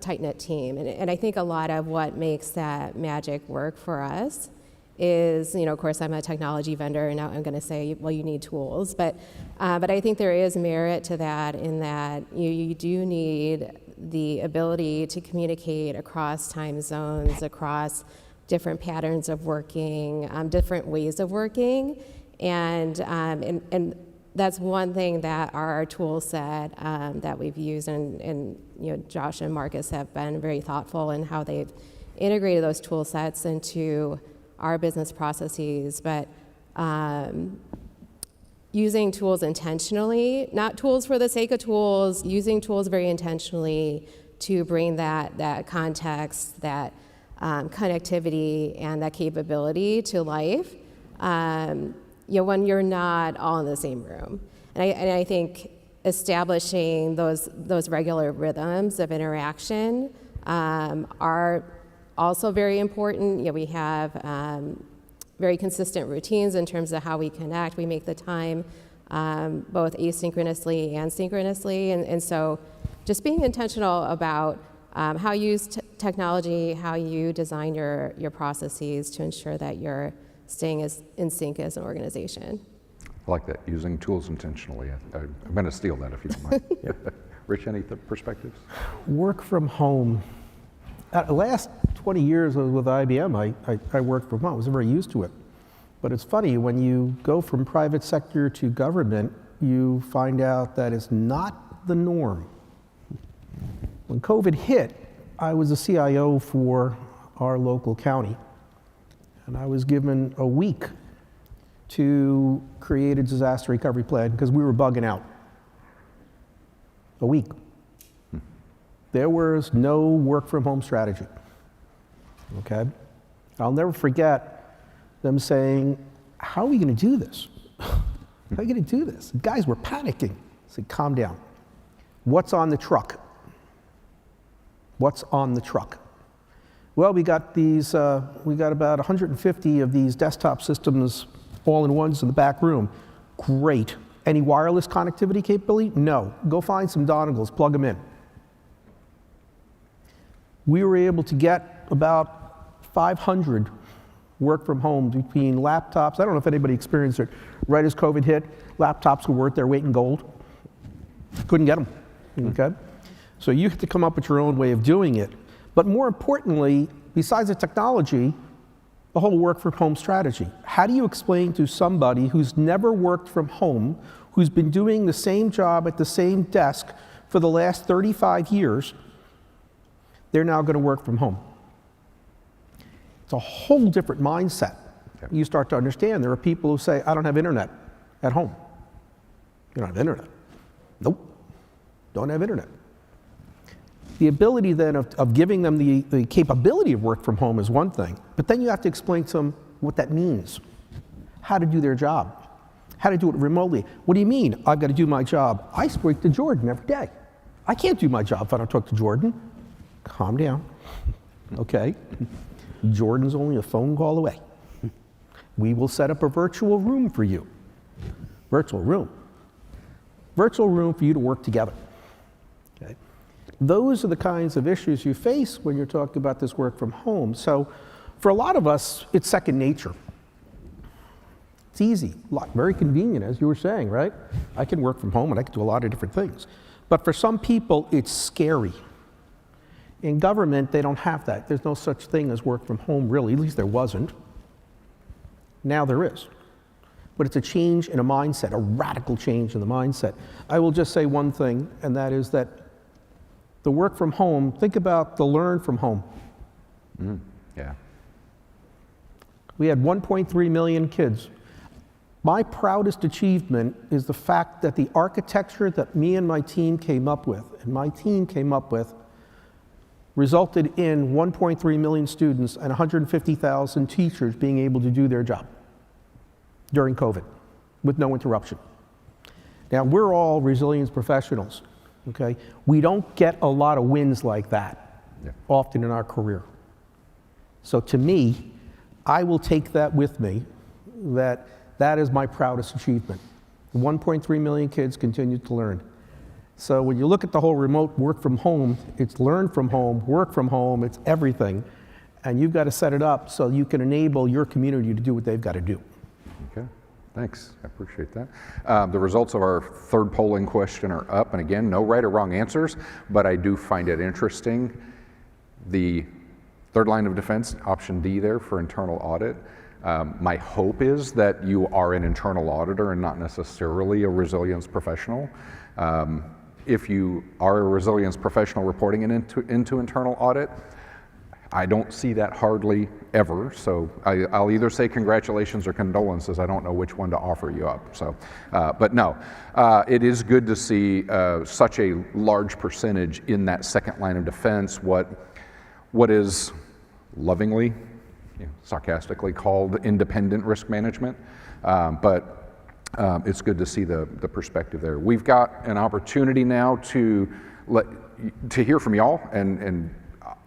tight-knit team. And I think a lot of what makes that magic work for us is, of course, I'm a technology vendor, and now I'm going to say, well, you need tools. But I think there is merit to that in that you do need the ability to communicate across time zones, across different patterns of working, different ways of working. And that's one thing that our tool set that we've used, and Josh and Marcus have been very thoughtful in how they've integrated those tool sets into our business processes. But using tools intentionally, not tools for the sake of tools, using tools very intentionally to bring that context, that connectivity, and that capability to life. When you're not all in the same room. And I think establishing those regular rhythms of interaction are also very important. We have very consistent routines in terms of how we connect. We make the time both asynchronously and synchronously. And so just being intentional about how you use technology, how you design your processes to ensure that you're staying in sync as an organization. I like that, using tools intentionally. I'm going to steal that if you don't mind. Rich, any perspectives? Work from home. The last 20 years with IBM, I worked from home. I was very used to it. But it's funny, when you go from private sector to government, you find out that it's not the norm. When COVID hit, I was a CIO for our local county. And I was given a week to create a disaster recovery plan because we were bugging out. A week. There was no work from home strategy. Okay? I'll never forget them saying, how are we going to do this? How are we going to do this? The guys were panicking. I said, calm down. What's on the truck? What's on the truck? Well, we got about 150 of these desktop systems, all-in-ones in the back room. Great. Any wireless connectivity capability? No. Go find some dongles, plug them in. We were able to get about 500 work from home between laptops. I don't know if anybody experienced it. Right as COVID hit, laptops were worth their weight in gold. Couldn't get them. Okay? So you have to come up with your own way of doing it. But more importantly, besides the technology, the whole work from home strategy. How do you explain to somebody who's never worked from home, who's been doing the same job at the same desk for the last 35 years, they're now going to work from home? It's a whole different mindset. Okay. You start to understand there are people who say, I don't have internet at home. You don't have internet? Nope, don't have internet. The ability then of giving them the capability of work from home is one thing, but then you have to explain to them what that means, how to do their job, how to do it remotely. What do you mean, I've got to do my job? I speak to Jordan every day. I can't do my job if I don't talk to Jordan. Calm down, okay? Jordan's only a phone call away. We will set up a virtual room for you. Virtual room. Virtual room for you to work together. Okay? Those are the kinds of issues you face when you're talking about this work from home. So for a lot of us, it's second nature. It's easy, very convenient, as you were saying, right? I can work from home and I can do a lot of different things. But for some people, it's scary. In government, they don't have that. There's no such thing as work from home, really. At least there wasn't. Now there is. But it's a change in a mindset, a radical change in the mindset. I will just say one thing, and that is that the work from home, think about the learn from home. Yeah. We had 1.3 million kids. My proudest achievement is the fact that the architecture that me and my team came up with, resulted in 1.3 million students and 150,000 teachers being able to do their job during COVID with no interruption. Now, we're all resilience professionals, okay? We don't get a lot of wins like that often in our career. So to me, I will take that with me, that is my proudest achievement. 1.3 million kids continue to learn. So when you look at the whole remote work from home, it's learn from home, work from home, it's everything. And you've got to set it up so you can enable your community to do what they've got to do. Okay, thanks, I appreciate that. The results of our third polling question are up, and again, no right or wrong answers, but I do find it interesting. The third line of defense, option D there for internal audit. My hope is that you are an internal auditor and not necessarily a resilience professional. If you are a resilience professional reporting into internal audit, I don't see that hardly ever. So I'll either say congratulations or condolences. I don't know which one to offer you up. So, but no, it is good to see such a large percentage in that second line of defense. What is lovingly, sarcastically called independent risk management, but it's good to see the perspective there. We've got an opportunity now to hear from y'all and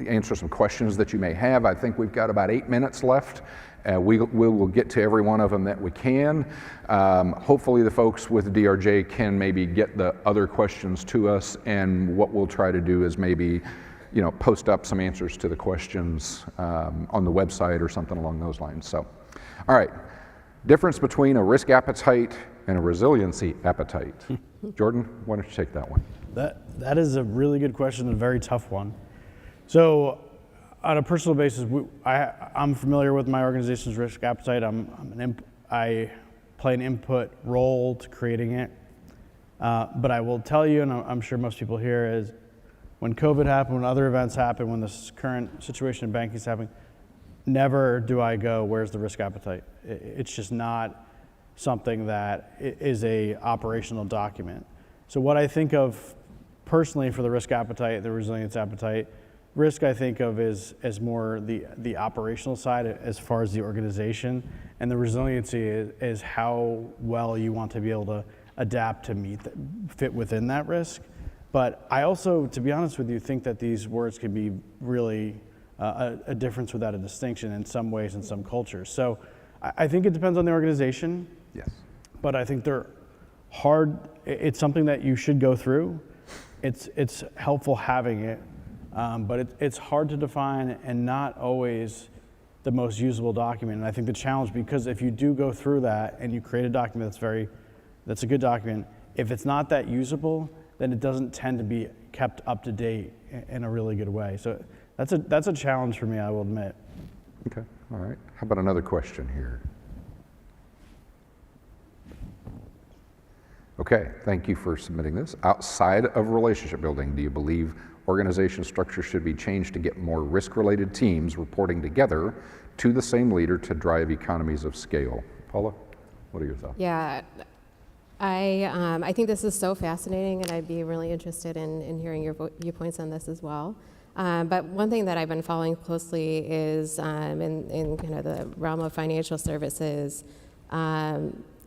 answer some questions that you may have. I think we've got about 8 minutes left. We will get to every one of them that we can. Hopefully the folks with DRJ can maybe get the other questions to us, and what we'll try to do is maybe post up some answers to the questions on the website or something along those lines. So, all right, difference between a risk appetite and a resiliency appetite. Jordan, why don't you take that one? That is a really good question and a very tough one. So on a personal basis, I'm familiar with my organization's risk appetite. I play an input role to creating it. But I will tell you, and I'm sure most people here, is when COVID happened, when other events happened, when this current situation in banking is happening, never do I go, where's the risk appetite? It's just not something that is a operational document. So what I think of personally for the risk appetite, the resilience appetite, risk I think of as more the operational side as far as the organization, and the resiliency is how well you want to be able to adapt to fit within that risk. But I also, to be honest with you, think that these words can be really a difference without a distinction in some ways in some cultures. So I think it depends on the organization. Yes. But I think they're hard. It's something that you should go through. It's helpful having it, but it's hard to define and not always the most usable document. And I think the challenge, because if you do go through that and you create a document that's a good document, if it's not that usable, then it doesn't tend to be kept up to date in a really good way. So that's a challenge for me, I will admit. Okay, all right. How about another question here? Okay, thank you for submitting this. Outside of relationship building, do you believe organization structure should be changed to get more risk-related teams reporting together to the same leader to drive economies of scale? Paula, what are your thoughts? Yeah, I think this is so fascinating, and I'd be really interested in hearing your viewpoints on this as well. But one thing that I've been following closely is in kind of the realm of financial services.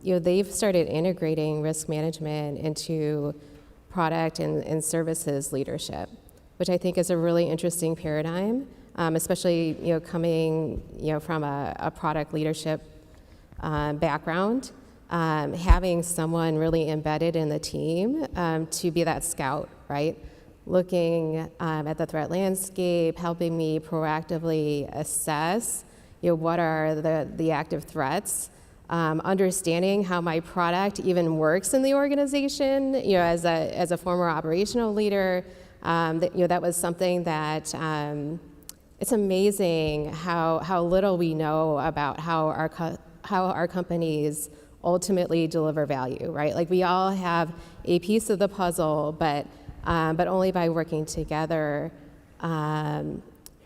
They've started integrating risk management into product and services leadership, which I think is a really interesting paradigm, especially coming from a product leadership background. Having someone really embedded in the team to be that scout, right? Looking at the threat landscape, helping me proactively assess what are the active threats, understanding how my product even works in the organization. As a former operational leader, that was something that it's amazing how little we know about how our companies ultimately deliver value, right? Like we all have a piece of the puzzle, but only by working together,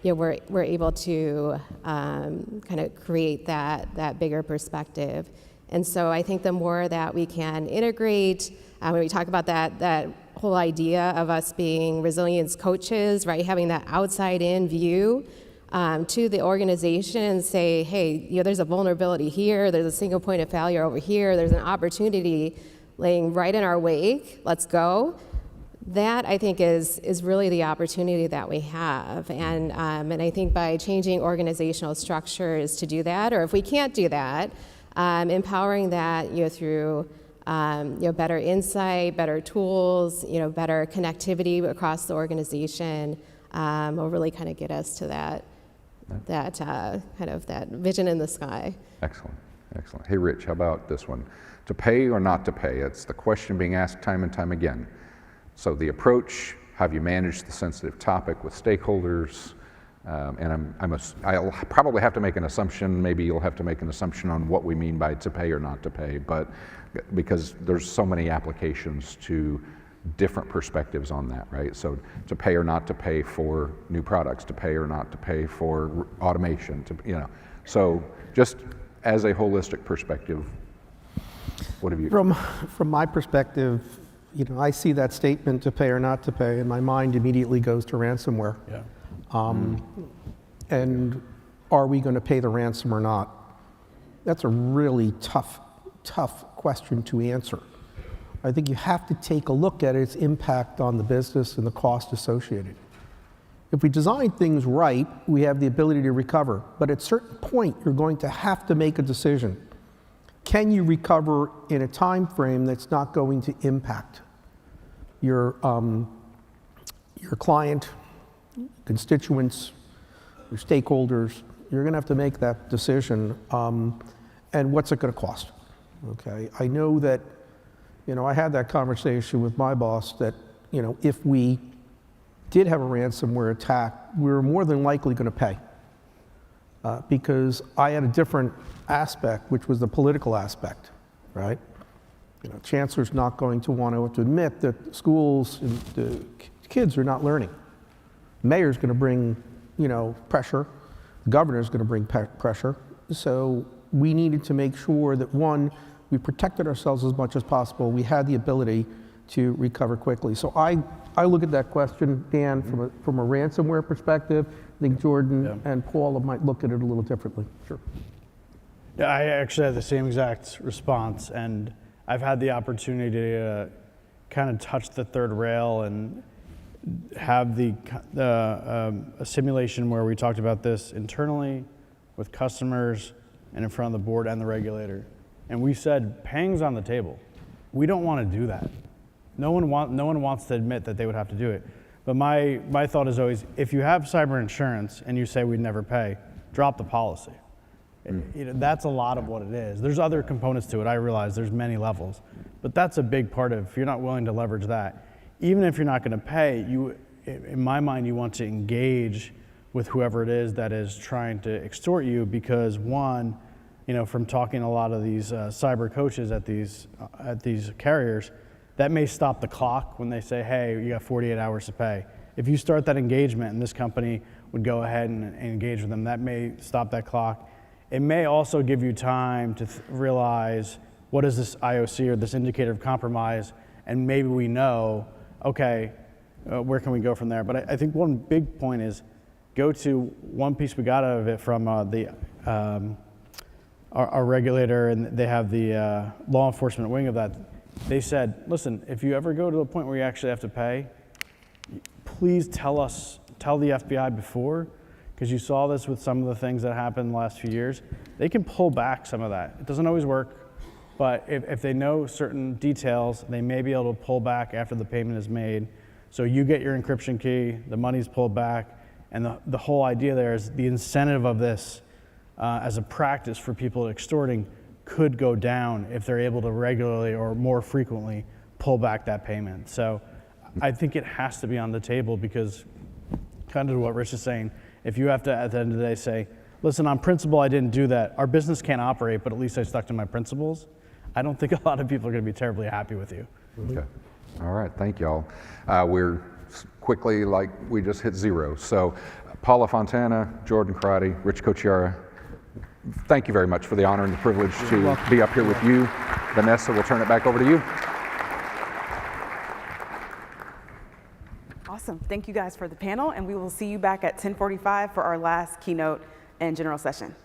we're able to kind of create that bigger perspective. And so I think the more that we can integrate, when we talk about that whole idea of us being resilience coaches, right, having that outside-in view to the organization and say, hey, there's a vulnerability here, there's a single point of failure over here, there's an opportunity laying right in our wake, let's go. That, I think, is really the opportunity that we have. And I think by changing organizational structures to do that, or if we can't do that, empowering that through better insight, better tools, better connectivity across the organization will really kind of get us to that kind of that vision in the sky. Excellent, excellent. Hey, Rich, how about this one? To pay or not to pay? It's the question being asked time and time again. So the approach, have you managed the sensitive topic with stakeholders? And I'll probably have to make an assumption, maybe you'll have to make an assumption on what we mean by to pay or not to pay, but because there's so many applications to different perspectives on that, right? So to pay or not to pay for new products, to pay or not to pay for automation, So just as a holistic perspective, what have you? From my perspective, I see that statement to pay or not to pay, and my mind immediately goes to ransomware. Yeah. And are we going to pay the ransom or not? That's a really tough question to answer. I think you have to take a look at its impact on the business and the cost associated. If we design things right, we have the ability to recover, but at a certain point, you're going to have to make a decision. Can you recover in a time frame that's not going to impact your client, constituents, your stakeholders? You're going to have to make that decision, and what's it going to cost? Okay, I know that, I had that conversation with my boss that, if we did have a ransomware attack, we were more than likely going to pay. Because I had a different aspect, which was the political aspect, right? Chancellor's not going to want to admit that schools and the kids are not learning. Mayor's going to bring, pressure. The governor's going to bring pressure. So we needed to make sure that, one, we protected ourselves as much as possible. We had the ability to recover quickly. So I look at that question, Dan, from a ransomware perspective. I think Jordan and Paula might look at it a little differently. Sure. Yeah, I actually had the same exact response, and I've had the opportunity to kind of touch the third rail and have a simulation where we talked about this internally with customers and in front of the board and the regulator. And we said, paying's on the table. We don't want to do that. No one wants to admit that they would have to do it. But my thought is always, if you have cyber insurance and you say we'd never pay, drop the policy. That's a lot of what it is. There's other components to it. I realize there's many levels, but that's a big part of, if you're not willing to leverage that, even if you're not going to pay, in my mind, you want to engage with whoever it is that is trying to extort you, because one, from talking to a lot of these cyber coaches at these carriers, that may stop the clock when they say, hey, you got 48 hours to pay. If you start that engagement and this company would go ahead and engage with them, that may stop that clock. It may also give you time to realize, what is this IOC or this indicator of compromise, and maybe we know, okay, where can we go from there? But I think one big point is, go to one piece we got out of it from our regulator, and they have the law enforcement wing of that. They said, listen, if you ever go to a point where you actually have to pay, please tell the FBI before, because you saw this with some of the things that happened in the last few years. They can pull back some of that. It doesn't always work, but if they know certain details, they may be able to pull back after the payment is made. So you get your encryption key, the money's pulled back, and the whole idea there is the incentive of this as a practice for people extorting could go down if they're able to regularly or more frequently pull back that payment. So I think it has to be on the table, because kind of what Rich is saying, if you have to at the end of the day say, listen, on principle I didn't do that, our business can't operate, but at least I stuck to my principles, I don't think a lot of people are going to be terribly happy with you. Okay. All right, thank y'all. We're quickly, we just hit zero. So Paula Fontana, Jordan Crotty, Rich Cocciara, thank you very much for the honor and the privilege to be up here with you. Vanessa, we'll turn it back over to you. Awesome. Thank you guys for the panel, and we will see you back at 10:45 for our last keynote and general session.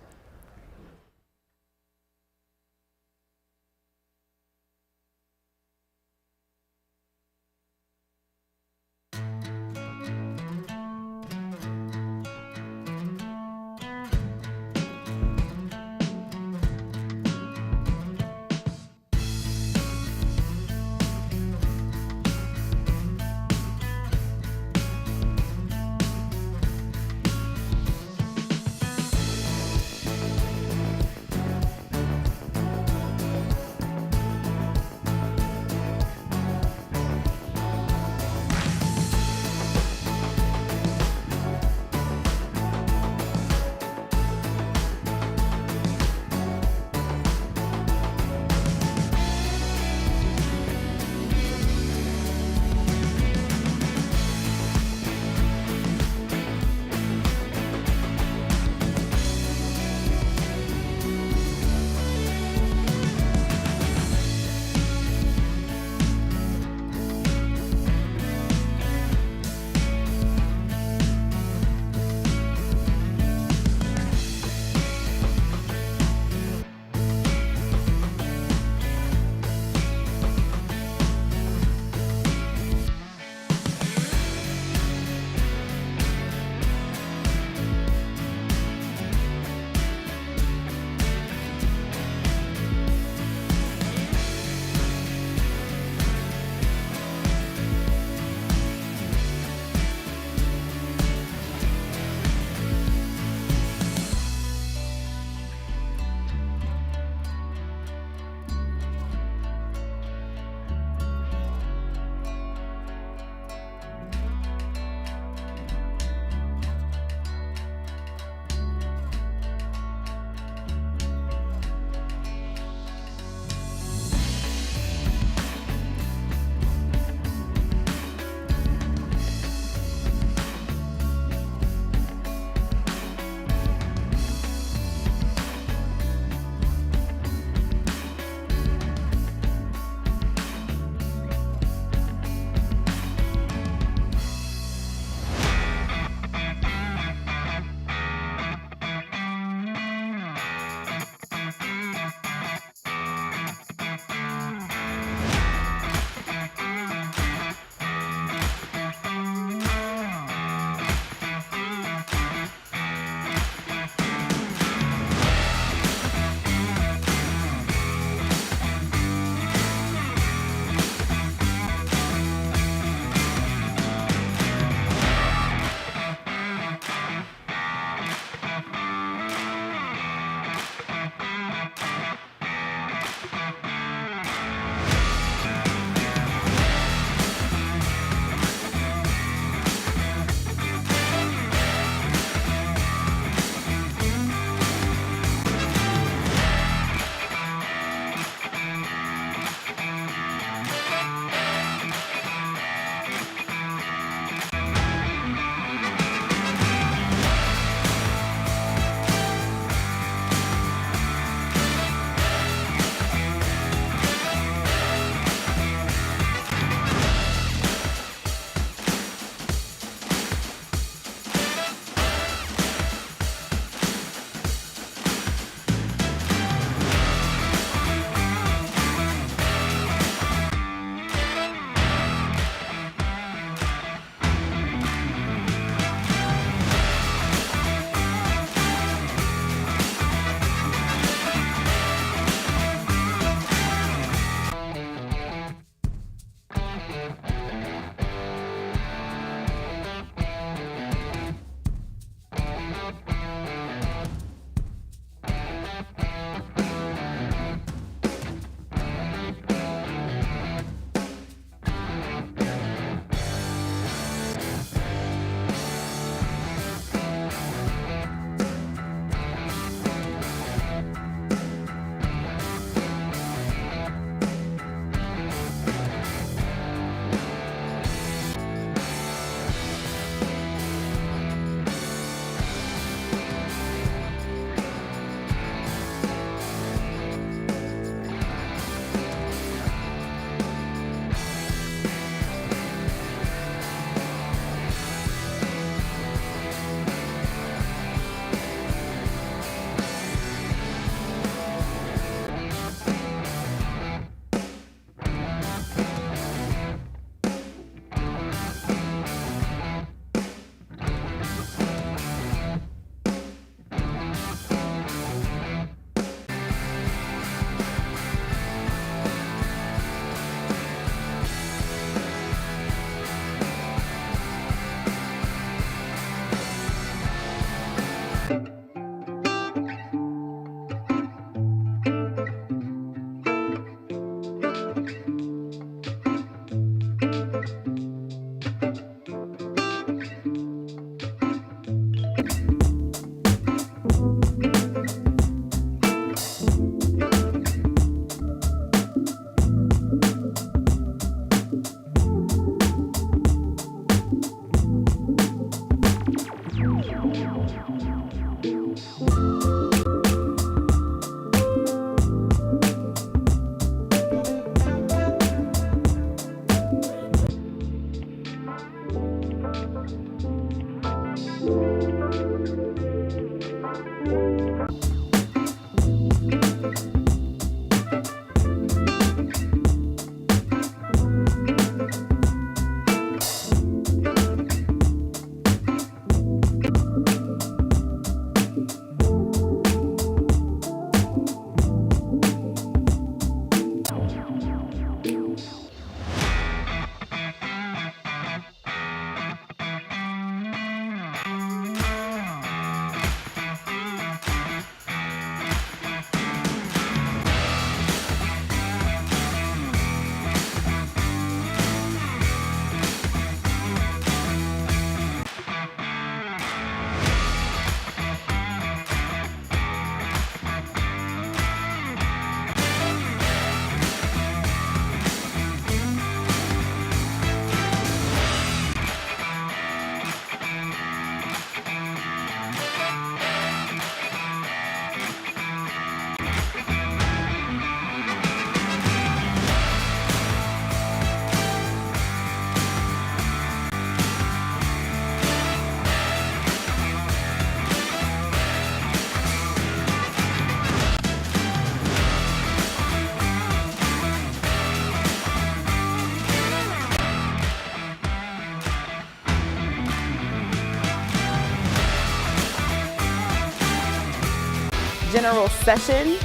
general session.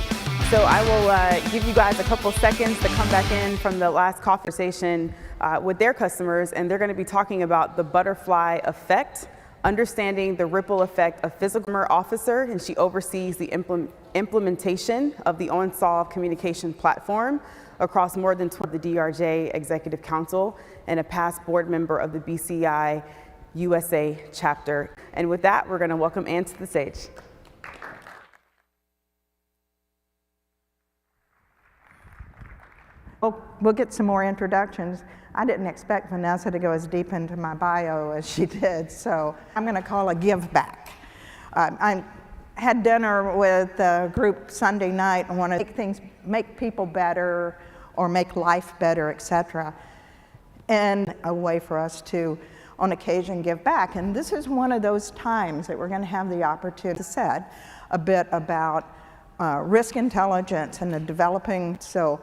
So I will give you guys a couple seconds to come back in from the last conversation with their customers, and they're going to be talking about the butterfly effect, understanding the ripple effect of physical customer officer, and she oversees the implementation of the OnSolve communication platform across more than 20 the DRJ Executive Council and a past board member of the BCI USA chapter. And with that, we're going to welcome Ann to the stage. We'll get some more introductions. I didn't expect Vanessa to go as deep into my bio as she did, so I'm going to call a give back. I had dinner with a group Sunday night and want to make things, make people better or make life better, etc. And a way for us to, on occasion, give back. And this is one of those times that we're going to have the opportunity to say a bit about risk intelligence and the developing. So.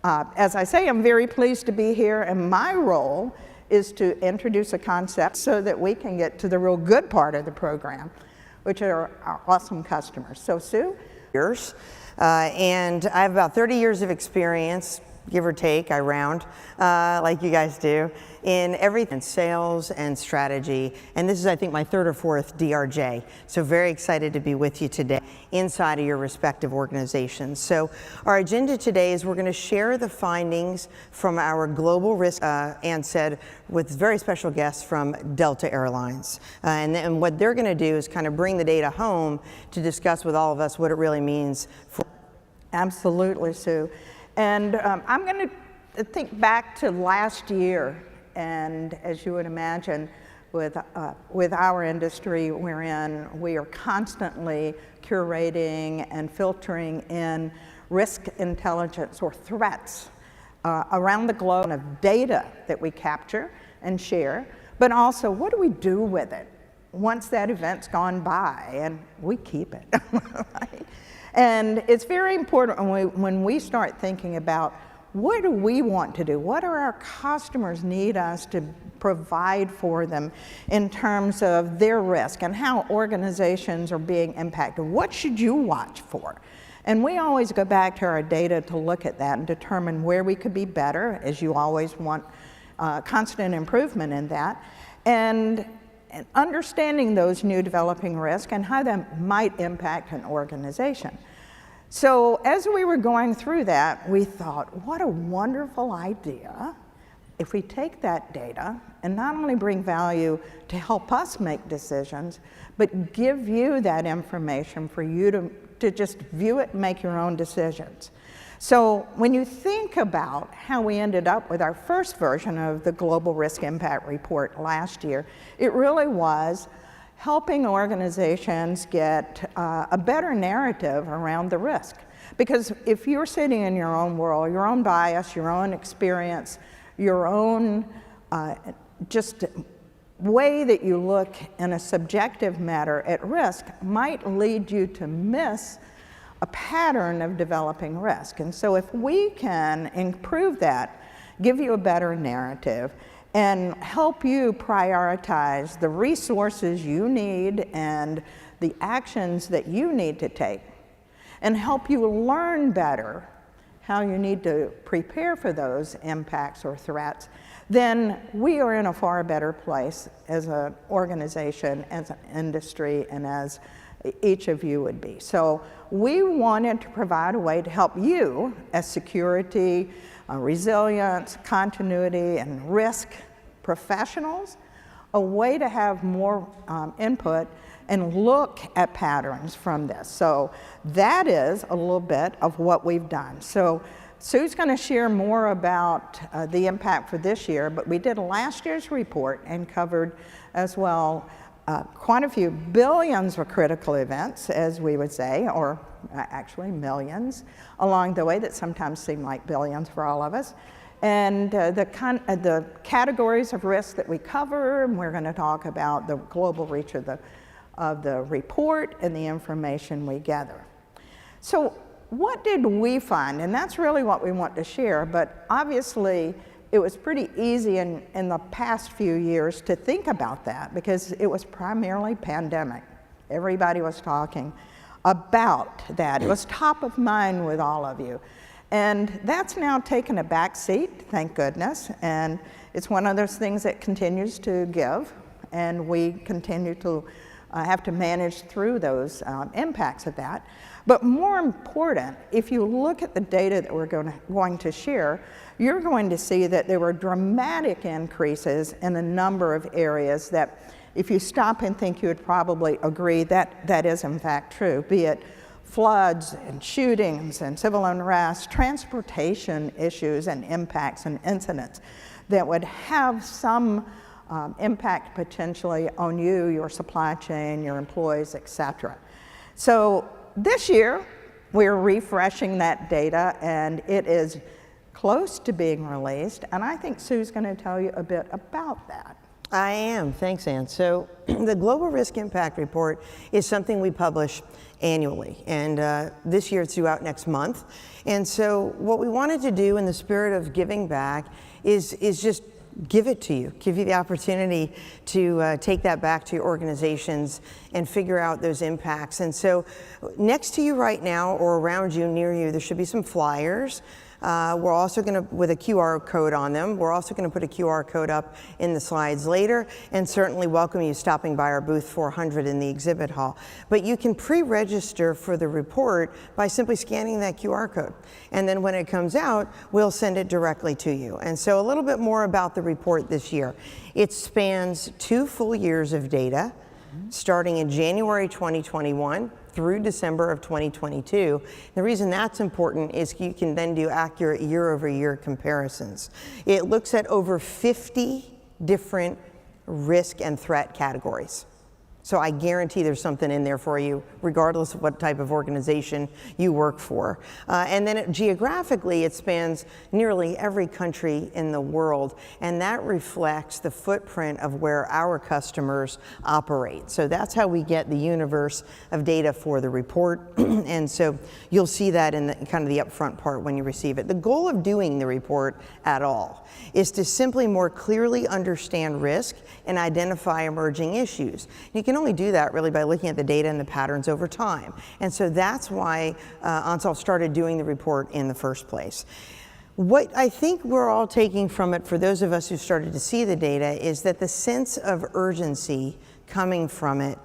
As I say, I'm very pleased to be here, and my role is to introduce a concept so that we can get to the real good part of the program, which are our awesome customers. So, Sue? And I have about 30 years of experience, give or take, I round, like you guys do, in everything, sales and strategy. And this is, I think, my third or fourth DRJ. So very excited to be with you today inside of your respective organizations. So our agenda today is we're going to share the findings from our global risk, Ann said, with very special guests from Delta Airlines. And what they're going to do is kind of bring the data home to discuss with all of us what it really means for. Absolutely, Sue. And I'm going to think back to last year, and as you would imagine, with our industry we're in, we are constantly curating and filtering in risk intelligence or threats around the globe of data that we capture and share, but also what do we do with it once that event's gone by, and we keep it, right? And it's very important when we start thinking about what do we want to do? What do our customers need us to provide for them in terms of their risk and how organizations are being impacted? What should you watch for? And we always go back to our data to look at that and determine where we could be better, as you always want constant improvement in that. And understanding those new developing risks and how that might impact an organization. So as we were going through that, we thought, what a wonderful idea if we take that data and not only bring value to help us make decisions, but give you that information for you to just view it and make your own decisions. So when you think about how we ended up with our first version of the Global Risk Impact Report last year, it really was helping organizations get a better narrative around the risk. Because if you're sitting in your own world, your own bias, your own experience, your own just way that you look in a subjective matter at risk might lead you to miss a pattern of developing risk. And so if we can improve that, give you a better narrative, and help you prioritize the resources you need and the actions that you need to take, and help you learn better how you need to prepare for those impacts or threats, then we are in a far better place as an organization, as an industry, and as each of you would be. So we wanted to provide a way to help you as security, resilience, continuity, and risk professionals, a way to have more input and look at patterns from this. So that is a little bit of what we've done. So Sue's going to share more about the impact for this year, but we did last year's report and covered as well quite a few billions of critical events, as we would say, or actually millions along the way that sometimes seem like billions for all of us. And the categories of risk that we cover, and we're going to talk about the global reach of the report and the information we gather. So what did we find? And that's really what we want to share, but obviously it was pretty easy in the past few years to think about that because it was primarily pandemic. Everybody was talking about that. It was top of mind with all of you. And that's now taken a back seat, thank goodness, and it's one of those things that continues to give, and we continue to have to manage through those impacts of that. But more important, if you look at the data that we're going to share, you're going to see that there were dramatic increases in a number of areas that if you stop and think, you would probably agree that that is in fact true, be it floods and shootings and civil unrest, transportation issues and impacts and incidents that would have some impact potentially on you, your supply chain, your employees, et cetera. So this year, we're refreshing that data, and it is close to being released, and I think Sue's going to tell you a bit about that. I am, thanks Ann. So the Global Risk Impact Report is something we publish annually, and this year it's due out next month. And so what we wanted to do in the spirit of giving back is just give it to you, give you the opportunity to take that back to your organizations and figure out those impacts. And so next to you right now, or around you, near you, there should be some flyers. We're also going to, with a QR code on them, we're also going to put a QR code up in the slides later, and certainly welcome you stopping by our booth 400 in the exhibit hall. But you can pre-register for the report by simply scanning that QR code. And then when it comes out, we'll send it directly to you. And so a little bit more about the report this year. It spans 2 full years of data, starting in January 2021 through December of 2022. The reason that's important is you can then do accurate year-over-year comparisons. It looks at over 50 different risk and threat categories. So I guarantee there's something in there for you, regardless of what type of organization you work for. And then geographically, it spans nearly every country in the world, and that reflects the footprint of where our customers operate. So that's how we get the universe of data for the report, and so you'll see that in the, kind of the upfront part when you receive it. The goal of doing the report at all is to simply more clearly understand risk and identify emerging issues. You can only do that really by looking at the data and the patterns over time. And so that's why Ansal started doing the report in the first place. What I think we're all taking from it, for those of us who started to see the data, is that the sense of urgency coming from it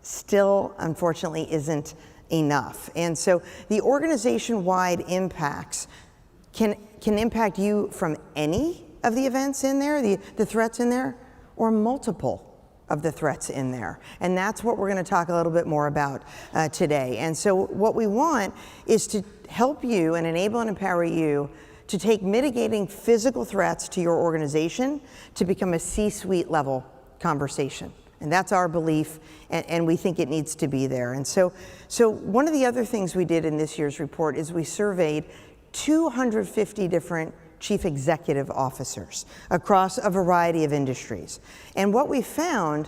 still, unfortunately, isn't enough. And so the organization-wide impacts can impact you from any of the events in there, the threats in there, or multiple of the threats in there. And that's what we're going to talk a little bit more about today. And so what we want is to help you and enable and empower you to take mitigating physical threats to your organization to become a C-suite level conversation. And that's our belief, and we think it needs to be there. And so one of the other things we did in this year's report is we surveyed 250 different chief executive officers across a variety of industries. And what we found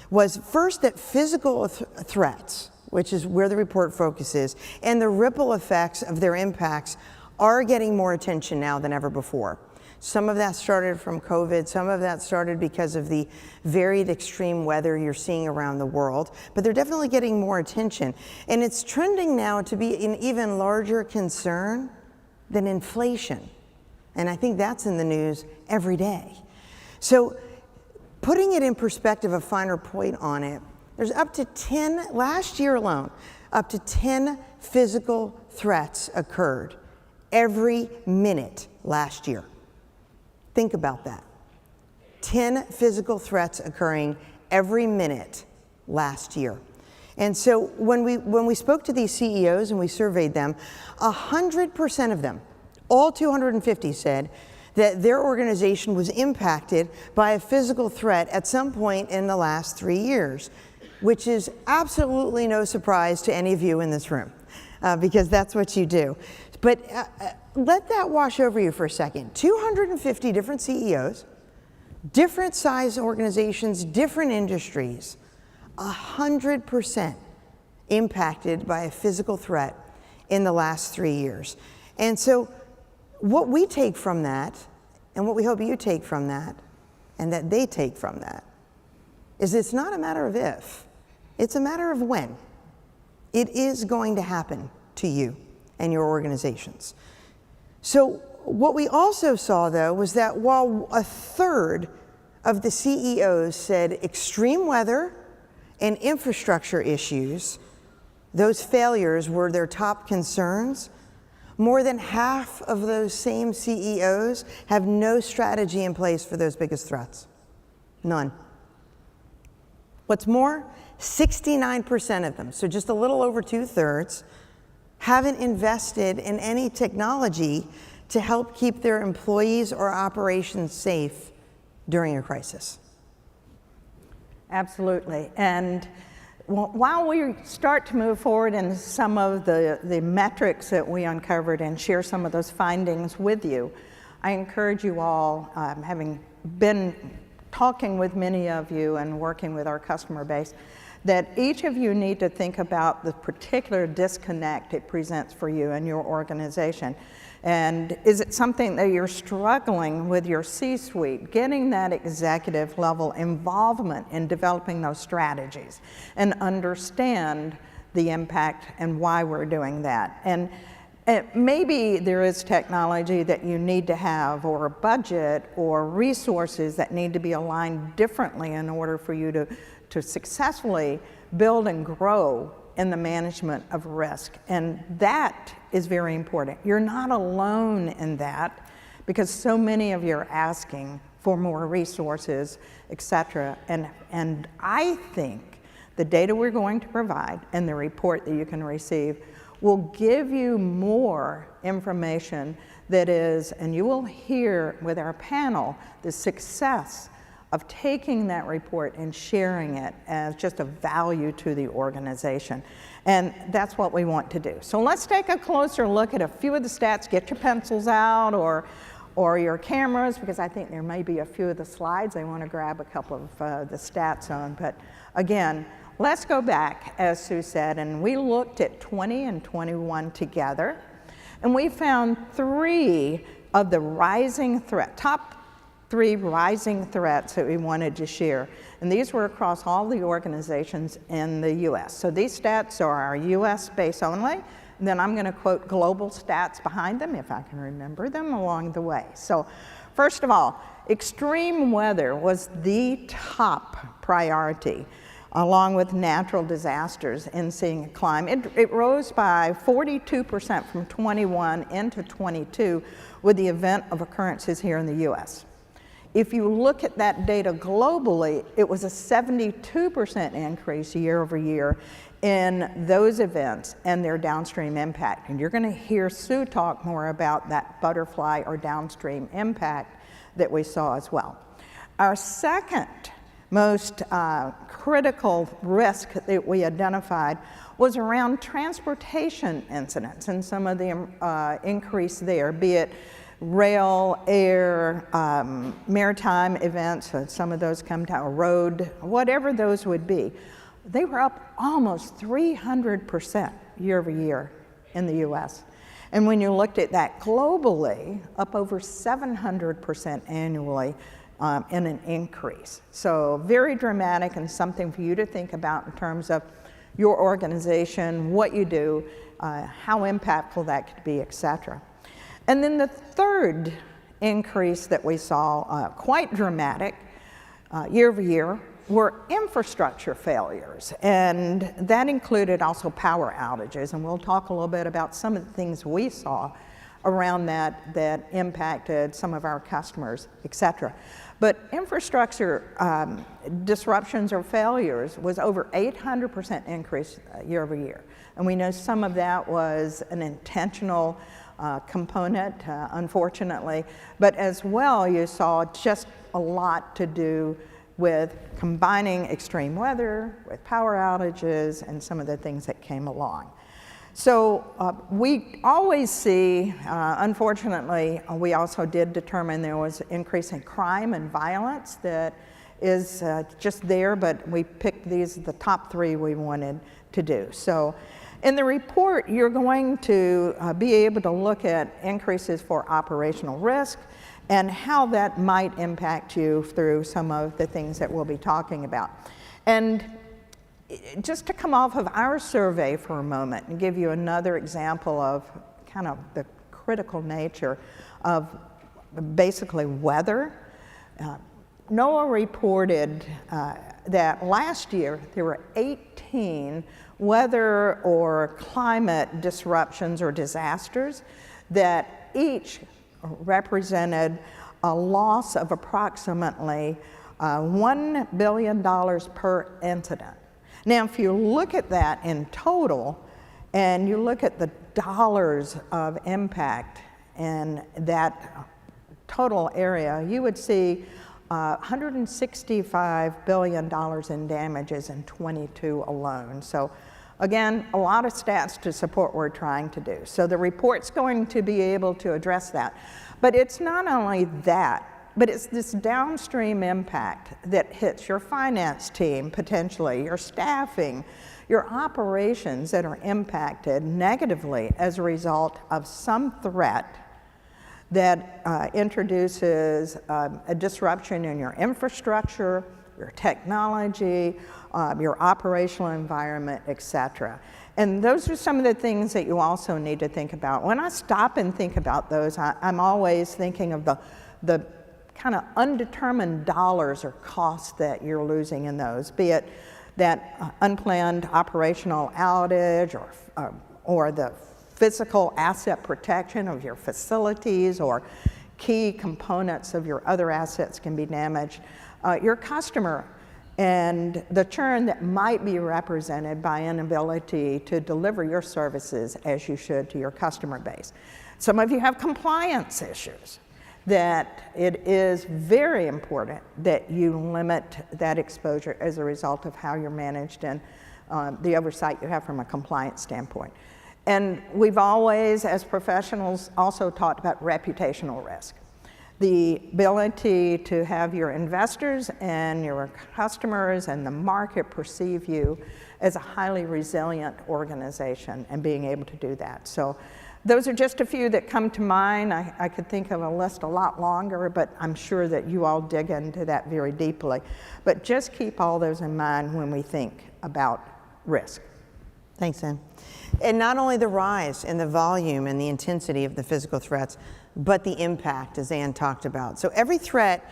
was first that physical threats, which is where the report focuses, and the ripple effects of their impacts are getting more attention now than ever before. Some of that started from COVID, some of that started because of the varied extreme weather you're seeing around the world, but they're definitely getting more attention. And it's trending now to be an even larger concern than inflation. And I think that's in the news every day. So putting it in perspective, a finer point on it, there's up to 10, last year alone, up to 10 physical threats occurred every minute last year. Think about that. 10 physical threats occurring every minute last year. And so when we spoke to these CEOs and we surveyed them, 100% of them, all 250 said that their organization was impacted by a physical threat at some point in the last 3 years, which is absolutely no surprise to any of you in this room, because that's what you do. But let that wash over you for a second. 250 different CEOs, different size organizations, different industries, 100% impacted by a physical threat in the last 3 years. And so what we take from that, and what we hope you take from that, and that they take from that, is it's not a matter of if, it's a matter of when. It is going to happen to you and your organizations. So what we also saw, though, was that while a third of the CEOs said extreme weather and infrastructure issues, those failures were their top concerns, more than half of those same CEOs have no strategy in place for those biggest threats. None. What's more, 69% of them, so just a little over 2/3, haven't invested in any technology to help keep their employees or operations safe during a crisis. Absolutely. And while we start to move forward in some of the metrics that we uncovered and share some of those findings with you, I encourage you all, having been talking with many of you and working with our customer base, that each of you need to think about the particular disconnect it presents for you and your organization. And is it something that you're struggling with your C-suite, getting that executive level involvement in developing those strategies and understand the impact and why we're doing that? And maybe there is technology that you need to have, or a budget or resources that need to be aligned differently in order for you to successfully build and grow in the management of risk. And that is very important. You're not alone in that, because so many of you are asking for more resources, et cetera. And I think the data we're going to provide and the report that you can receive will give you more information that is, and you will hear with our panel, the success of taking that report and sharing it as just a value to the organization. And that's what we want to do. So let's take a closer look at a few of the stats. Get your pencils out or your cameras, because I think there may be a few of the slides I want to grab a couple of the stats on. But again, let's go back, as Sue said, and we looked at 20 and 21 together, and we found 3 of the rising threat, top 3 rising threats that we wanted to share. And these were across all the organizations in the US. So these stats are our US base only. And then I'm going to quote global stats behind them, if I can remember them along the way. So first of all, extreme weather was the top priority, along with natural disasters in seeing a climb. It rose by 42% from 21 into 22 with the event of occurrences here in the US. If you look at that data globally, it was a 72% increase year over year in those events and their downstream impact. And you're going to hear Sue talk more about that butterfly or downstream impact that we saw as well. Our second most critical risk that we identified was around transportation incidents and some of the increase there, be it rail, air, maritime events, so some of those come to a road, whatever those would be. They were up almost 300% year over year in the US. And when you looked at that globally, up over 700% annually in an increase. So very dramatic, and something for you to think about in terms of your organization, what you do, how impactful that could be, et cetera. And then the third increase that we saw, quite dramatic, year over year, were infrastructure failures. And that included also power outages. And we'll talk a little bit about some of the things we saw around that impacted some of our customers, et cetera. But infrastructure disruptions or failures was over 800% increase year over year. And we know some of that was an intentional component, unfortunately, but as well you saw just a lot to do with combining extreme weather with power outages and some of the things that came along. So we always see, unfortunately, we also did determine there was an increase in crime and violence that is just there, but we picked these the top 3 we wanted to do. So in the report, you're going to be able to look at increases for operational risk and how that might impact you through some of the things that we'll be talking about. And just to come off of our survey for a moment and give you another example of kind of the critical nature of basically weather. NOAA reported that last year there were 18 weather or climate disruptions or disasters that each represented a loss of approximately $1 billion per incident. Now, if you look at that in total, and you look at the dollars of impact in that total area, you would see $165 billion in damages in 22 alone. So again, a lot of stats to support what we're trying to do. So the report's going to be able to address that. But it's not only that, but it's this downstream impact that hits your finance team, potentially, your staffing, your operations that are impacted negatively as a result of some threat that introduces a disruption in your infrastructure, your technology, your operational environment, et cetera. And those are some of the things that you also need to think about. When I stop and think about those, I'm always thinking of the kind of undetermined dollars or costs that you're losing in those, be it that unplanned operational outage or the physical asset protection of your facilities, or key components of your other assets can be damaged. Your customer and the churn that might be represented by inability to deliver your services as you should to your customer base. Some of you have compliance issues that it is very important that you limit that exposure as a result of how you're managed and the oversight you have from a compliance standpoint. And we've always, as professionals, also talked about reputational risk. The ability to have your investors and your customers and the market perceive you as a highly resilient organization and being able to do that. So those are just a few that come to mind. I could think of a list a lot longer, but I'm sure that you all dig into that very deeply. But just keep all those in mind when we think about risk. Thanks, Ann. And not only the rise in the volume and the intensity of the physical threats, but the impact, as Ann talked about. So every threat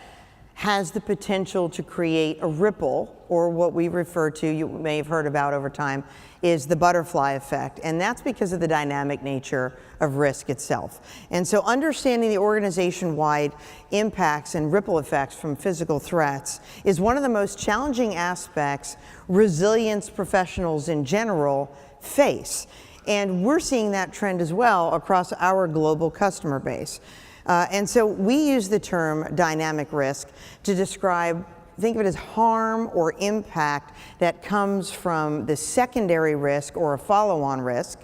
has the potential to create a ripple, or what we refer to, you may have heard about over time, is the butterfly effect. And that's because of the dynamic nature of risk itself. And so understanding the organization-wide impacts and ripple effects from physical threats is one of the most challenging aspects resilience professionals in general face. And we're seeing that trend as well across our global customer base. And so we use the term dynamic risk to describe, think of it as harm or impact that comes from the secondary risk or a follow-on risk,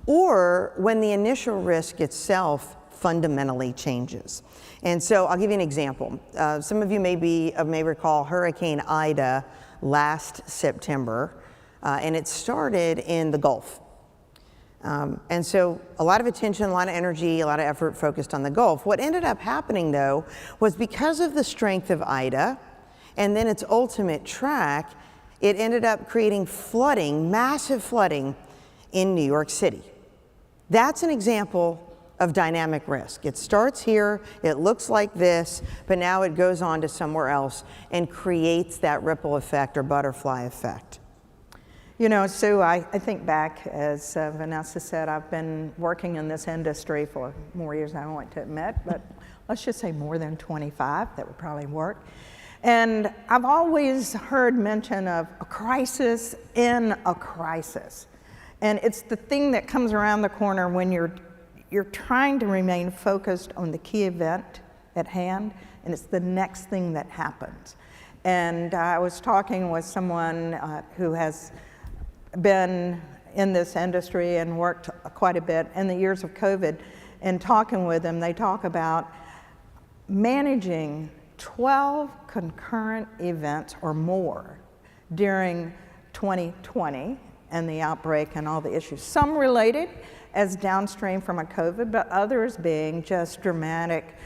or when the initial risk itself fundamentally changes. And so I'll give you an example. Some of you may recall Hurricane Ida last September, and it started in the Gulf. And so a lot of attention, a lot of energy, a lot of effort focused on the Gulf. What ended up happening, though, was because of the strength of Ida and then its ultimate track, it ended up creating flooding, massive flooding in New York City. That's an example of dynamic risk. It starts here, it looks like this, but now it goes on to somewhere else and creates that ripple effect or butterfly effect. You know, Sue, I think back, as Vanessa said, I've been working in this industry for more years than I want to admit, but let's just say more than 25, that would probably work. And I've always heard mention of a crisis in a crisis. And it's the thing that comes around the corner when you're trying to remain focused on the key event at hand, and it's the next thing that happens. And I was talking with someone who has been in this industry and worked quite a bit in the years of COVID, and talking with them, they talk about managing 12 concurrent events or more during 2020 and the outbreak and all the issues. Some related as downstream from a COVID, but others being just dramatic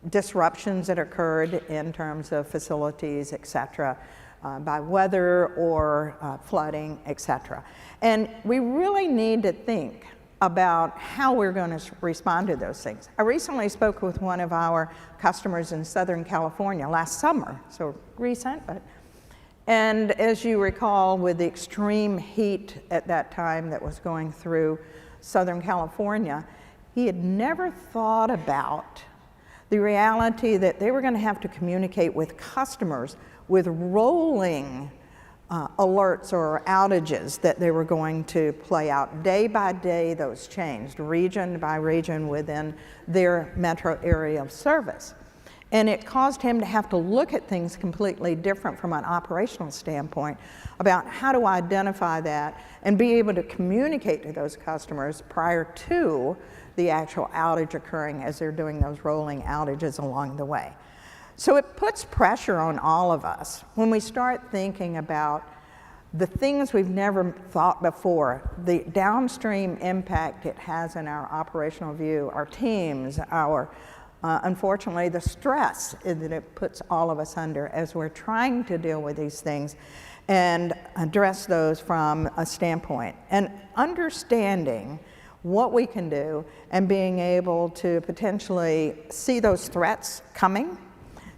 disruptions that occurred in terms of facilities, et cetera, by weather or flooding, etc. And we really need to think about how we're going to respond to those things. I recently spoke with one of our customers in Southern California last summer, so recent, and as you recall, with the extreme heat at that time that was going through Southern California, he had never thought about the reality that they were going to have to communicate with customers with rolling alerts or outages that they were going to play out. Day by day, those changed, region by region within their metro area of service. And it caused him to have to look at things completely different from an operational standpoint about how to identify that and be able to communicate to those customers prior to the actual outage occurring as they're doing those rolling outages along the way. So it puts pressure on all of us when we start thinking about the things we've never thought before, the downstream impact it has in our operational view, our teams, our unfortunately, the stress that it puts all of us under as we're trying to deal with these things and address those from a standpoint. And understanding what we can do and being able to potentially see those threats coming,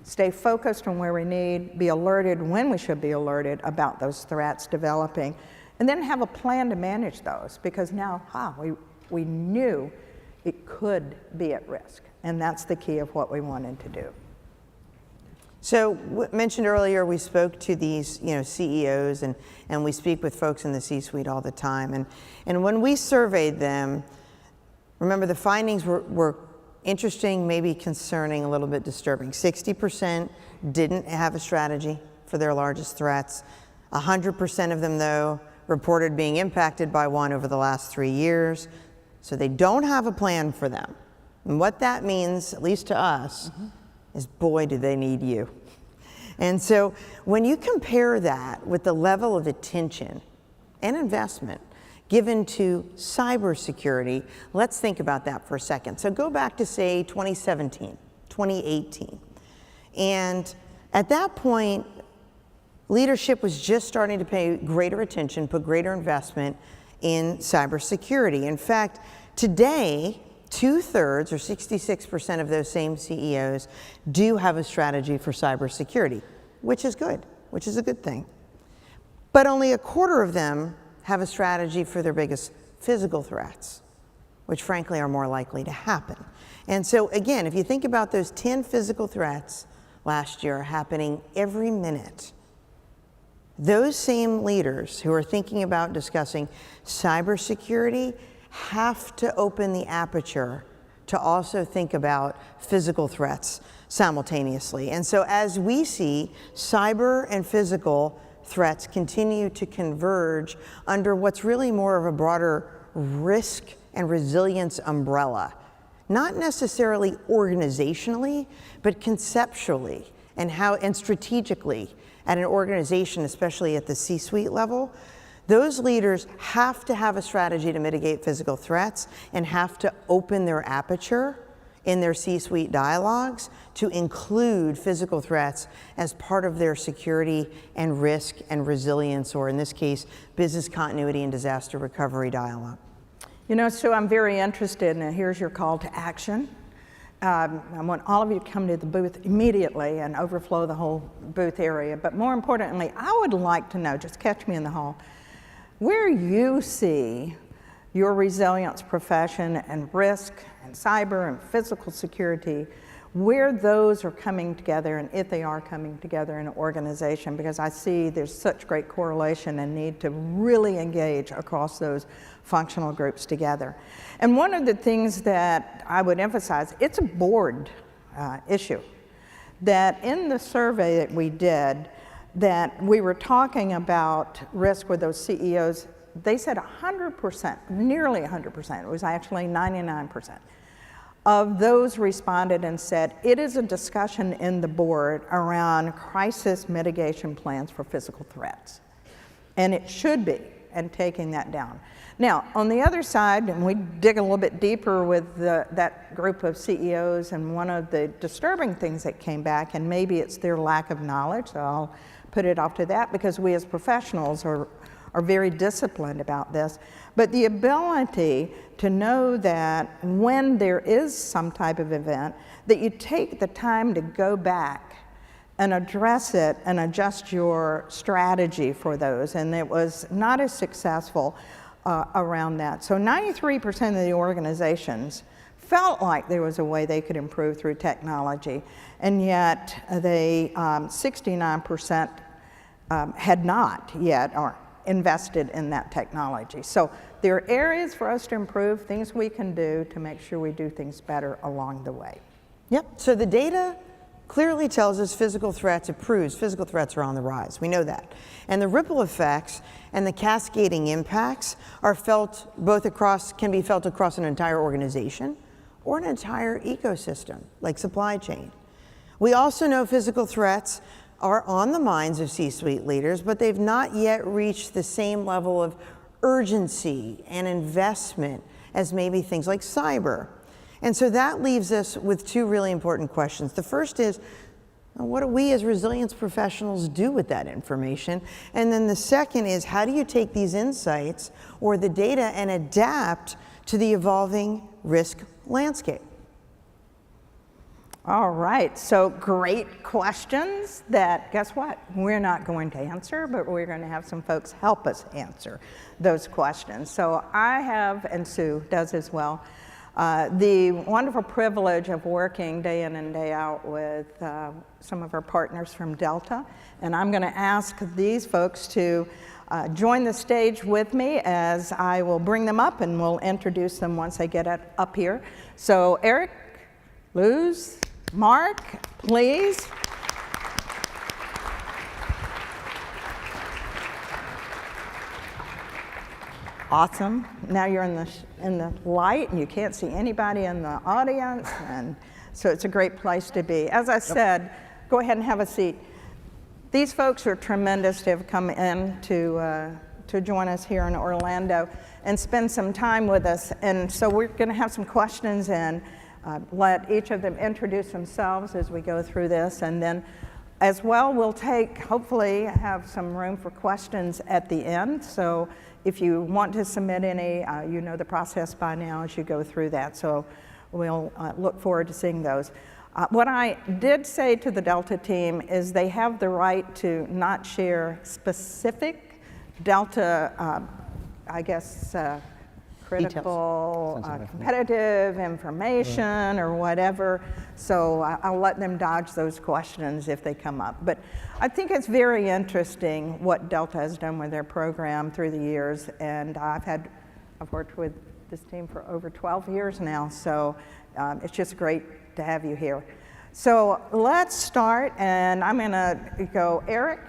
stay focused on where we need, be alerted when we should be alerted about those threats developing, and then have a plan to manage those, because now, we knew it could be at risk. And that's the key of what we wanted to do. So mentioned earlier, we spoke to these CEOs and we speak with folks in the C-suite all the time. And when we surveyed them, remember the findings were interesting, maybe concerning, a little bit disturbing. 60% didn't have a strategy for their largest threats. 100% of them, though, reported being impacted by one over the last 3 years. So they don't have a plan for them. And what that means, at least to us, is boy, do they need you. And so when you compare that with the level of attention and investment given to cybersecurity, let's think about that for a second. So go back to, say, 2017, 2018. And at that point, leadership was just starting to pay greater attention, put greater investment in cybersecurity. In fact, today, 2/3 or 66% of those same CEOs do have a strategy for cybersecurity, which is good, which is a good thing. But only 1/4 of them have a strategy for their biggest physical threats, which frankly are more likely to happen. And so again, if you think about those 10 physical threats last year happening every minute, those same leaders who are thinking about discussing cybersecurity have to open the aperture to also think about physical threats simultaneously. And so as we see cyber and physical threats continue to converge under what's really more of a broader risk and resilience umbrella, not necessarily organizationally, but conceptually and strategically at an organization, especially at the C-suite level, those leaders have to have a strategy to mitigate physical threats and have to open their aperture in their C-suite dialogues to include physical threats as part of their security and risk and resilience, or in this case, business continuity and disaster recovery dialogue. So I'm very interested, and here's your call to action. I want all of you to come to the booth immediately and overflow the whole booth area. But more importantly, I would like to know, just catch me in the hall, where you see your resilience profession and risk and cyber and physical security, where those are coming together and if they are coming together in an organization, because I see there's such great correlation and need to really engage across those functional groups together. And one of the things that I would emphasize, it's a board issue, that in the survey that we did, that we were talking about risk with those CEOs, they said 100%, nearly 100%, it was actually 99%, of those responded and said, it is a discussion in the board around crisis mitigation plans for physical threats. And it should be. and taking that down. Now, on the other side, and we dig a little bit deeper with that group of CEOs, and one of the disturbing things that came back, and maybe it's their lack of knowledge, so I'll put it off to that, because we as professionals are very disciplined about this, but the ability to know that when there is some type of event, that you take the time to go back and address it and adjust your strategy for those, and it was not as successful around that. So 93% of the organizations felt like there was a way they could improve through technology, and yet they 69% had not yet or invested in that technology. So there are areas for us to improve, things we can do to make sure we do things better along the way. Yep, so the data clearly tells us physical threats, it proves physical threats are on the rise. We know that. And the ripple effects and the cascading impacts are felt both across, can be felt across an entire organization or an entire ecosystem, like supply chain. We also know physical threats are on the minds of C-suite leaders, but they've not yet reached the same level of urgency and investment as maybe things like cyber. And so that leaves us with two really important questions. The first is, what do we as resilience professionals do with that information? And then the second is, how do you take these insights or the data and adapt to the evolving risk landscape? All right, so great questions that, guess what? We're not going to answer, but we're going to have some folks help us answer those questions. So I have, and Sue does as well, the wonderful privilege of working day in and day out with some of our partners from Delta. And I'm going to ask these folks to join the stage with me as I will bring them up, and we'll introduce them once I get up here. So Eric, Luz, Mark, please. Awesome. Now you're in the light and you can't see anybody in the audience, and so it's a great place to be. As I said, go ahead and have a seat. These folks are tremendous to have come in to join us here in Orlando and spend some time with us. And so we're going to have some questions and let each of them introduce themselves as we go through this, and then as well we'll hopefully have some room for questions at the end. So if you want to submit any, you know the process by now as you go through that. So we'll look forward to seeing those. What I did say to the Delta team is they have the right to not share specific Delta, critical, competitive information or whatever. So I'll let them dodge those questions if they come up. But I think it's very interesting what Delta has done with their program through the years. And I've worked with this team for over 12 years now. So it's just great to have you here. So let's start, and I'm gonna go Eric,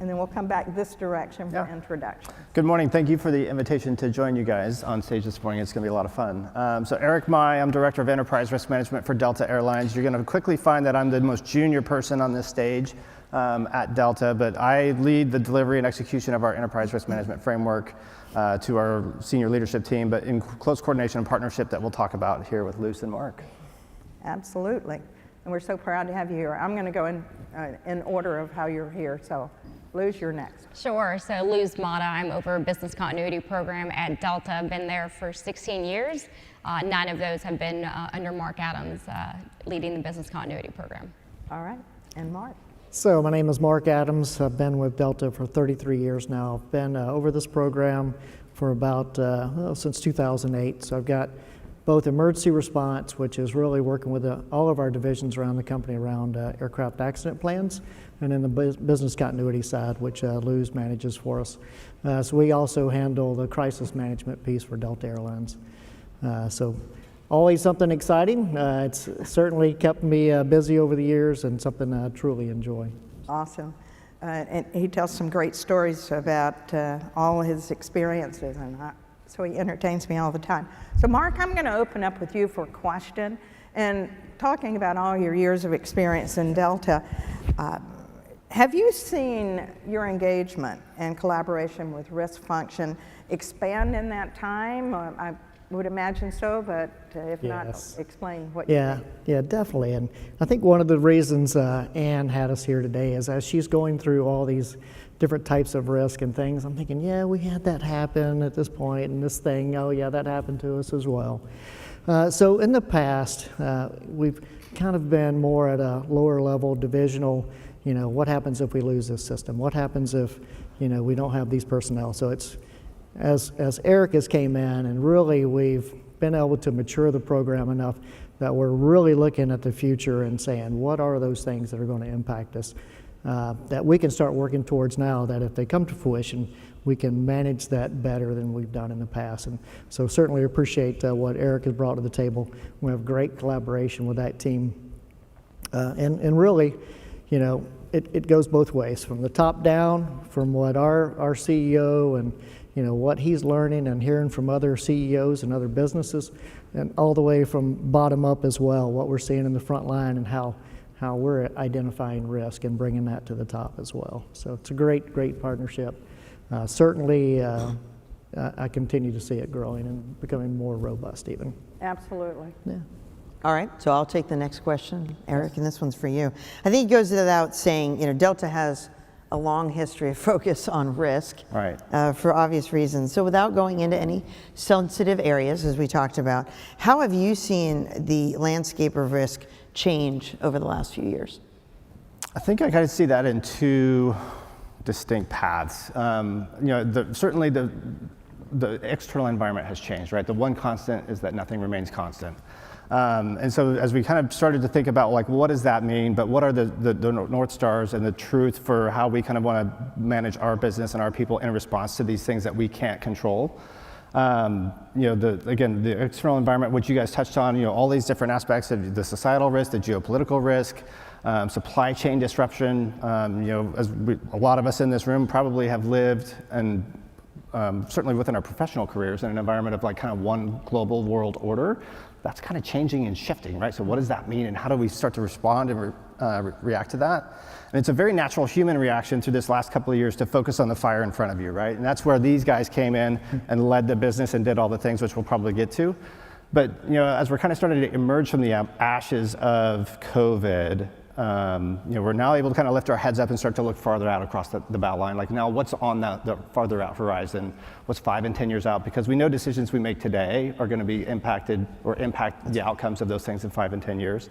and then we'll come back this direction for introduction. Good morning. Thank you for the invitation to join you guys on stage this morning. It's going to be a lot of fun. So Eric Mai, I'm Director of Enterprise Risk Management for Delta Airlines. You're going to quickly find that I'm the most junior person on this stage at Delta, but I lead the delivery and execution of our Enterprise Risk Management framework to our senior leadership team, but in close coordination and partnership that we'll talk about here with Luz and Mark. Absolutely. And we're so proud to have you here. I'm going to go in order of how you're here. So Luz, you're next. Sure. So Luz Matta, I'm over business continuity program at Delta. I've been there for 16 years. 9 of those have been under Mark Adams, leading the business continuity program. All right. And Mark. So my name is Mark Adams. I've been with Delta for 33 years now. I've been over this program for about since 2008. So I've got both emergency response, which is really working with all of our divisions around the company around aircraft accident plans, and then the business continuity side, which Luz manages for us. So we also handle the crisis management piece for Delta Airlines. So always something exciting. It's certainly kept me busy over the years, and something I truly enjoy. Awesome. And he tells some great stories about all his experiences, and so he entertains me all the time. So Mark, I'm going to open up with you for a question. And talking about all your years of experience in Delta, Have you seen your engagement and collaboration with risk function expand in that time? I would imagine so, but if not, explain what you think. Yeah, definitely. And I think one of the reasons Ann had us here today is as she's going through all these different types of risk and things, I'm thinking, yeah, we had that happen at this point, and this thing, oh yeah, that happened to us as well. So in the past, we've kind of been more at a lower level divisional, what happens if we lose this system? What happens if, we don't have these personnel? So it's, as Eric has came in, and really we've been able to mature the program enough that we're really looking at the future and saying, what are those things that are going to impact us? That we can start working towards now, that if they come to fruition, we can manage that better than we've done in the past. And so certainly appreciate what Eric has brought to the table. We have great collaboration with that team. And really, it goes both ways, from the top down, from what our CEO and what he's learning and hearing from other CEOs and other businesses, and all the way from bottom up as well, what we're seeing in the front line and how we're identifying risk and bringing that to the top as well. So it's a great partnership. Certainly, I continue to see it growing and becoming more robust even. Absolutely. Yeah. All right, so I'll take the next question, Eric, and this one's for you. I think it goes without saying, Delta has a long history of focus on risk, right, for obvious reasons. So without going into any sensitive areas, as we talked about, how have you seen the landscape of risk change over the last few years? I think I kind of see that in two distinct paths. Certainly the external environment has changed, right? The one constant is that nothing remains constant. And so as we kind of started to think about what does that mean, but what are the North Stars and the truth for how we kind of want to manage our business and our people in response to these things that we can't control. The external environment, which you guys touched on, all these different aspects of the societal risk, the geopolitical risk, supply chain disruption. A lot of us in this room probably have lived, and certainly within our professional careers, in an environment of kind of one global world order. That's kind of changing and shifting, right? So what does that mean, and how do we start to respond and react to that? And it's a very natural human reaction through this last couple of years to focus on the fire in front of you, right? And that's where these guys came in and led the business and did all the things, which we'll probably get to. But as we're kind of starting to emerge from the ashes of COVID, we're now able to kind of lift our heads up and start to look farther out across the bow line. Like, now what's on the farther out horizon? What's 5 and 10 years out? Because we know decisions we make today are going to be impacted or impact the outcomes of those things in 5 and 10 years.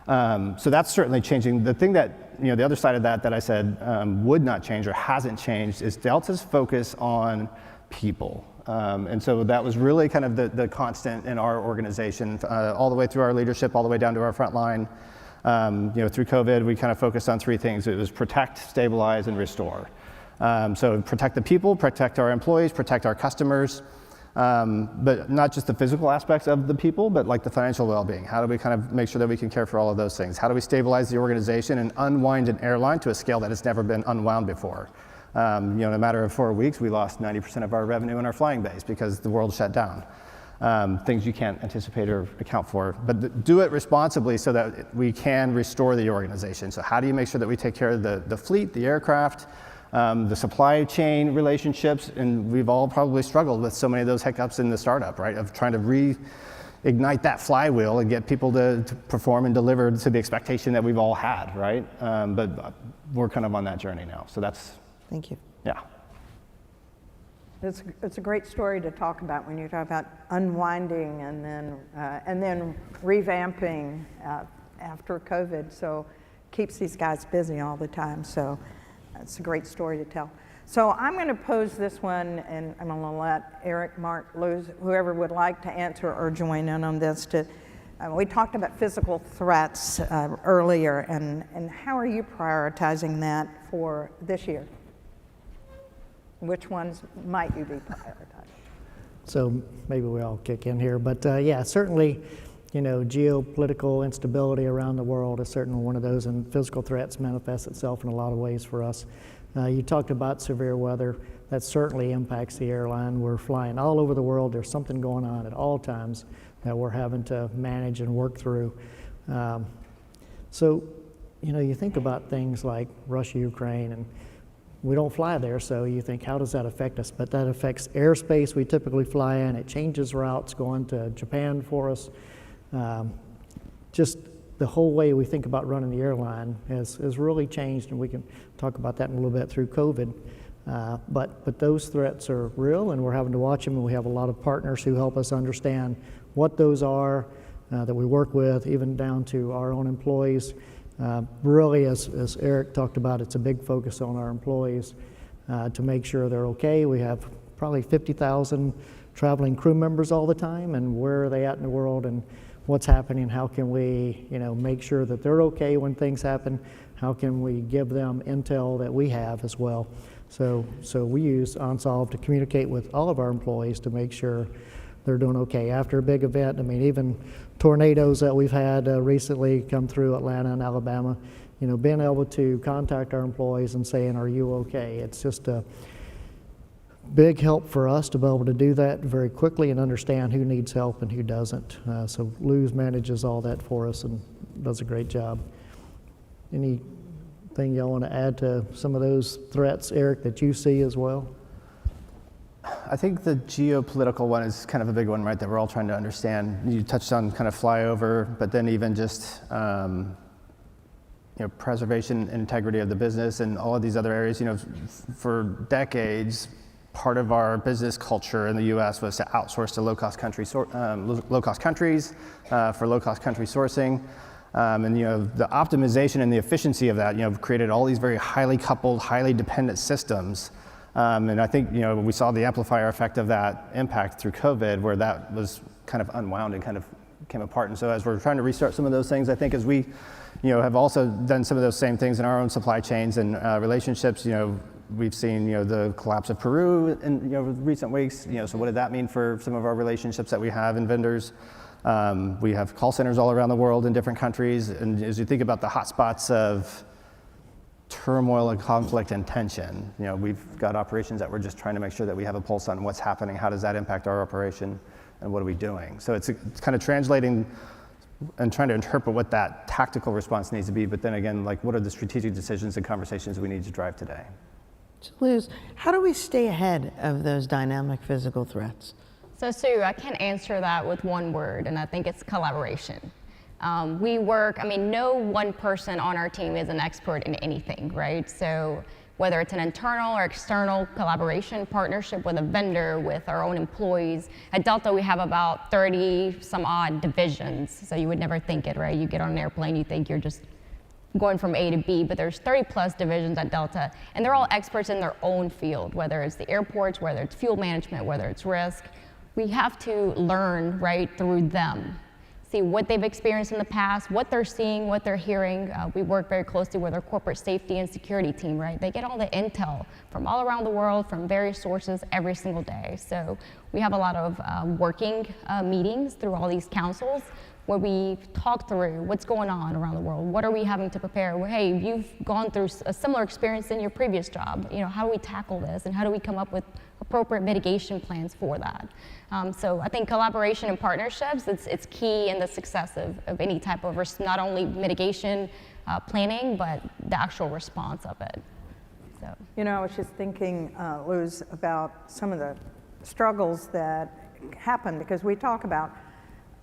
So that's certainly changing. The thing that, the other side of that I said would not change or hasn't changed is Delta's focus on people. And so that was really kind of the constant in our organization, all the way through our leadership, all the way down to our front line. Through COVID, we kind of focused on 3 things. It was protect, stabilize, and restore. So protect the people, protect our employees, protect our customers, but not just the physical aspects of the people, but like the financial well-being. How do we kind of make sure that we can care for all of those things? How do we stabilize the organization and unwind an airline to a scale that has never been unwound before? In a matter of 4 weeks, we lost 90% of our revenue in our flying base because the world shut down. Things you can't anticipate or account for, but do it responsibly so that we can restore the organization. So how do you make sure that we take care of the fleet, the aircraft, the supply chain relationships? And we've all probably struggled with so many of those hiccups in the startup, right? Of trying to reignite that flywheel and get people to perform and deliver to the expectation that we've all had, right? But we're kind of on that journey now. So that's. Thank you. Yeah. It's a great story to talk about when you talk about unwinding and then revamping after COVID. So keeps these guys busy all the time. So it's a great story to tell. So I'm going to pose this one, and I'm going to let Eric, Mark, Luz, whoever would like to answer or join in on this. We talked about physical threats earlier, and how are you prioritizing that for this year? Which ones might you be prioritizing? So maybe we all kick in here, but yeah, certainly, geopolitical instability around the world is certainly one of those, and physical threats manifest itself in a lot of ways for us. You talked about severe weather. That certainly impacts the airline. We're flying all over the world. There's something going on at all times that we're having to manage and work through. So, you know, you think about things like Russia, Ukraine, and we don't fly there, so you think, how does that affect us? But that affects airspace we typically fly in. It changes routes going to Japan for us. Just the whole way we think about running the airline has really changed, and we can talk about that in a little bit through COVID. But those threats are real, and we're having to watch them, and we have a lot of partners who help us understand what those are, that we work with, even down to our own employees. Really, as Eric talked about, it's a big focus on our employees to make sure they're okay. We have probably 50,000 traveling crew members all the time, and where are they at in the world and what's happening? How can we, you know, make sure that they're okay when things happen? How can we give them intel that we have as well? So we use OnSolve to communicate with all of our employees to make sure they're doing okay. After a big event, I mean, even tornadoes that we've had recently come through Atlanta and Alabama, you know, being able to contact our employees and saying, are you okay? It's just a big help for us to be able to do that very quickly and understand who needs help and who doesn't. So Luz manages all that for us and does a great job. Anything y'all want to add to some of those threats, Eric, that you see as well? I think the geopolitical one is kind of a big one, right, that we're all trying to understand. You touched on kind of flyover, but then even just you know, preservation and integrity of the business and all of these other areas. You know, for decades, part of our business culture in the U.S. was to outsource to low-cost countries for low-cost country sourcing. And you know, the optimization and the efficiency of that, you know, created all these very highly coupled, highly dependent systems. And I think, you know, we saw the amplifier effect of that impact through COVID, where that was kind of unwound and kind of came apart. And so as we're trying to restart some of those things, I think as we, you know, have also done some of those same things in our own supply chains and relationships, you know, we've seen, you know, the collapse of Peru in, you know, recent weeks. You know, so what did that mean for some of our relationships that we have in vendors? We have call centers all around the world in different countries. And as you think about the hotspots of turmoil and conflict and tension, you know, we've got operations that we're just trying to make sure that we have a pulse on what's happening, how does that impact our operation, and what are we doing? So it's kind of translating and trying to interpret what that tactical response needs to be, but then again, like, what are the strategic decisions and conversations we need to drive today? So Luz, how do we stay ahead of those dynamic physical threats? So Sue, I can't answer that with one word, and I think it's collaboration. We work, I mean, no one person on our team is an expert in anything, right? So whether it's an internal or external collaboration partnership with a vendor, with our own employees. At Delta, we have about 30 some odd divisions. So you would never think it, right? You get on an airplane, you think you're just going from A to B, but there's 30 plus divisions at Delta, and they're all experts in their own field, whether it's the airports, whether it's fuel management, whether it's risk. We have to learn, right, through them. See what they've experienced in the past, what they're seeing, what they're hearing. We work very closely with our corporate safety and security team, right? They get all the intel from all around the world, from various sources every single day. So we have a lot of working meetings through all these councils where we talk through what's going on around the world. What are we having to prepare? Well, hey, you've gone through a similar experience in your previous job. You know, how do we tackle this, and how do we come up with appropriate mitigation plans for that? So I think collaboration and partnerships, it's key in the success of any type of risk, not only mitigation planning, but the actual response of it. So. You know, I was just thinking, Luz, about some of the struggles that happen, because we talk about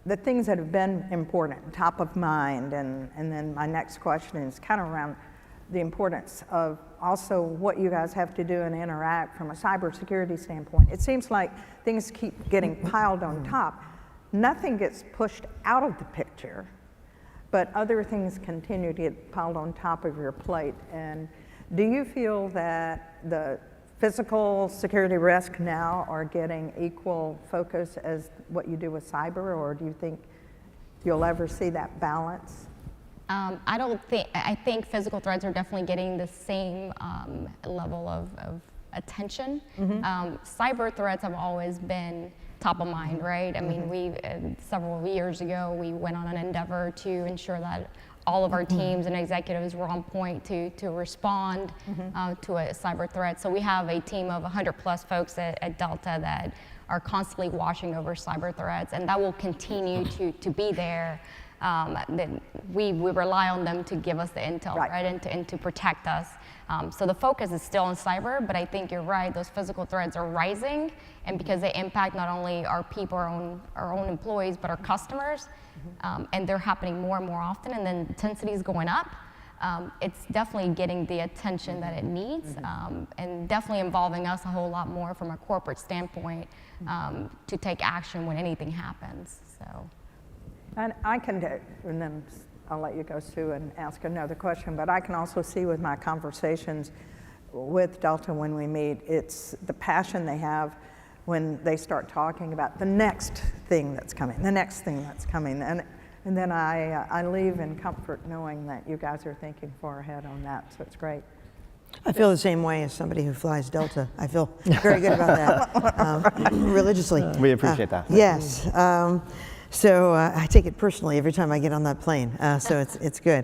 the things that have been important, top of mind, and then my next question is kind of around the importance of also what you guys have to do and interact from a cybersecurity standpoint. It seems like things keep getting piled on top. Nothing gets pushed out of the picture, but other things continue to get piled on top of your plate. And do you feel that the physical security risk now are getting equal focus as what you do with cyber, or do you think you'll ever see that balance? I think physical threats are definitely getting the same level of attention. Mm-hmm. Cyber threats have always been top of mind, right? I mean, several years ago, we went on an endeavor to ensure that all of our teams and executives were on point to respond to a cyber threat. So we have a team of 100 plus folks at Delta that are constantly watching over cyber threats, and that will continue to be there. then we rely on them to give us the intel, right, and to protect us. So the focus is still on cyber, but I think you're right, those physical threats are rising, and because they impact not only our people, our own employees, but our customers, and they're happening more and more often, and then intensity is going up, it's definitely getting the attention that it needs, and definitely involving us a whole lot more from a corporate standpoint to take action when anything happens. So. And I can do, and then I'll let you go, Sue, and ask another question, but I can also see with my conversations with Delta when we meet, it's the passion they have when they start talking about the next thing that's coming, the next thing that's coming. And then I leave in comfort knowing that you guys are thinking far ahead on that, so it's great. I feel the same way as somebody who flies Delta. I feel very good about that, religiously. We appreciate that. Yes. So I take it personally every time I get on that plane, so it's good.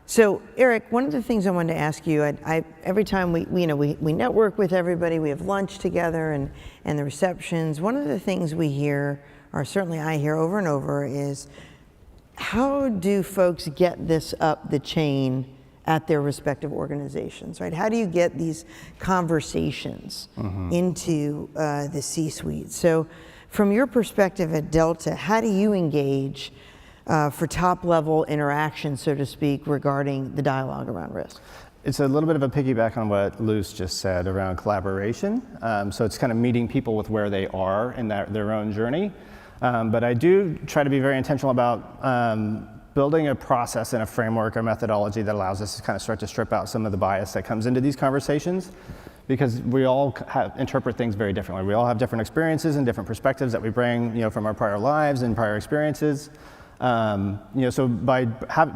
So Eric, one of the things I wanted to ask you, every time we network with everybody, we have lunch together and the receptions, one of the things we hear, or certainly I hear over and over, is how do folks get this up the chain at their respective organizations, right? How do you get these conversations into the C-suite? So from your perspective at Delta, how do you engage for top-level interaction, so to speak, regarding the dialogue around risk? It's a little bit of a piggyback on what Luce just said around collaboration. So it's kind of meeting people with where they are in their own journey. But I do try to be very intentional about building a process and a framework or methodology that allows us to kind of start to strip out some of the bias that comes into these conversations, because we all interpret things very differently. We all have different experiences and different perspectives that we bring, from our prior lives and prior experiences. So by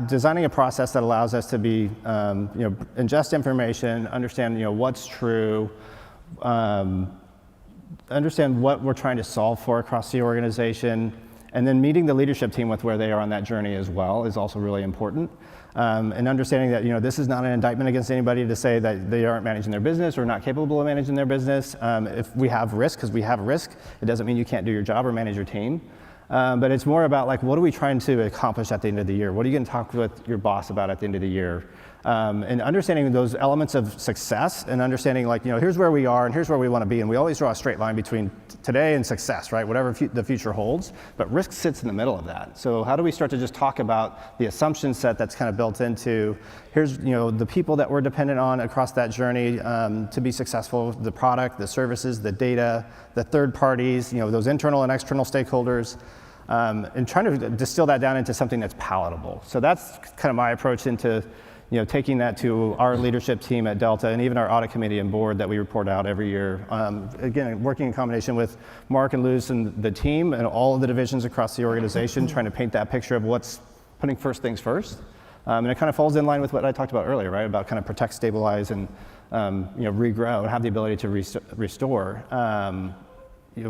designing a process that allows us to be, ingest information, understand, what's true, understand what we're trying to solve for across the organization, and then meeting the leadership team with where they are on that journey as well is also really important. And understanding that this is not an indictment against anybody to say that they aren't managing their business or not capable of managing their business. If we have risk, because we have risk, it doesn't mean you can't do your job or manage your team. But it's more about what are we trying to accomplish at the end of the year? What are you going to talk with your boss about at the end of the year? And understanding those elements of success and understanding here's where we are and here's where we want to be. And we always draw a straight line between today and success, right? Whatever the future holds, but risk sits in the middle of that. So how do we start to just talk about the assumption set that's kind of built into, here's the people that we're dependent on across that journey to be successful, the product, the services, the data, the third parties, those internal and external stakeholders. And trying to distill that down into something that's palatable. So that's kind of my approach into taking that to our leadership team at Delta and even our audit committee and board that we report out every year. Again, working in combination with Mark and Luce and the team and all of the divisions across the organization, trying to paint that picture of what's putting first things first. And it kind of falls in line with what I talked about earlier, right? About kind of protect, stabilize, and regrow and have the ability to restore.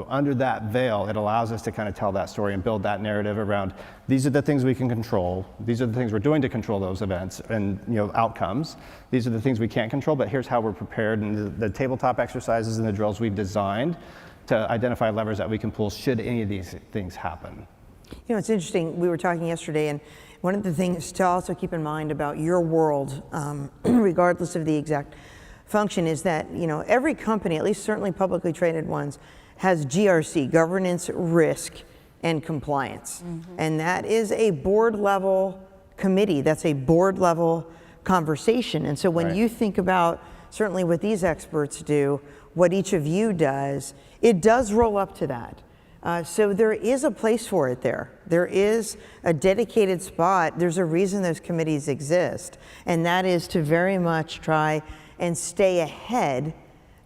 Under that veil, it allows us to kind of tell that story and build that narrative around these are the things we can control. These are the things we're doing to control those events and outcomes. These are the things we can't control, but here's how we're prepared, and the tabletop exercises and the drills we've designed to identify levers that we can pull should any of these things happen. It's interesting. We were talking yesterday, and one of the things to also keep in mind about your world, regardless of the exact function, is that every company, at least certainly publicly traded ones, has GRC, governance, risk, and compliance. And that is a board level committee. That's a board level conversation. And so when you think about certainly what these experts do, what each of you does, it does roll up to that. So there is a place for it there. There is a dedicated spot. There's a reason those committees exist. And that is to very much try and stay ahead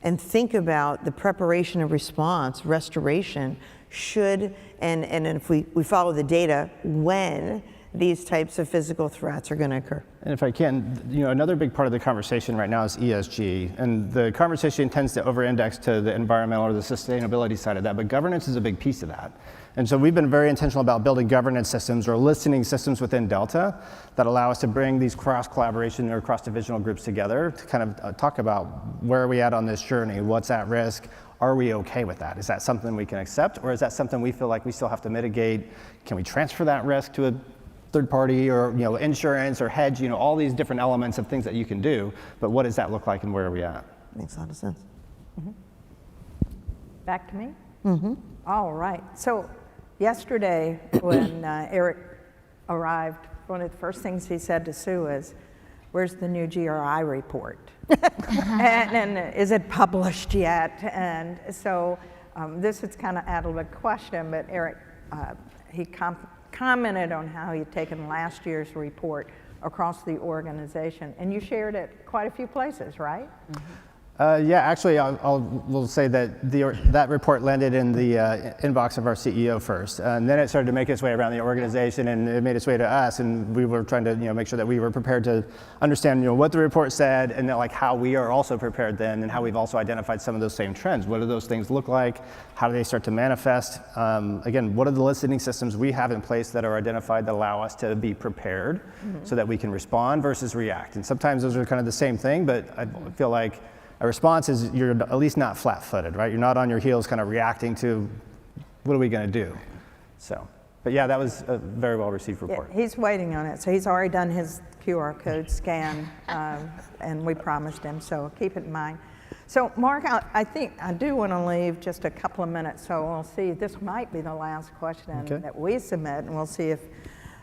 and think about the preparation of response, restoration, should, and if we follow the data, when these types of physical threats are going to occur. And if I can, another big part of the conversation right now is ESG, and the conversation tends to over-index to the environmental or the sustainability side of that, but governance is a big piece of that. And so we've been very intentional about building governance systems or listening systems within Delta that allow us to bring these cross-collaboration or cross-divisional groups together to kind of talk about where are we at on this journey, what's at risk, are we okay with that? Is that something we can accept, or is that something we feel like we still have to mitigate? Can we transfer that risk to a third party, or insurance or hedge, all these different elements of things that you can do, but what does that look like and where are we at? Makes a lot of sense. Back to me? All right. So yesterday when Eric arrived, one of the first things he said to Sue is, where's the new GRI report? and is it published yet? And so this is kind of out of a question, but Eric, he commented on how he'd taken last year's report across the organization, and you shared it quite a few places, right? Yeah, actually, we'll say that that report landed in the inbox of our CEO first, and then it started to make its way around the organization, and it made its way to us, and we were trying to make sure that we were prepared to understand what the report said, and then how we are also prepared then, and how we've also identified some of those same trends. What do those things look like? How do they start to manifest? Again, what are the listening systems we have in place that are identified that allow us to be prepared so that we can respond versus react? And sometimes those are kind of the same thing, but I feel like a response is you're at least not flat-footed, right? You're not on your heels kind of reacting to what are we going to do? So, but yeah, that was a very well-received report. Yeah, he's waiting on it. So he's already done his QR code scan, and we promised him, so keep it in mind. So Mark, I think I do want to leave just a couple of minutes, so we'll see. This might be the last question that we submit, and we'll see if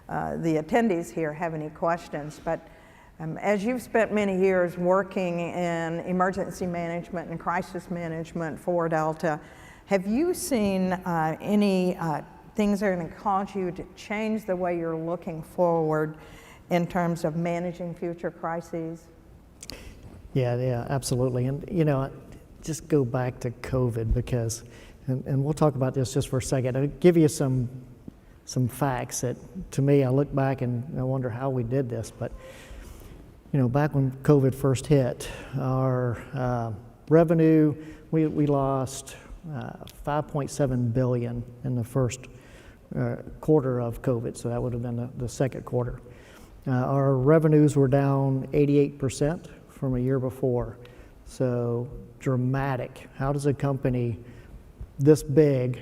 the attendees here have any questions. But as you've spent many years working in emergency management and crisis management for Delta, have you seen any things that are going to cause you to change the way you're looking forward in terms of managing future crises? Yeah, absolutely. And just go back to COVID because, and we'll talk about this just for a second. I'll give you some facts that, to me, I look back and I wonder how we did this, but back when COVID first hit, our revenue, we lost $5.7 billion in the first quarter of COVID, so that would have been the second quarter. Our revenues were down 88% from a year before, so dramatic. How does a company this big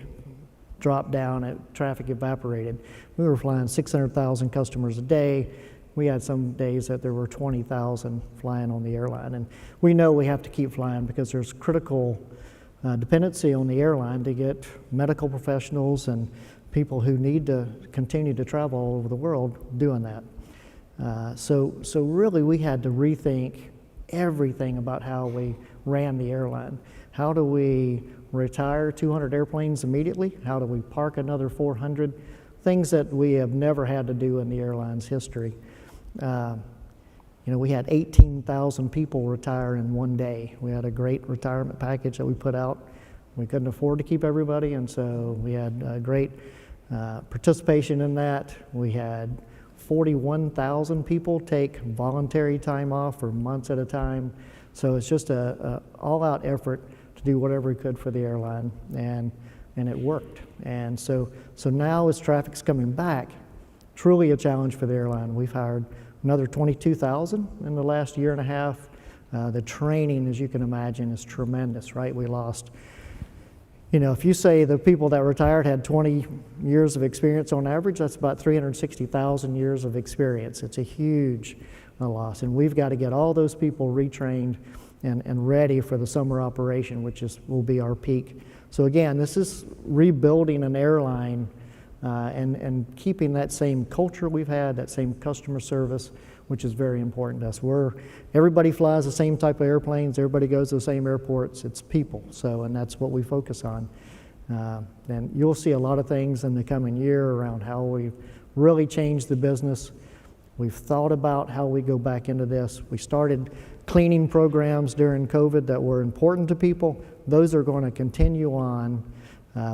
drop down at traffic evaporated? We were flying 600,000 customers a day. We had some days that there were 20,000 flying on the airline, and we know we have to keep flying because there's critical dependency on the airline to get medical professionals and people who need to continue to travel all over the world doing that. So really we had to rethink everything about how we ran the airline. How do we retire 200 airplanes immediately? How do we park another 400? Things that we have never had to do in the airline's history. We had 18,000 people retire in one day. We had a great retirement package that we put out. We couldn't afford to keep everybody, and so we had great participation in that. We had 41,000 people take voluntary time off for months at a time. So it's just a all-out effort to do whatever we could for the airline, and it worked. And so now as traffic's coming back, truly a challenge for the airline. We've hired another 22,000 in the last year and a half. The training, as you can imagine, is tremendous, right? We lost, if you say the people that retired had 20 years of experience on average, that's about 360,000 years of experience. It's a huge loss, and we've got to get all those people retrained and ready for the summer operation, which will be our peak. So again, this is rebuilding an airline and keeping that same culture we've had, that same customer service, which is very important to us. Everybody flies the same type of airplanes, everybody goes to the same airports, it's people, and that's what we focus on. And you'll see a lot of things in the coming year around how we've really changed the business. We've thought about how we go back into this. We started cleaning programs during COVID that were important to people. Those are going to continue on.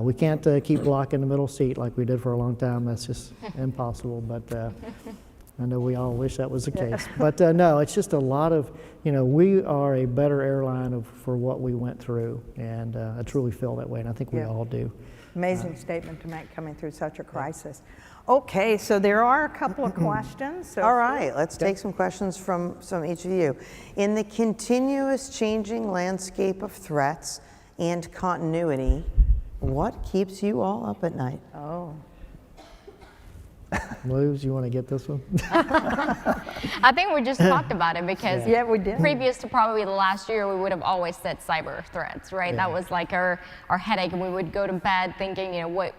We can't keep blocking the middle seat like we did for a long time. That's just impossible, but I know we all wish that was the case. But no, it's just a lot of, we are a better airline for what we went through, and I truly feel that way, and I think we all do. Amazing statement to make coming through such a crisis. Okay, so there are a couple of questions. So all right, let's take some questions from each of you. In the continuous changing landscape of threats and continuity. What keeps you all up at night? Oh. Liz, you want to get this one? I think we just talked about it because Yeah, we did. previous to probably the last year, we would have always said cyber threats, right? That was like our headache, and we would go to bed thinking, what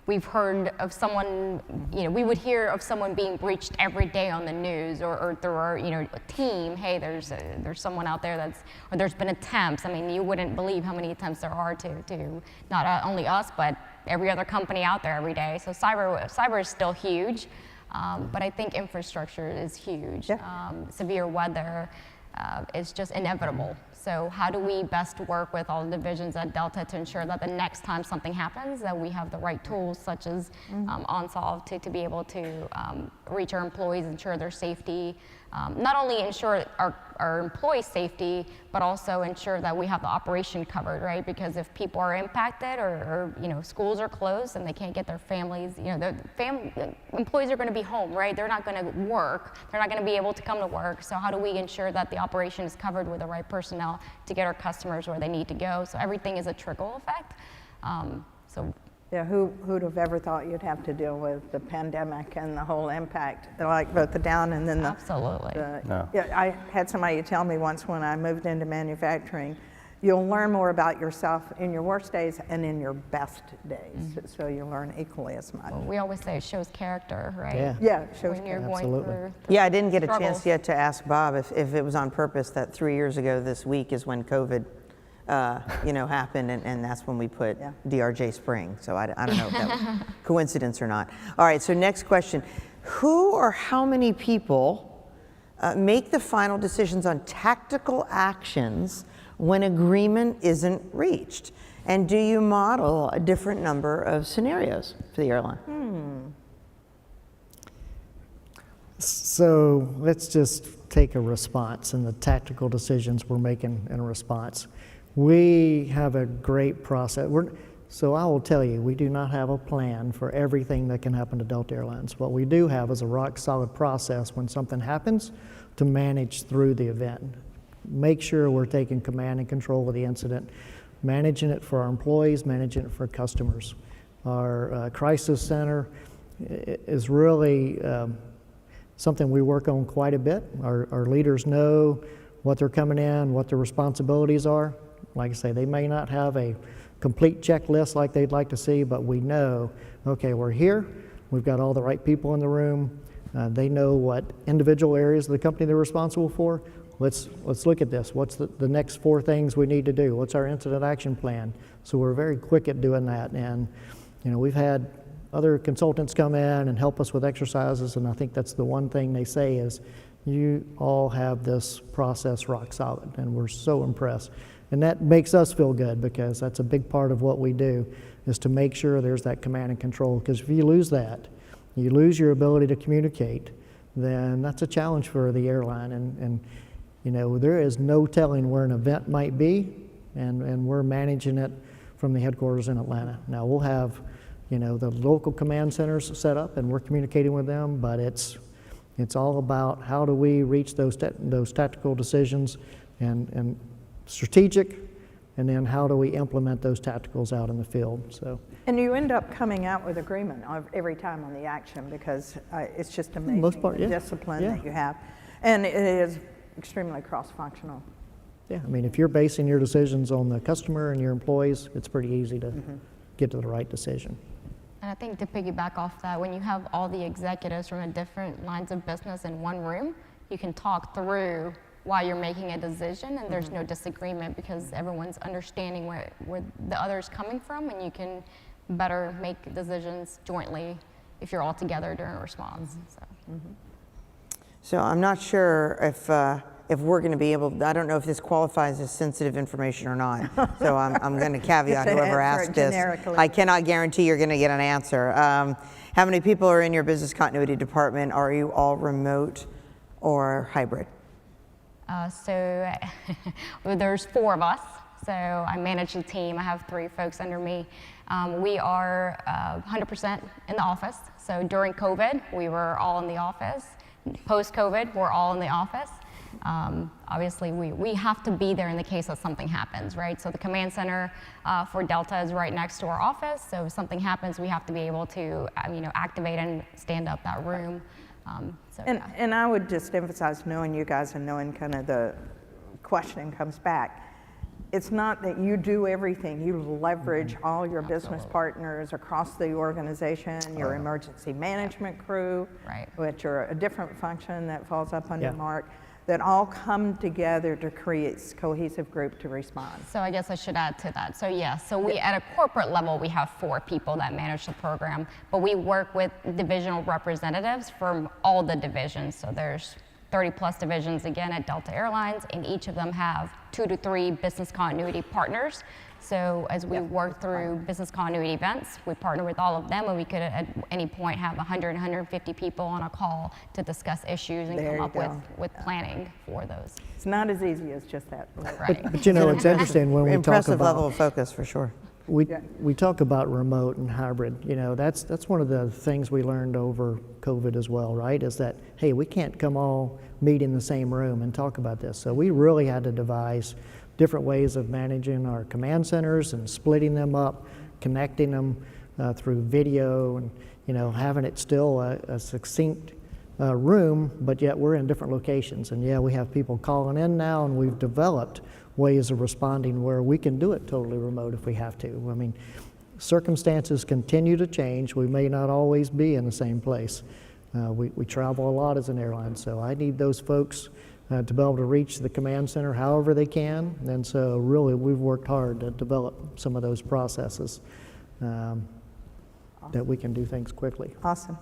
we've heard of someone, we would hear of someone being breached every day on the news or through our, team. Hey, there's someone out there or there's been attempts. I mean, you wouldn't believe how many attempts there are to not only us, but every other company out there every day. So cyber is still huge, but I think infrastructure is huge. Yeah. Severe weather is just inevitable. So how do we best work with all the divisions at Delta to ensure that the next time something happens, that we have the right tools such as OnSolve to be able to reach our employees, ensure their safety, not only ensure our employees' safety, but also ensure that we have the operation covered, right? Because if people are impacted or schools are closed and they can't get their families, employees are going to be home, right? They're not going to work. They're not going to be able to come to work. So how do we ensure that the operation is covered with the right personnel to get our customers where they need to go? So everything is a trickle effect. Yeah, who'd have ever thought you'd have to deal with the pandemic and the whole impact, like both the down and then the... Absolutely. Yeah, I had somebody tell me once when I moved into manufacturing, you'll learn more about yourself in your worst days and in your best days. So you learn equally as much. Well, we always say it shows character, right? Yeah, it shows when you're character. going through Yeah, I didn't get a struggles. chance yet to ask Bob if it was on purpose that 3 years ago this week is when COVID happened, and that's when we put DRJ Spring. So I don't know if that was coincidence or not. All right, so next question. Who or how many people make the final decisions on tactical actions when agreement isn't reached? And do you model a different number of scenarios for the airline? So let's just take a response and the tactical decisions we're making in a response. We have a great process. So I will tell you, we do not have a plan for everything that can happen to Delta Airlines. What we do have is a rock solid process when something happens to manage through the event. Make sure we're taking command and control of the incident, managing it for our employees, managing it for customers. Our crisis center is really something we work on quite a bit. Our leaders know what they're coming in, what their responsibilities are. Like I say, they may not have a complete checklist like they'd like to see, but we know, okay, we're here, we've got all the right people in the room, they know what individual areas of the company they're responsible for. Let's look at this. What's the next 4 things we need to do? What's our incident action plan? So we're very quick at doing that, and we've had other consultants come in and help us with exercises, and I think that's the one thing they say is, you all have this process rock solid, and we're so impressed. And that makes us feel good because that's a big part of what we do is to make sure there's that command and control. Because if you lose that, you lose your ability to communicate, then that's a challenge for the airline. And there is no telling where an event might be, and we're managing it from the headquarters in Atlanta. Now we'll have, the local command centers set up, and we're communicating with them, but it's all about how do we reach those tactical decisions and strategic, and then how do we implement those tacticals out in the field. So. And you end up coming out with agreement every time on the action because it's just amazing Most part, the discipline that you have. And it is extremely cross-functional. Yeah, I mean, if you're basing your decisions on the customer and your employees, it's pretty easy to get to the right decision. And I think to piggyback off that, when you have all the executives from the different lines of business in one room, you can talk through why you're making a decision, and there's no disagreement because everyone's understanding where the other's coming from, and you can better make decisions jointly if you're all together during a response. So I'm not sure if we're going to be able, I don't know if this qualifies as sensitive information or not. So I'm going to caveat whoever asked this. I cannot guarantee you're going to get an answer. How many people are in your business continuity department? Are you all remote or hybrid? So there's 4 of us. So I manage the team. I have 3 folks under me. We are 100% in the office. So during COVID, we were all in the office. Post-COVID, we're all in the office. Obviously, we have to be there in the case that something happens, right? So the command center for Delta is right next to our office. So if something happens, we have to be able to, activate and stand up that room. And I would just emphasize, knowing you guys and knowing kind of the questioning comes back, it's not that you do everything. You leverage all your business partners across the organization, your emergency management crew, which are a different function that falls up under Mark, that all come together to create a cohesive group to respond. So I guess I should add to that. So we at a corporate level, we have 4 people that manage the program, but we work with divisional representatives from all the divisions. So there's 30 plus divisions again at Delta Airlines, and each of them have 2 to 3 business continuity partners. So as we work through business continuity events, we partner with all of them, and we could at any point have 100, 150 people on a call to discuss issues and come up with planning for those. It's not as easy as just that. Right. But it's interesting when we talk about impressive level of focus for sure. We talk about remote and hybrid. That's one of the things we learned over COVID as well, right? Is that, hey, we can't come all meet in the same room and talk about this. So we really had to devise different ways of managing our command centers and splitting them up, connecting them through video, and having it still a succinct room, but yet we're in different locations. And we have people calling in now, and we've developed ways of responding where we can do it totally remote if we have to. I mean, circumstances continue to change. We may not always be in the same place. We travel a lot as an airline, so I need those folks to be able to reach the command center however they can. And so really we've worked hard to develop some of those processes that we can do things quickly. Awesome.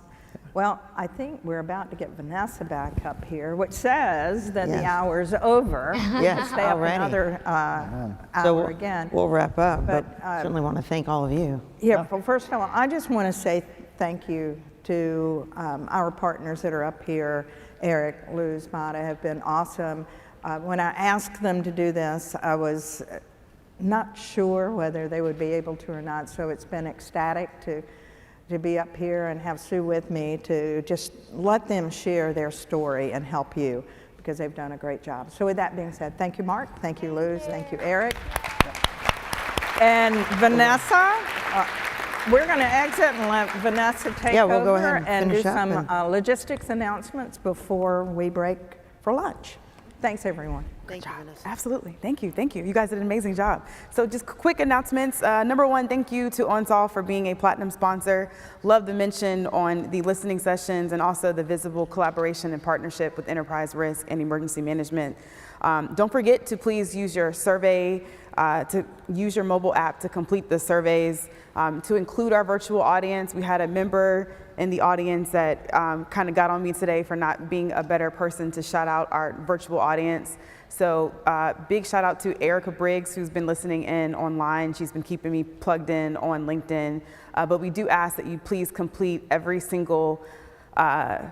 Well, I think we're about to get Vanessa back up here, which says that the hour's over. Yes, stay up already. Another hour again. We'll wrap up, but certainly want to thank all of you. Yeah, well, first of all, I just want to say thank you to our partners that are up here. Eric, Luz, Matta have been awesome. When I asked them to do this, I was not sure whether they would be able to or not, so it's been ecstatic to be up here and have Sue with me to just let them share their story and help you, because they've done a great job. So with that being said, thank you, Mark. Thank you, Luz. Thank you, Eric. And Vanessa, we're going to exit and let Vanessa take we'll over go ahead and do finish up some logistics announcements before we break for lunch. Thanks, everyone. Thank you, Vanessa. Absolutely. Thank you. Thank you. You guys did an amazing job. So just quick announcements. Number 1, thank you to OnSol for being a platinum sponsor. Love the mention on the listening sessions and also the visible collaboration and partnership with enterprise risk and emergency management. Don't forget to please use your survey, to use your mobile app to complete the surveys, to include our virtual audience. We had a member in the audience that kind of got on me today for not being a better person to shout out our virtual audience. So big shout out to Erica Briggs, who's been listening in online. She's been keeping me plugged in on LinkedIn. But we do ask that you please complete every single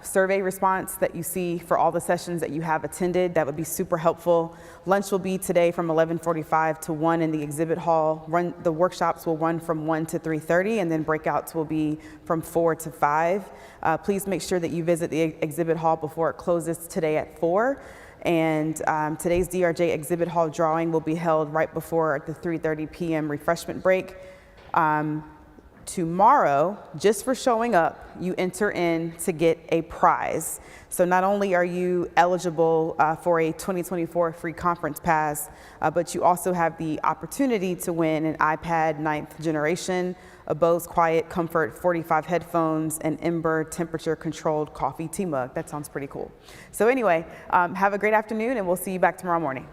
survey response that you see for all the sessions that you have attended. That would be super helpful. Lunch will be today from 11:45 to 1 in the exhibit hall. The workshops will run from 1 to 3:30, and then breakouts will be from 4 to 5. Please make sure that you visit the exhibit hall before it closes today at 4. And today's DRJ exhibit hall drawing will be held right before the 3:30 p.m. refreshment break. Tomorrow, just for showing up, you enter in to get a prize. So not only are you eligible for a 2024 free conference pass, but you also have the opportunity to win an iPad 9th generation, a Bose Quiet Comfort 45 headphones, and Ember temperature-controlled coffee tea mug. That sounds pretty cool. So anyway, have a great afternoon, and we'll see you back tomorrow morning.